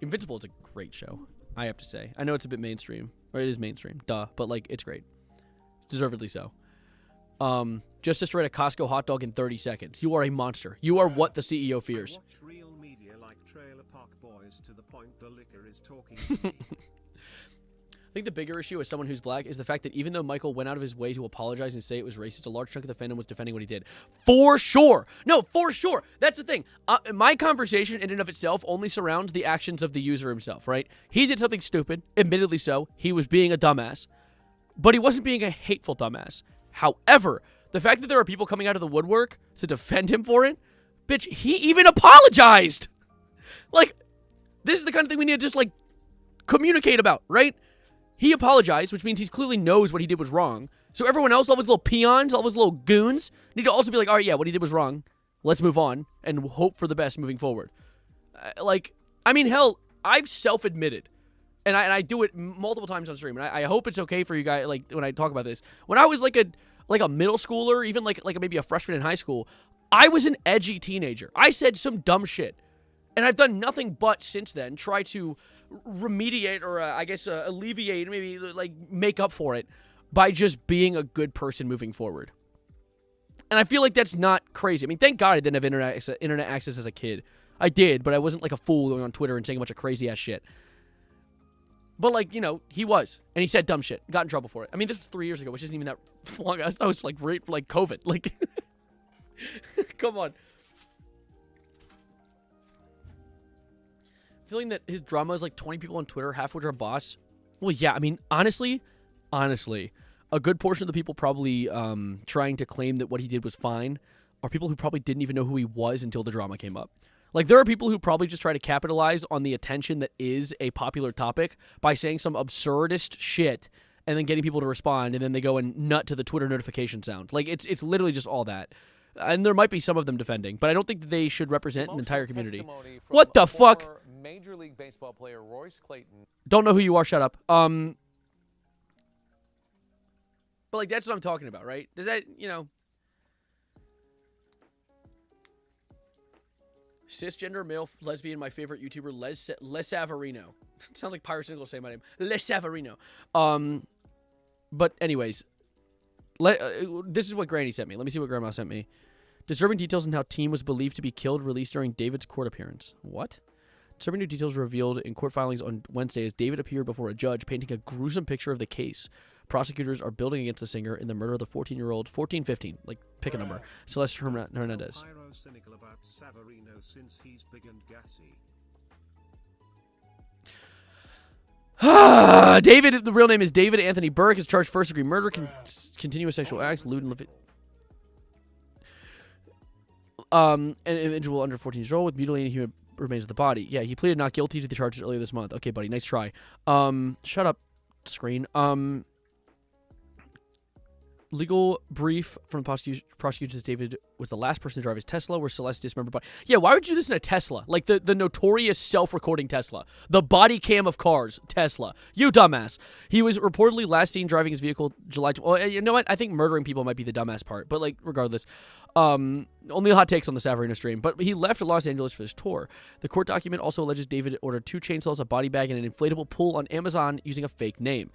S1: Invincible is a great show, I have to say. I know it's a bit mainstream, or it is mainstream, duh, but like it's great. It's deservedly so. Just destroyed a Costco hot dog in 30 seconds. You are a monster. You are what the CEO fears.
S10: I watch real media like Trailer Park Boys to the point the liquor is talking to me.
S1: think the bigger issue as someone who's black is the fact that even though Michael went out of his way to apologize and say it was racist, a large chunk of the fandom was defending what he did. For sure. No, for sure. That's the thing. My conversation in and of itself only surrounds the actions of the user himself, right? He did something stupid, admittedly so. He was being a dumbass. But he wasn't being a hateful dumbass. However, the fact that there are people coming out of the woodwork to defend him for it, bitch, he even apologized. Like, this is the kind of thing we need to just, like, communicate about, right? He apologized, which means he clearly knows what he did was wrong. So everyone else, all of his little peons, all of his little goons, need to also be like, all right, yeah, what he did was wrong. Let's move on and hope for the best moving forward. I mean, hell, I've self-admitted, and I do it multiple times on stream, and I hope it's okay for you guys, like, when I talk about this. When I was, like a middle schooler, even, like maybe a freshman in high school, I was an edgy teenager. I said some dumb shit. And I've done nothing but, since then, try to remediate or, alleviate, maybe, like, make up for it by just being a good person moving forward. And I feel like that's not crazy. I mean, thank God I didn't have internet access as a kid. I did, but I wasn't like a fool going on Twitter and saying a bunch of crazy-ass shit. But, like, you know, he was. And he said dumb shit. Got in trouble for it. I mean, this was 3 years ago, which isn't even that long. I was, like, right for, like, COVID. Like, come on. Feeling that his drama is like 20 people on Twitter, half which are bots. Well, yeah, I mean, honestly, a good portion of the people probably trying to claim that what he did was fine are people who probably didn't even know who he was until the drama came up. Like, there are people who probably just try to capitalize on the attention that is a popular topic by saying some absurdist shit and then getting people to respond, and then they go and nut to the Twitter notification sound. Like, it's literally just all that. And there might be some of them defending, but I don't think that they should represent an entire community. What the fuck?
S19: Major League Baseball player Royce Clayton.
S1: Don't know who you are, shut up. But, like, that's what I'm talking about, right? Does that, you know... Cisgender, male, lesbian, my favorite YouTuber, Les Savarino. Sounds like Pirate Single say my name. Les Savarino. But anyways, this is what Granny sent me. Let me see what Grandma sent me. Disturbing details on how Team was believed to be killed released during David's court appearance. What? Disturbing new details revealed in court filings on Wednesday as David appeared before a judge painting a gruesome picture of the case. Prosecutors are building against the singer in the murder of the 15, like, pick a number, Celeste Hernandez.
S10: Cynical about Savarino since he's big and gassy.
S1: David, the real name is David Anthony Burke, is charged first-degree murder, continuous sexual acts, lewd and an individual under 14 years old with mutilating human remains of the body. Yeah, he pleaded not guilty to the charges earlier this month. Okay, buddy, nice try. Shut up, screen. Legal brief from the prosecution says David was the last person to drive his Tesla where Celeste dismembered body. Yeah, why would you do this in a Tesla? Like the notorious self-recording Tesla. The body cam of cars, Tesla. You dumbass. He was reportedly last seen driving his vehicle July... Well, you know what? I think murdering people might be the dumbass part. But, like, regardless. Only hot takes on the Savarino stream. But he left Los Angeles for his tour. The court document also alleges David ordered 2 chainsaws, a body bag, and an inflatable pool on Amazon using a fake name.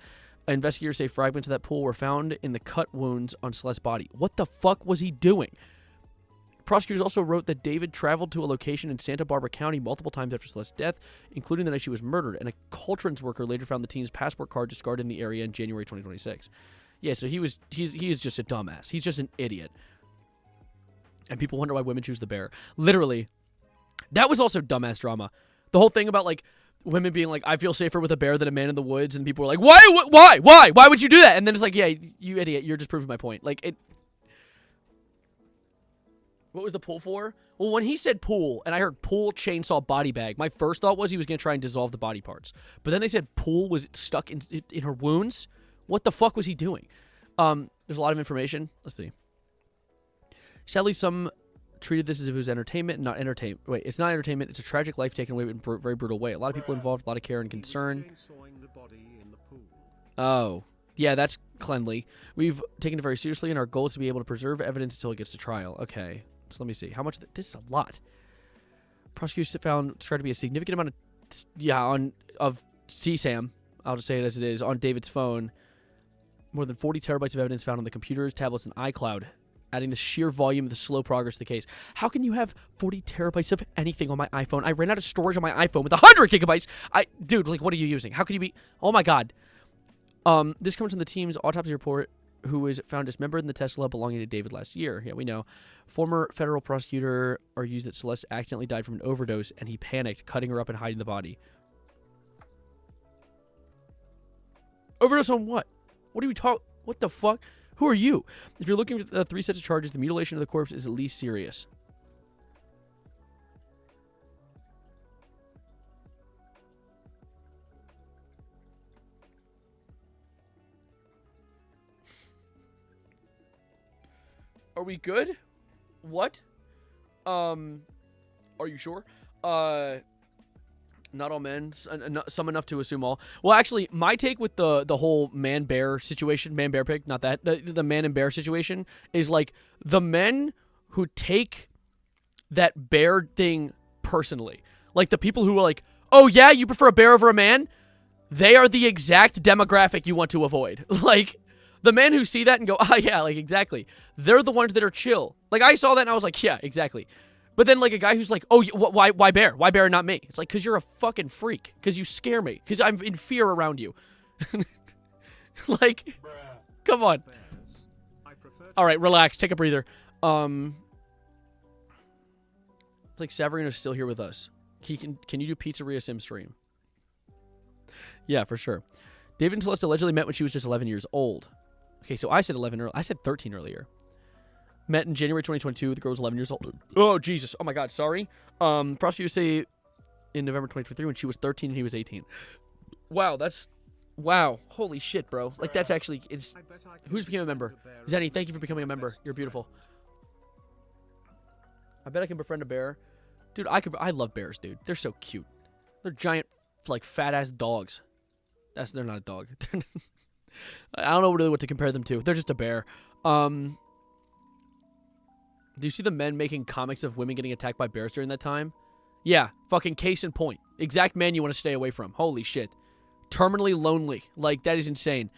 S1: Investigators say fragments of that pool were found in the cut wounds on Celeste's body. What the fuck was he doing? Prosecutors also wrote that David traveled to a location in Santa Barbara County multiple times after Celeste's death, including the night she was murdered, and a Caltrans worker later found the teen's passport card discarded in the area in January 2026. Yeah, so he is just a dumbass. He's just an idiot. And people wonder why women choose the bear. Literally, that was also dumbass drama. The whole thing about, like, women being like, I feel safer with a bear than a man in the woods, and people were like, why would you do that? And then it's like, yeah, you idiot, you're just proving my point. Like, it... What was the pool for? Well, when he said pool, and I heard pool, chainsaw, body bag, my first thought was he was going to try and dissolve the body parts. But then they said pool was stuck in her wounds? What the fuck was he doing? There's a lot of information. Let's see. Sadly, some treated this as if it was entertainment and not entertainment. Wait, it's not entertainment. It's a tragic life taken away in a very brutal way. A lot of people involved, a lot of care and concern. Oh, yeah, that's cleanly. We've taken it very seriously, and our goal is to be able to preserve evidence until it gets to trial. Okay, so let me see. How much? This is a lot. Prosecutors found described to be a significant amount of CSAM. I'll just say it as it is on David's phone. More than 40 terabytes of evidence found on the computers, tablets, and iCloud, adding the sheer volume of the slow progress of the case. How can you have 40 terabytes of anything on my iPhone? I ran out of storage on my iPhone with 100 gigabytes. Dude, like, what are you using? How can you be... Oh, my God. This comes from the team's autopsy report, who was found dismembered in the Tesla belonging to David last year. Yeah, we know. Former federal prosecutor argues that Celeste accidentally died from an overdose, and he panicked, cutting her up and hiding the body. Overdose on what? What are we talking? What the fuck? Who are you? If you're looking for 3 sets of charges, the mutilation of the corpse is at least serious. Are we good? What? Are you sure? Not all men. Some enough to assume all. Well, actually, my take with the whole man-bear situation, man-bear pig, not that, the man and bear situation, is like the men who take that bear thing personally. Like the people who are like, oh yeah, you prefer a bear over a man? They are the exact demographic you want to avoid. Like, the men who see that and go, ah, yeah, like, exactly. They're the ones that are chill. Like, I saw that and I was like, yeah, exactly. But then, like, a guy who's like, oh, why bear? Why bear and not me? It's like, because you're a fucking freak. Because you scare me. Because I'm in fear around you. Like, come on. All right, relax. Take a breather. It's like Savarino's still here with us. Can you do Pizzeria Sim stream? Yeah, for sure. David and Celeste allegedly met when she was just 11 years old. Okay, so I said 11 earlier. I said 13 earlier. Met in January 2022. The girl was 11 years old. Oh, Jesus. Oh, my God. Sorry. Prosecutors say in November 2023 when she was 13 and he was 18. Wow, that's... Wow. Holy shit, bro. Like, that's actually... It's... Who's became a member? Zenny, thank you for becoming a member. You're beautiful. I bet I can befriend a bear. Dude, I love bears, dude. They're so cute. They're giant, like, fat-ass dogs. They're not a dog. I don't know really what to compare them to. They're just a bear. Do you see the men making comics of women getting attacked by bears during that time? Yeah, fucking case in point. Exact man you want to stay away from. Holy shit. Terminally lonely. Like, that is insane.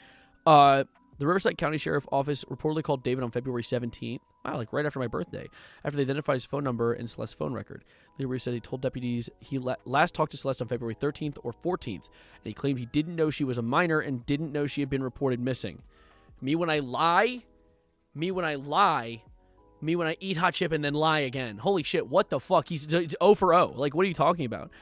S1: The Riverside County Sheriff Office reportedly called David on February 17th. Wow, like right after my birthday. After they identified his phone number and Celeste's phone record. Leroy said he told deputies he last talked to Celeste on February 13th or 14th. And he claimed he didn't know she was a minor and didn't know she had been reported missing. Me when I lie. Me when I lie. Me when I eat hot chip and then lie again. Holy shit, what the fuck? It's 0 for 0. Like, what are you talking about?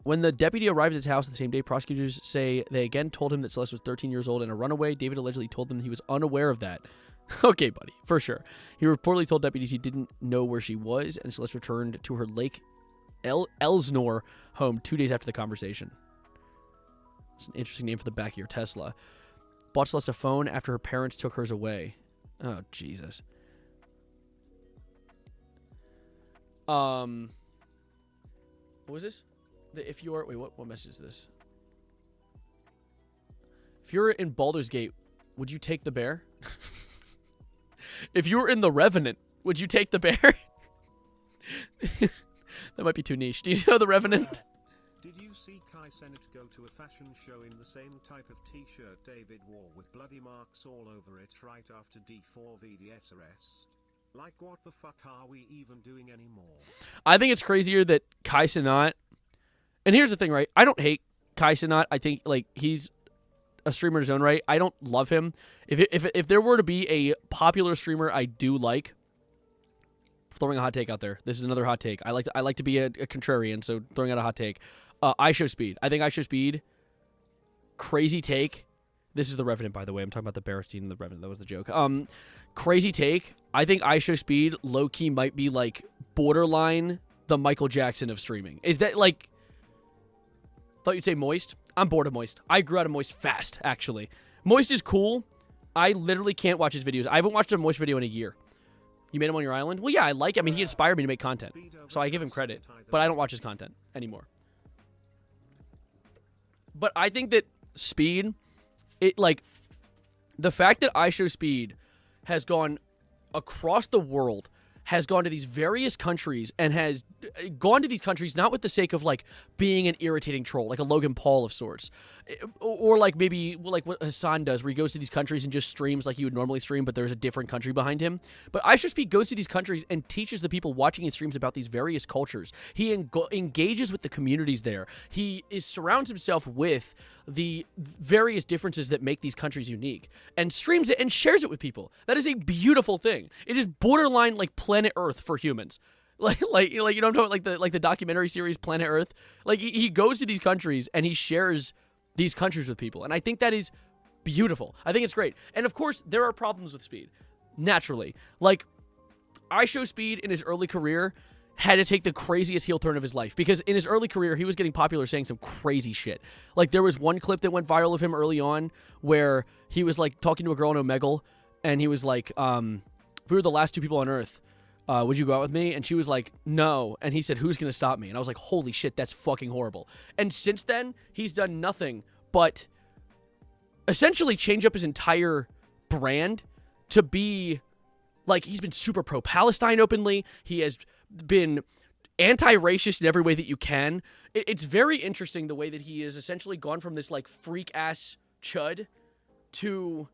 S1: When the deputy arrived at his house the same day, prosecutors say they again told him that Celeste was 13 years old and a runaway. David allegedly told them he was unaware of that. Okay, buddy, for sure. He reportedly told deputies he didn't know where she was, and Celeste returned to her Lake Elsnore home 2 days after the conversation. It's an interesting name for the back of your Tesla. Bought Celeste a phone after her parents took hers away. Oh, Jesus. What was this? If you're... Wait, what message is this? If you're in Baldur's Gate, would you take the bear? If you were in The Revenant, would you take the bear? That might be too niche. Do you know The Revenant?
S10: Did you see Kai Cenat go to a fashion show in the same type of t-shirt David wore with bloody marks all over it right after D4VDS arrest? Like, what the fuck are we even doing anymore?
S1: I think it's crazier that Kai Cenat... And here's the thing, right? I don't hate Kai Cenat. I think, like, he's a streamer in his own right. I don't love him. If there were to be a popular streamer I do like, throwing a hot take out there. This is another hot take. I like to be a contrarian, so throwing out a hot take. IShowSpeed. I think IShowSpeed, crazy take. This is The Revenant, by the way. I'm talking about the bear scene in The Revenant. That was the joke. Crazy take. I think IShowSpeed, low-key, might be, like, borderline the Michael Jackson of streaming. Is that, like... Thought you'd say Moist. I'm bored of Moist. I grew out of Moist fast, actually. Moist is cool. I literally can't watch his videos. I haven't watched a Moist video in a year. You made him on your island? Well, yeah, I like it. I mean, he inspired me to make content. So I give him credit. But I don't watch his content anymore. But I think that Speed, the fact that IShowSpeed has gone across the world, has gone to these various countries, and has gone to these countries not with the sake of like being an irritating troll, like a Logan Paul of sorts, or like maybe like what Hassan does, where he goes to these countries and just streams like he would normally stream, but there's a different country behind him. But iShowSpeed goes to these countries and teaches the people watching his streams about these various cultures. He engages with the communities there. He surrounds himself with the various differences that make these countries unique, and streams it and shares it with people. That is a beautiful thing. It is borderline like Planet Earth for humans. Like you know what I'm talking about, like the documentary series Planet Earth. Like he goes to these countries and he shares these countries with people, and I think that is beautiful. I think it's great. And of course, there are problems with Speed, naturally. Like iShowSpeed in his early career had to take the craziest heel turn of his life, because in his early career he was getting popular saying some crazy shit. Like there was one clip that went viral of him early on where he was like talking to a girl in Omegle, and he was like, "If we were the last two people on Earth, would you go out with me?" And she was like, "No." And he said, "Who's going to stop me?" And I was like, holy shit, that's fucking horrible. And since then, he's done nothing but essentially change up his entire brand to be like, he's been super pro-Palestine openly. He has been anti-racist in every way that you can. It's very interesting the way that he has essentially gone from this like freak-ass chud to...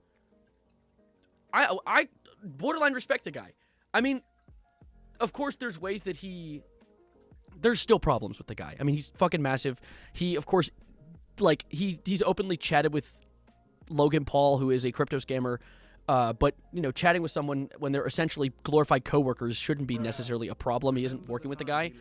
S1: I borderline respect the guy. I mean, of course, there's ways that there's still problems with the guy. I mean, he's fucking massive. He, of course, like, he's openly chatted with Logan Paul, who is a crypto scammer. But, you know, chatting with someone when they're essentially glorified coworkers shouldn't be necessarily a problem. He isn't working with the guy.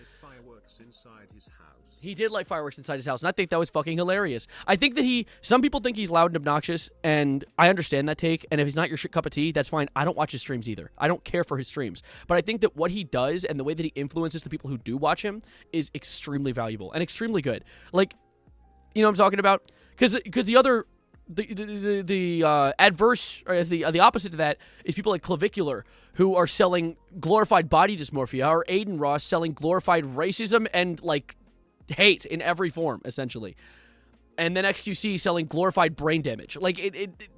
S1: He did light fireworks inside his house, and I think that was fucking hilarious. I think that some people think he's loud and obnoxious, and I understand that take, and if he's not your shit cup of tea, that's fine. I don't watch his streams either. I don't care for his streams. But I think that what he does and the way that he influences the people who do watch him is extremely valuable and extremely good. Like, you know what I'm talking about? Because the other... The adverse, or the opposite of that is people like Clavicular, who are selling glorified body dysmorphia, or Aiden Ross selling glorified racism and like hate in every form, essentially. And then XQC selling glorified brain damage. Like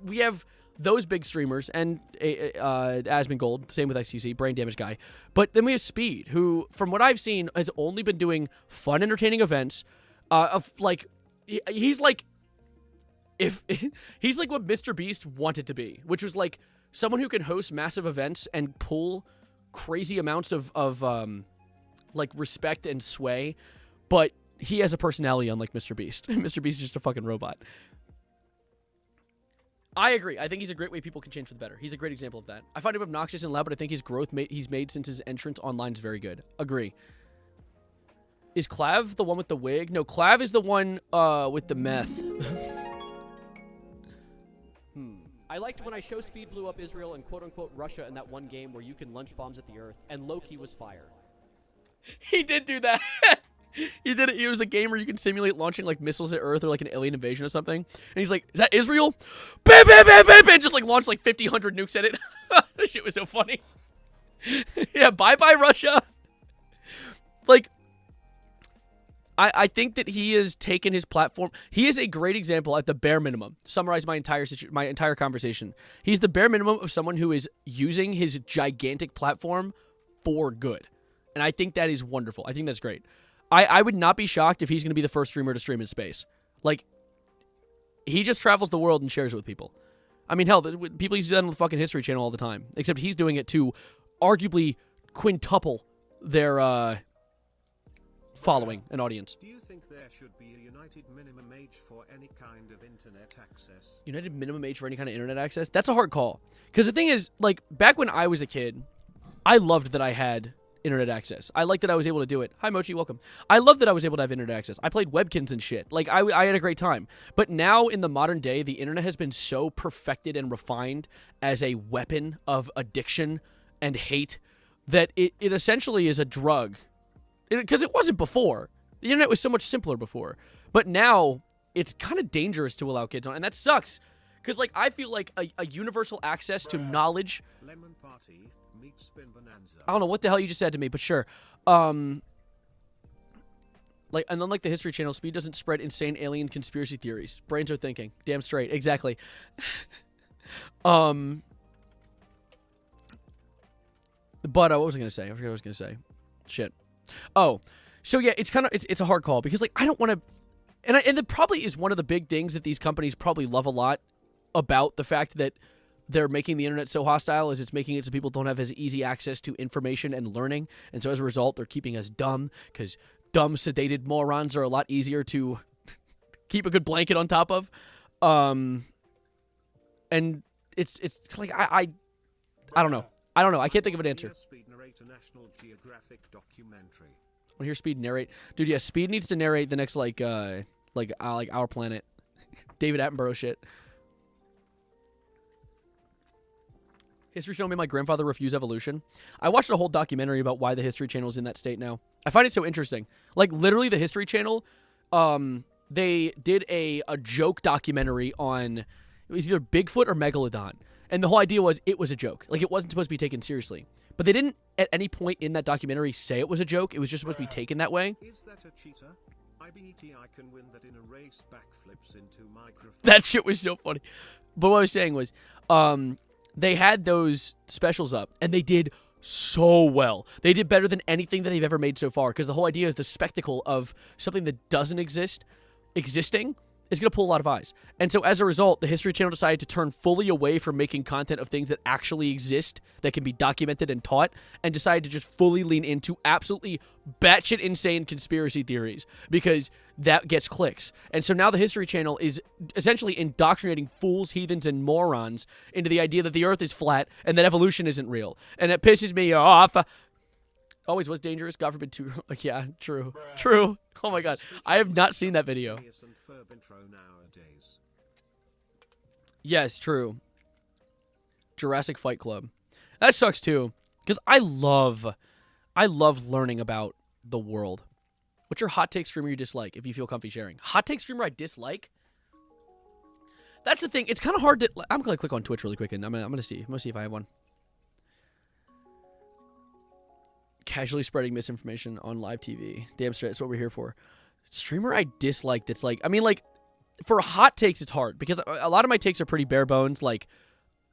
S1: we have those big streamers, and Asmongold, same with XQC, brain damage guy. But then we have Speed, who, from what I've seen, has only been doing fun, entertaining events. Of like, he's like. If he's like what Mr. Beast wanted to be, which was like someone who can host massive events and pull crazy amounts of like respect and sway, but he has a personality unlike Mr. Beast. Mr. Beast is just a fucking robot. I agree. I think he's a great way people can change for the better. He's a great example of that. I find him obnoxious and loud, but I think his growth he's made since his entrance online is very good. Agree. Is Clav the one with the wig? No, Clav is the one with the meth.
S5: I liked when iShowSpeed blew up Israel and quote-unquote Russia in that one game where you can launch bombs at the Earth, and Loki was fire.
S1: He did do that. He did it. It was a game where you can simulate launching like missiles at Earth or like an alien invasion or something. And he's like, "Is that Israel?" Bam, bam, bam, bam, bam. Just like launch like 50, 100 nukes at it. That shit was so funny. Yeah, bye-bye Russia. Like, I think that he has taken his platform. He is a great example at the bare minimum. Summarize my entire conversation. He's the bare minimum of someone who is using his gigantic platform for good. And I think that is wonderful. I think that's great. I would not be shocked if he's going to be the first streamer to stream in space. Like, he just travels the world and shares it with people. I mean, hell, people used to do that on the fucking History Channel all the time. Except he's doing it to arguably quintuple their following an audience.
S10: Do you think there should be a united minimum age for any kind of internet access?
S1: United minimum age for any kind of internet access? That's a hard call. Because the thing is, like, back when I was a kid, I loved that I had internet access. I liked that I was able to do it. Hi, Mochi, welcome. I loved that I was able to have internet access. I played Webkins and shit. Like, I had a great time. But now, in the modern day, the internet has been so perfected and refined as a weapon of addiction and hate that it essentially is a drug. Because it wasn't before. The internet was so much simpler before. But now, it's kind of dangerous to allow kids on. And that sucks. Because, like, I feel like a universal access to knowledge...
S10: Lemon party, meat spin bonanza.
S1: I don't know what the hell you just said to me, but sure. Like, and unlike the History Channel, Speed doesn't spread insane alien conspiracy theories. Brains are thinking. Damn straight. Exactly. But, what was I going to say? I forgot what I was going to say. Shit. Oh, so yeah, it's kind of it's a hard call because like I don't want to, and it probably is one of the big things that these companies probably love a lot about the fact that they're making the internet so hostile is it's making it so people don't have as easy access to information and learning, and so as a result they're keeping us dumb because dumb sedated morons are a lot easier to keep a good blanket on top of, and it's like I don't know. I don't know. I can't think of an answer.
S10: Speed narrate a National Geographic documentary.
S1: I want to hear Speed narrate. Dude, yeah, Speed needs to narrate the next like Our Planet, David Attenborough shit. History Channel made my grandfather refuse evolution. I watched a whole documentary about why the History Channel is in that state now. I find it so interesting. Like literally, the History Channel, they did a joke documentary on it was either Bigfoot or Megalodon. And the whole idea was it was a joke. Like, it wasn't supposed to be taken seriously. But they didn't, at any point in that documentary, say it was a joke. It was just supposed to be taken that way.
S10: Is that a cheater? I can win that in a race backflips into microphone.
S1: That shit was so funny. But what I was saying was, they had those specials up, and they did so well. They did better than anything that they've ever made so far, because the whole idea is the spectacle of something that doesn't exist, existing, is going to pull a lot of eyes. And so as a result, the History Channel decided to turn fully away from making content of things that actually exist, that can be documented and taught, and decided to just fully lean into absolutely batshit insane conspiracy theories, because that gets clicks. And so now the History Channel is essentially indoctrinating fools, heathens, and morons into the idea that the Earth is flat and that evolution isn't real. And it pisses me off. Always was dangerous. God forbid too. Like, yeah, true. True. Oh my God. I have not seen that video. Yes, true. Jurassic Fight Club. That sucks too. Because I love learning about the world. What's your hot take streamer you dislike, if you feel comfy sharing? Hot take streamer I dislike? That's the thing. It's kind of hard to... I'm going to click on Twitch really quick, and I'm gonna see. I'm going to see if I have one. Casually spreading misinformation on live TV. Damn straight, that's what we're here for. Streamer I dislike that's like... I mean, like, for hot takes, it's hard. Because a lot of my takes are pretty bare bones. Like,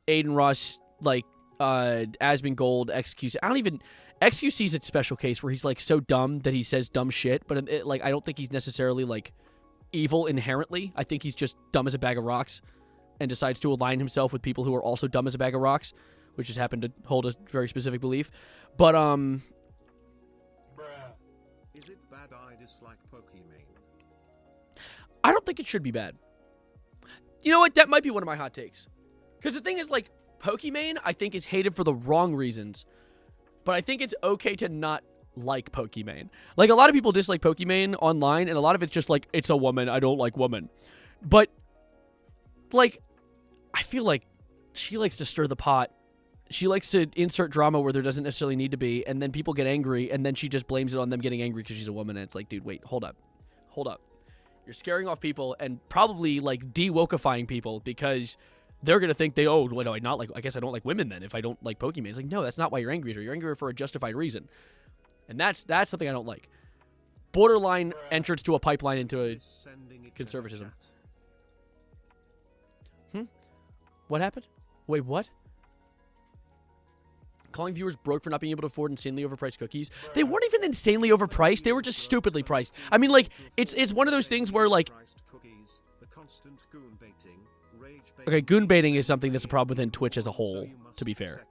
S1: Aiden Ross, like, Asbin Gold, XQC. I don't even... XQC's a special case where he's, like, so dumb that he says dumb shit. But, like, I don't think he's necessarily, like, evil inherently. I think he's just dumb as a bag of rocks. And decides to align himself with people who are also dumb as a bag of rocks. Which just happen to hold a very specific belief. But,
S10: Is it bad I dislike Pokemon?
S1: I don't think it should be bad. You know what? That might be one of my hot takes. Because the thing is, like, Pokemon, I think is hated for the wrong reasons. But I think it's okay to not like Pokemon. Like, a lot of people dislike Pokemon online, and a lot of it's just like, it's a woman, I don't like woman. But, like, I feel like she likes to stir the pot. She likes to insert drama where there doesn't necessarily need to be, and then people get angry, and then she just blames it on them getting angry because she's a woman, and it's like, dude, wait, hold up. Hold up. You're scaring off people and probably, like, de-wokifying people because they're going to think I guess I don't like women then if I don't like Pokemon. It's like, no, that's not why you're angry at her. You're angry for a justified reason. And that's something I don't like. Borderline entrance to a pipeline into a conservatism. What happened? Wait, what? Calling viewers broke for not being able to afford insanely overpriced cookies. They weren't even insanely overpriced. They were just stupidly priced. I mean, like, it's one of those things where, like... Okay, goon baiting is something that's a problem within Twitch as a whole, to be fair.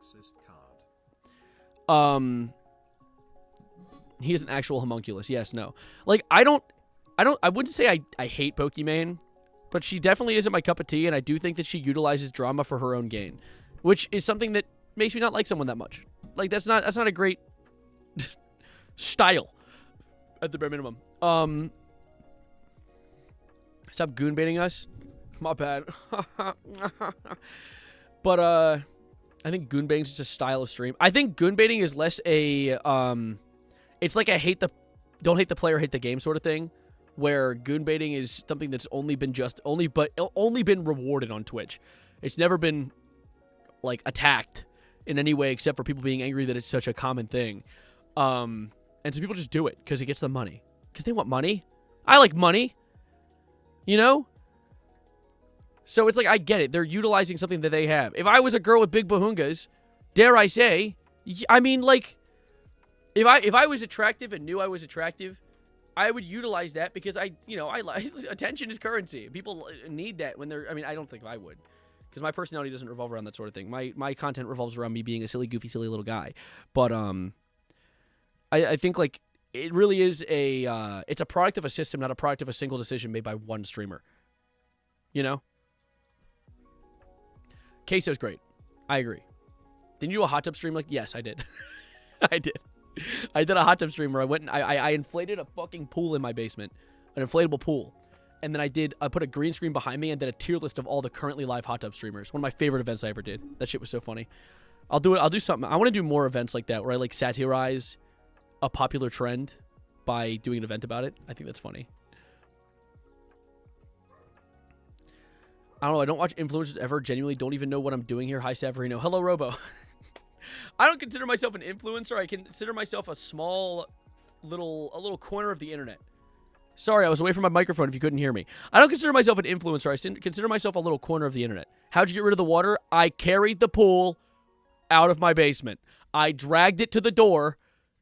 S1: He is an actual homunculus. Yes, no. Like, I wouldn't say I hate Pokemon, but she definitely isn't my cup of tea, and I do think that she utilizes drama for her own gain, which is something that makes me not like someone that much. Like, that's not a great style, at the bare minimum. Stop goon baiting us. My bad. But, I think goon baiting is just a style of stream. I think goon baiting is less a, it's like a don't hate the player, hate the game sort of thing, where goon baiting is something that's only been rewarded on Twitch. It's never been, like, attacked in any way except for people being angry that it's such a common thing. And so people just do it because it gets them money. Because they want money. I like money. You know? So it's like, I get it. They're utilizing something that they have. If I was a girl with big bahungas, dare I say, I mean, like, If I was attractive and knew I was attractive, I would utilize that because I like attention is currency. People need that when they're. I mean, I don't think I would, because my personality doesn't revolve around that sort of thing. My content revolves around me being a silly, goofy, silly little guy. But I think like it really is it's a product of a system, not a product of a single decision made by one streamer. You know. Queso's great. I agree. Did you do a hot tub stream? Like, yes, I did. I did. I did a hot tub stream where I went and I inflated a fucking pool in my basement, an inflatable pool, and then I put a green screen behind me and did a tier list of all the currently live hot tub streamers. One of my favorite events I ever did. That shit was so funny. I'll do something. I want to do more events like that where I like satirize a popular trend by doing an event about it. I think that's funny. I don't know. I don't watch influencers ever. Genuinely don't even know what I'm doing here. Hi, Savarino. Hello, Robo. I don't consider myself an influencer. I consider myself a small little corner of the internet. Sorry, I was away from my microphone if you couldn't hear me. I don't consider myself an influencer. I consider myself a little corner of the internet. How'd you get rid of the water? I carried the pool out of my basement. I dragged it to the door,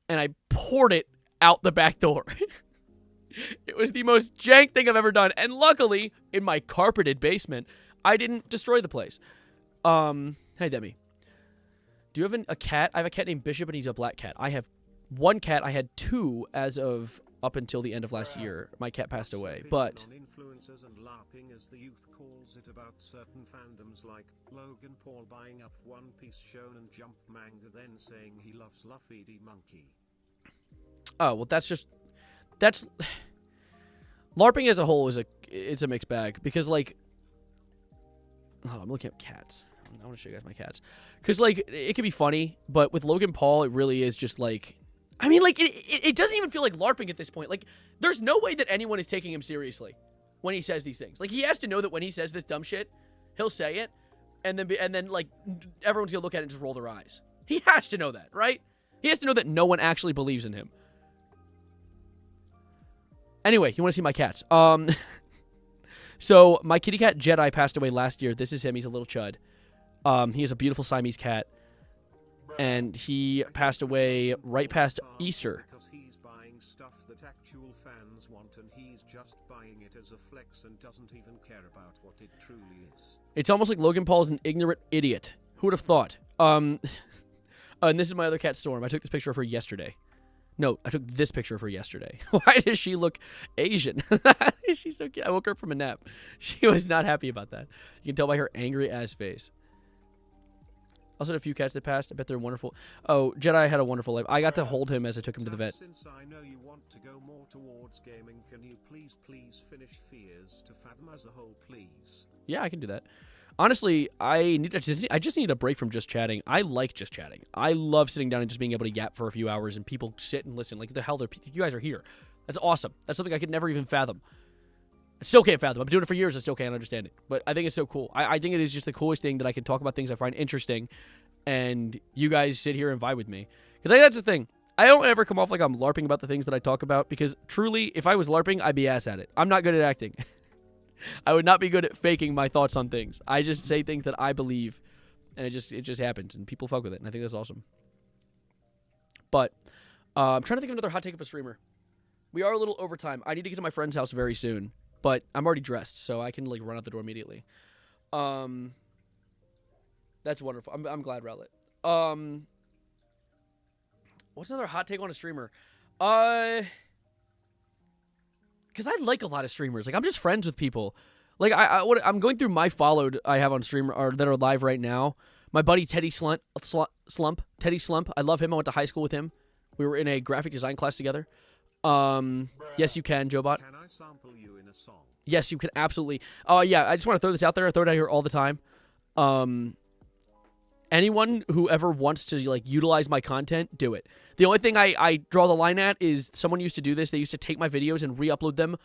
S1: and I poured it out the back door. It was the most jank thing I've ever done. And luckily, in my carpeted basement, I didn't destroy the place. Hey, Demi. Do you have a cat? I have a cat named Bishop, and he's a black cat. I have one cat. I had two as of up until the end of last year. My cat passed away, but...
S10: influencers and LARPing, as the youth calls it, about certain fandoms like Logan Paul buying up One Piece Shonen Jump manga, then saying he loves Luffy the monkey.
S1: Oh, well, that's... LARPing as a whole it's a mixed bag, because, like... Hold on, I'm looking at cats. I want to show you guys my cats. Because, like, it can be funny, but with Logan Paul, it really is just, like... I mean, like, it doesn't even feel like LARPing at this point. Like, there's no way that anyone is taking him seriously when he says these things. Like, he has to know that when he says this dumb shit, he'll say it, and then like, everyone's gonna look at it and just roll their eyes. He has to know that, right? He has to know that no one actually believes in him. Anyway, you want to see my cats. So, my kitty cat, Jedi, passed away last year. This is him. He's a little chud. He is a beautiful Siamese cat. And he passed away right past Easter.
S10: Because he's buying stuff that actual fans want, and he's just buying it as a flex and doesn't even care about what it truly is.
S1: It's almost like Logan Paul is an ignorant idiot. Who would have thought? And this is my other cat, Storm. I took this picture of her yesterday. No, I took this picture of her yesterday. Why does she look Asian? She's so cute. I woke her up from a nap. She was not happy about that. You can tell by her angry ass face. Also had a few cats that passed. I bet they're wonderful. Oh, Jedi had a wonderful life. I got to hold him as I took him to the vet.
S10: Since I know you want to go more towards gaming, can you please finish Fears to Fathom as a whole, please?
S1: Yeah, I can do that. Honestly, I just need a break from just chatting. I like just chatting. I love sitting down and just being able to yap for a few hours and people sit and listen. Like, the hell, you guys are here. That's awesome. That's something I could never even fathom. I still can't fathom. I've been doing it for years. I still can't understand it. But I think it's so cool. I think it is just the coolest thing that I can talk about things I find interesting, and you guys sit here and vibe with me. Because that's the thing. I don't ever come off like I'm LARPing about the things that I talk about, because truly, if I was LARPing, I'd be ass at it. I'm not good at acting. I would not be good at faking my thoughts on things. I just say things that I believe, and it just happens, and people fuck with it, and I think that's awesome. But I'm trying to think of another hot take of a streamer. We are a little over time. I need to get to my friend's house very soon. But I'm already dressed, so I can, like, run out the door immediately. That's wonderful. I'm glad, Rowlet. What's another hot take on a streamer? Because I like a lot of streamers. Like, I'm just friends with people. Like, I'm going through my followed I have on stream, or that are live right now. My buddy Teddy Slump. Teddy Slump. I love him. I went to high school with him. We were in a graphic design class together. Yes, you can, Jobot.
S10: Can I sample you in a song?
S1: Yes, you can absolutely. Yeah, I just want to throw this out there. I throw it out here all the time. Anyone who ever wants to, like, utilize my content, do it. The only thing I draw the line at is someone used to do this. They used to take my videos and re-upload them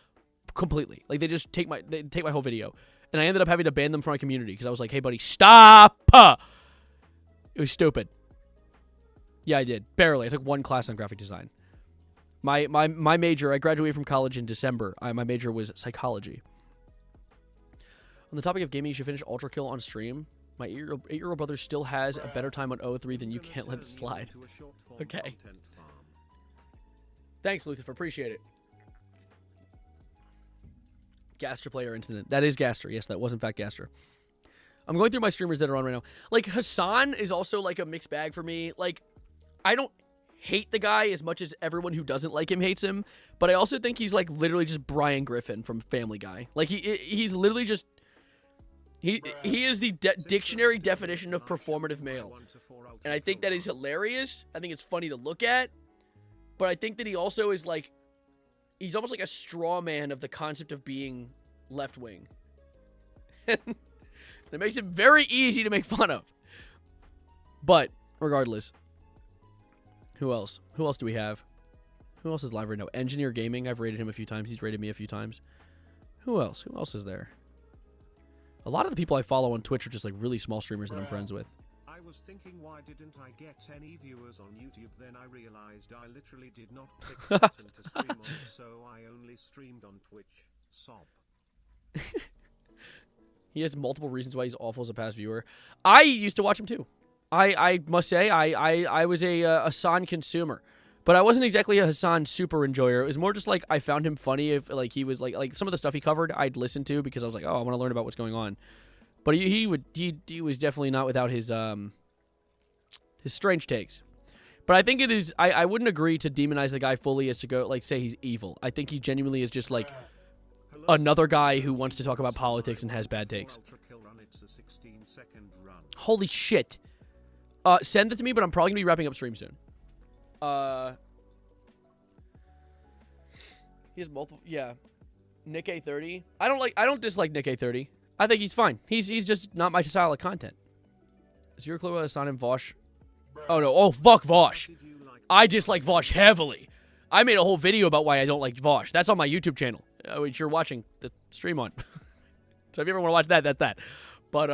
S1: completely. Like, they just take my whole video. And I ended up having to ban them from my community because I was like, hey, buddy, stop! It was stupid. Yeah, I did. Barely. I took one class on graphic design. My major, I graduated from college in December. My major was psychology. On the topic of gaming, you should finish Ultra Kill on stream. My 8-year-old brother still has a better time on 0-3 than you. Can't let it slide. Okay. Thanks, Luther. Appreciate it. Gaster player incident. That is Gaster. Yes, that was in fact Gaster. I'm going through my streamers that are on right now. Like, Hassan is also, like, a mixed bag for me. Like, I don't hate the guy as much as everyone who doesn't like him hates him, but I also think he's, like, literally just Brian Griffin from Family Guy. Like, he's literally just... He is the dictionary definition of performative male. And I think that is hilarious. I think it's funny to look at. But I think that he also is, like... He's almost like a straw man of the concept of being left-wing. That makes him very easy to make fun of. But, regardless. Who else? Who else do we have? Who else is live right now? Engineer Gaming. I've rated him a few times. He's rated me a few times. Who else? Who else is there? A lot of the people I follow on Twitch are just like really small streamers that I'm friends with.
S10: I was thinking, why didn't I get any viewers on YouTube? Then I realized I literally did not click the button to stream on it, so I only streamed on Twitch. Sob.
S1: He has multiple reasons why he's awful as a past viewer. I used to watch him too. I must say, I was a Hassan consumer. But I wasn't exactly a Hassan super enjoyer. It was more just like I found him funny if like he was like some of the stuff he covered I'd listen to because I was like, oh, I want to learn about what's going on. But he was definitely not without his strange takes. But I think it is I wouldn't agree to demonize the guy fully as to go like say he's evil. I think he genuinely is just like another guy who wants to talk about politics and has bad takes. Holy shit. Send it to me, but I'm probably gonna be wrapping up stream soon. He has multiple. Yeah, Nick A30. I don't dislike Nick A30. I think he's fine. He's just not my style of content. Zero clue about Hassan and Vosh. Oh no! Oh fuck Vosh. I dislike Vosh heavily. I made a whole video about why I don't like Vosh. That's on my YouTube channel, which you're watching the stream on. So if you ever want to watch that, that's that. But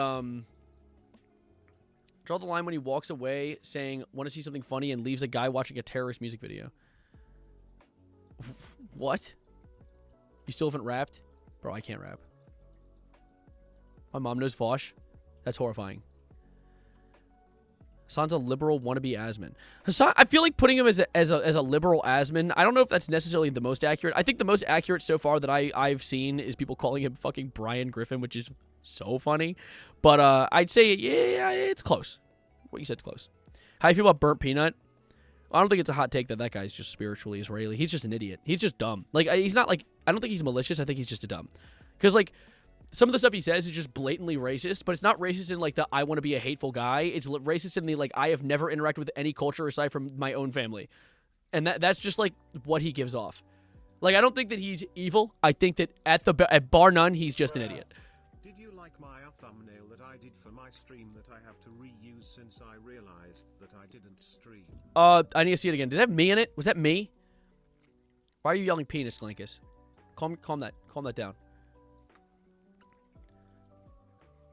S1: draw the line when he walks away saying, want to see something funny and leaves a guy watching a terrorist music video. What? You still haven't rapped? Bro, I can't rap. My mom knows Vosh. That's horrifying. Hassan's a liberal wannabe Asman. Hassan, I feel like putting him as a liberal Asman, I don't know if that's necessarily the most accurate. I think the most accurate so far that I've seen is people calling him fucking Brian Griffin, which is so funny. But I'd say, yeah, it's close. What you said's close. How you feel about Burnt Peanut? I don't think it's a hot take that guy's just spiritually Israeli. He's just an idiot. He's just dumb. Like, he's not like, I don't think he's malicious. I think he's just a dumb. Because, like, some of the stuff he says is just blatantly racist, but it's not racist in, like, the I want to be a hateful guy. It's racist in the, like, I have never interacted with any culture aside from my own family. And that's just, like, what he gives off. Like, I don't think that he's evil. I think that at bar none, he's just an idiot.
S10: Did you like my thumbnail that I did for my stream that I have to reuse since I realized that I didn't stream?
S1: I need to see it again. Did it have me in it? Was that me? Why are you yelling penis, Glankus? Calm that down.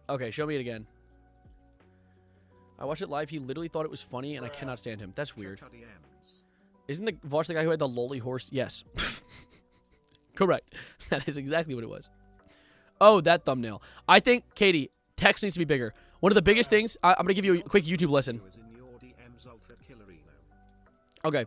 S1: Okay, show me it again. I watched it live. He literally thought it was funny, and I cannot stand him. That's weird. Isn't the Vosh the guy who had the lolly horse? Yes. Correct. That is exactly what it was. Oh, that thumbnail. I think, Katie, text needs to be bigger. One of the biggest things, I'm going to give you a quick YouTube lesson. Okay.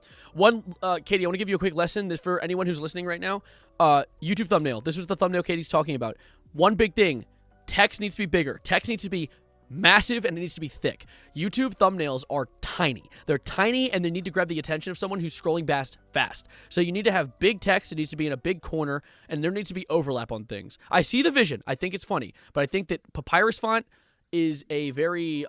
S1: Katie, I want to give you a quick lesson. This for anyone who's listening right now. YouTube thumbnail. This was the thumbnail Katie's talking about. One big thing. Text needs to be bigger. Text needs to be massive and it needs to be thick. YouTube thumbnails are tiny. They're tiny and they need to grab the attention of someone who's scrolling past fast. So you need to have big text. It needs to be in a big corner and there needs to be overlap on things. I see the vision. I think it's funny. But I think that papyrus font is a very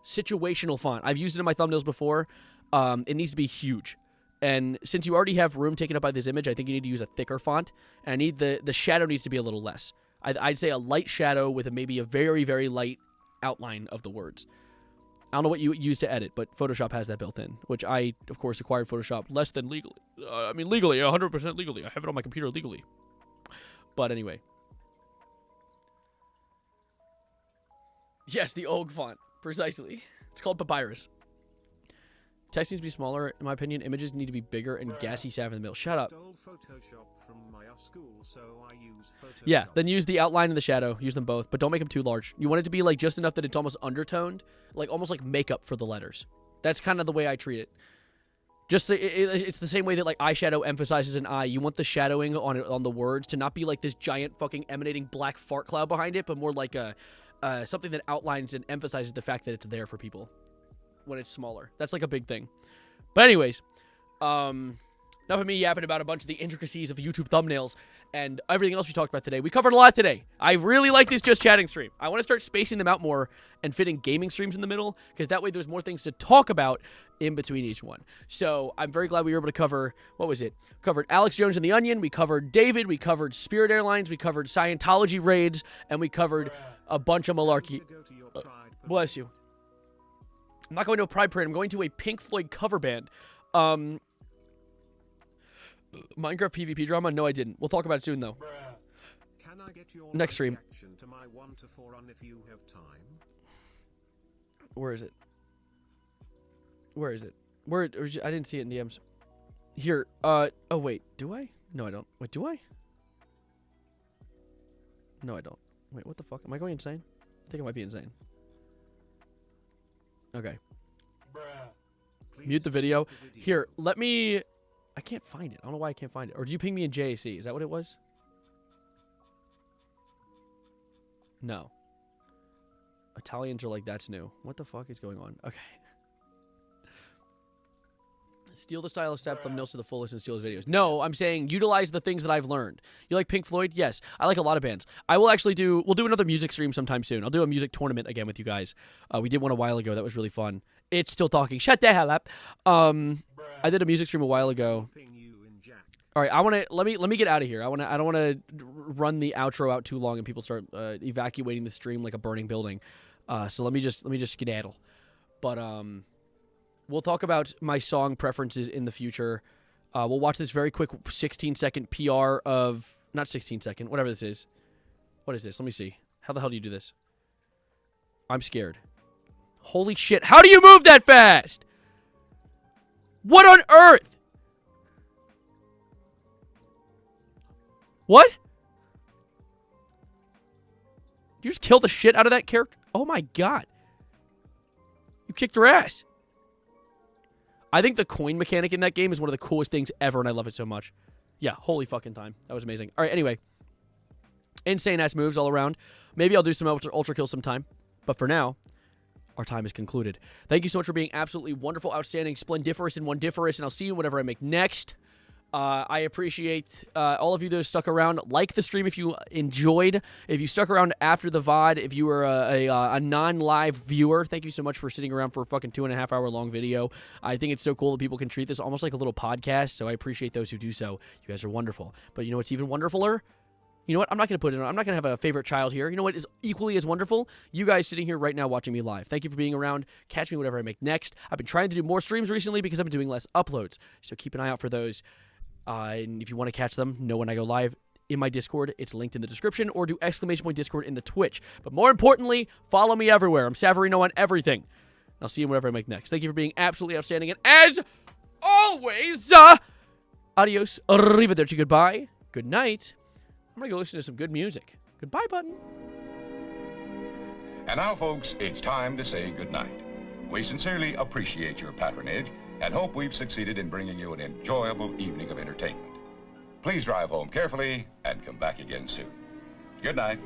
S1: situational font. I've used it in my thumbnails before. It needs to be huge. And since you already have room taken up by this image, I think you need to use a thicker font. And I need the shadow needs to be a little less. I'd say a light shadow with maybe a very, very light outline of the words. I don't know what you use to edit, but Photoshop has that built in, which I, of course, acquired Photoshop less than legally. Legally, 100% legally. I have it on my computer legally. But anyway. Yes, the OG font. Precisely. It's called Papyrus. Text needs to be smaller, in my opinion. Images need to be bigger and gassy sav in the middle. Shut up. Yeah, then use the outline and the shadow. Use them both, but don't make them too large. You want it to be like just enough that it's almost undertoned, like almost like makeup for the letters. That's kind of the way I treat it. Just it's the same way that like eyeshadow emphasizes an eye. You want the shadowing on the words to not be like this giant fucking emanating black fart cloud behind it, but more like something that outlines and emphasizes the fact that it's there for people when it's smaller. That's like a big thing. But anyways, enough of me yapping about a bunch of the intricacies of YouTube thumbnails and everything else we talked about today. We covered a lot today. I really like this Just Chatting stream. I want to start spacing them out more and fitting gaming streams in the middle, because that way there's more things to talk about in between each one. So I'm very glad we were able to cover, what was it? Covered Alex Jones and the Onion, we covered David, we covered Spirit Airlines, we covered Scientology raids, and we covered a bunch of malarkey. Bless you. I'm not going to a Pride Parade. I'm going to a Pink Floyd cover band. Minecraft PvP drama? No, I didn't. We'll talk about it soon, though.
S10: Can I get your
S1: next stream.
S10: reaction to my 1 to 4 on if you have time?
S1: Where is it? Where is it? Where? I didn't see it in DMs. Here. Oh, wait. Do I? No, I don't. Wait, do I? No, I don't. Wait, what the fuck? Am I going insane? I think I might be insane. Okay. Mute the video. Here, let me... I can't find it. I don't know why I can't find it. Or did you ping me in JAC? Is that what it was? No. Italians are like, that's new. What the fuck is going on? Okay. Steal the style of stab thumbnails to the fullest and steal his videos. No, I'm saying utilize the things that I've learned. You like Pink Floyd? Yes. I like a lot of bands. I will actually we'll do another music stream sometime soon. I'll do a music tournament again with you guys. We did one a while ago. That was really fun. It's still talking. Shut the hell up. I did a music stream a while ago. All right, let me get out of here. I don't want to run the outro out too long and people start evacuating the stream like a burning building. So let me just skedaddle. But we'll talk about my song preferences in the future. We'll watch this very quick 16-second PR of... Not 16-second, whatever this is. What is this? Let me see. How the hell do you do this? I'm scared. Holy shit. How do you move that fast? What on earth? What? Did you just kill the shit out of that character? Oh my god. You kicked her ass. I think the coin mechanic in that game is one of the coolest things ever, and I love it so much. Yeah, holy fucking time. That was amazing. All right, anyway. Insane-ass moves all around. Maybe I'll do some Ultra Kill sometime. But for now, our time is concluded. Thank you so much for being absolutely wonderful, outstanding, splendiferous, and wondiferous, and I'll see you whatever I make next. I appreciate all of you that have stuck around. Like the stream if you enjoyed. If you stuck around after the VOD, if you were a non-live viewer, thank you so much for sitting around for a fucking 2.5 hour long video. I think it's so cool that people can treat this almost like a little podcast, so I appreciate those who do so. You guys are wonderful. But you know what's even wonderfuler? You know what? I'm not going to have a favorite child here. You know what is equally as wonderful? You guys sitting here right now watching me live. Thank you for being around. Catch me whatever I make next. I've been trying to do more streams recently because I've been doing less uploads, so keep an eye out for those. And if you want to catch them, know when I go live in my Discord, it's linked in the description, or do !Discord in the Twitch. But more importantly, follow me everywhere. I'm Savarino on everything. I'll see you whatever I make next. Thank you for being absolutely outstanding. And as always, adios, arrivederci, goodbye, good night. I'm going to go listen to some good music. Goodbye button.
S20: And now, folks, it's time to say goodnight. We sincerely appreciate your patronage and hope we've succeeded in bringing you an enjoyable evening of entertainment. Please drive home carefully and come back again soon. Good night.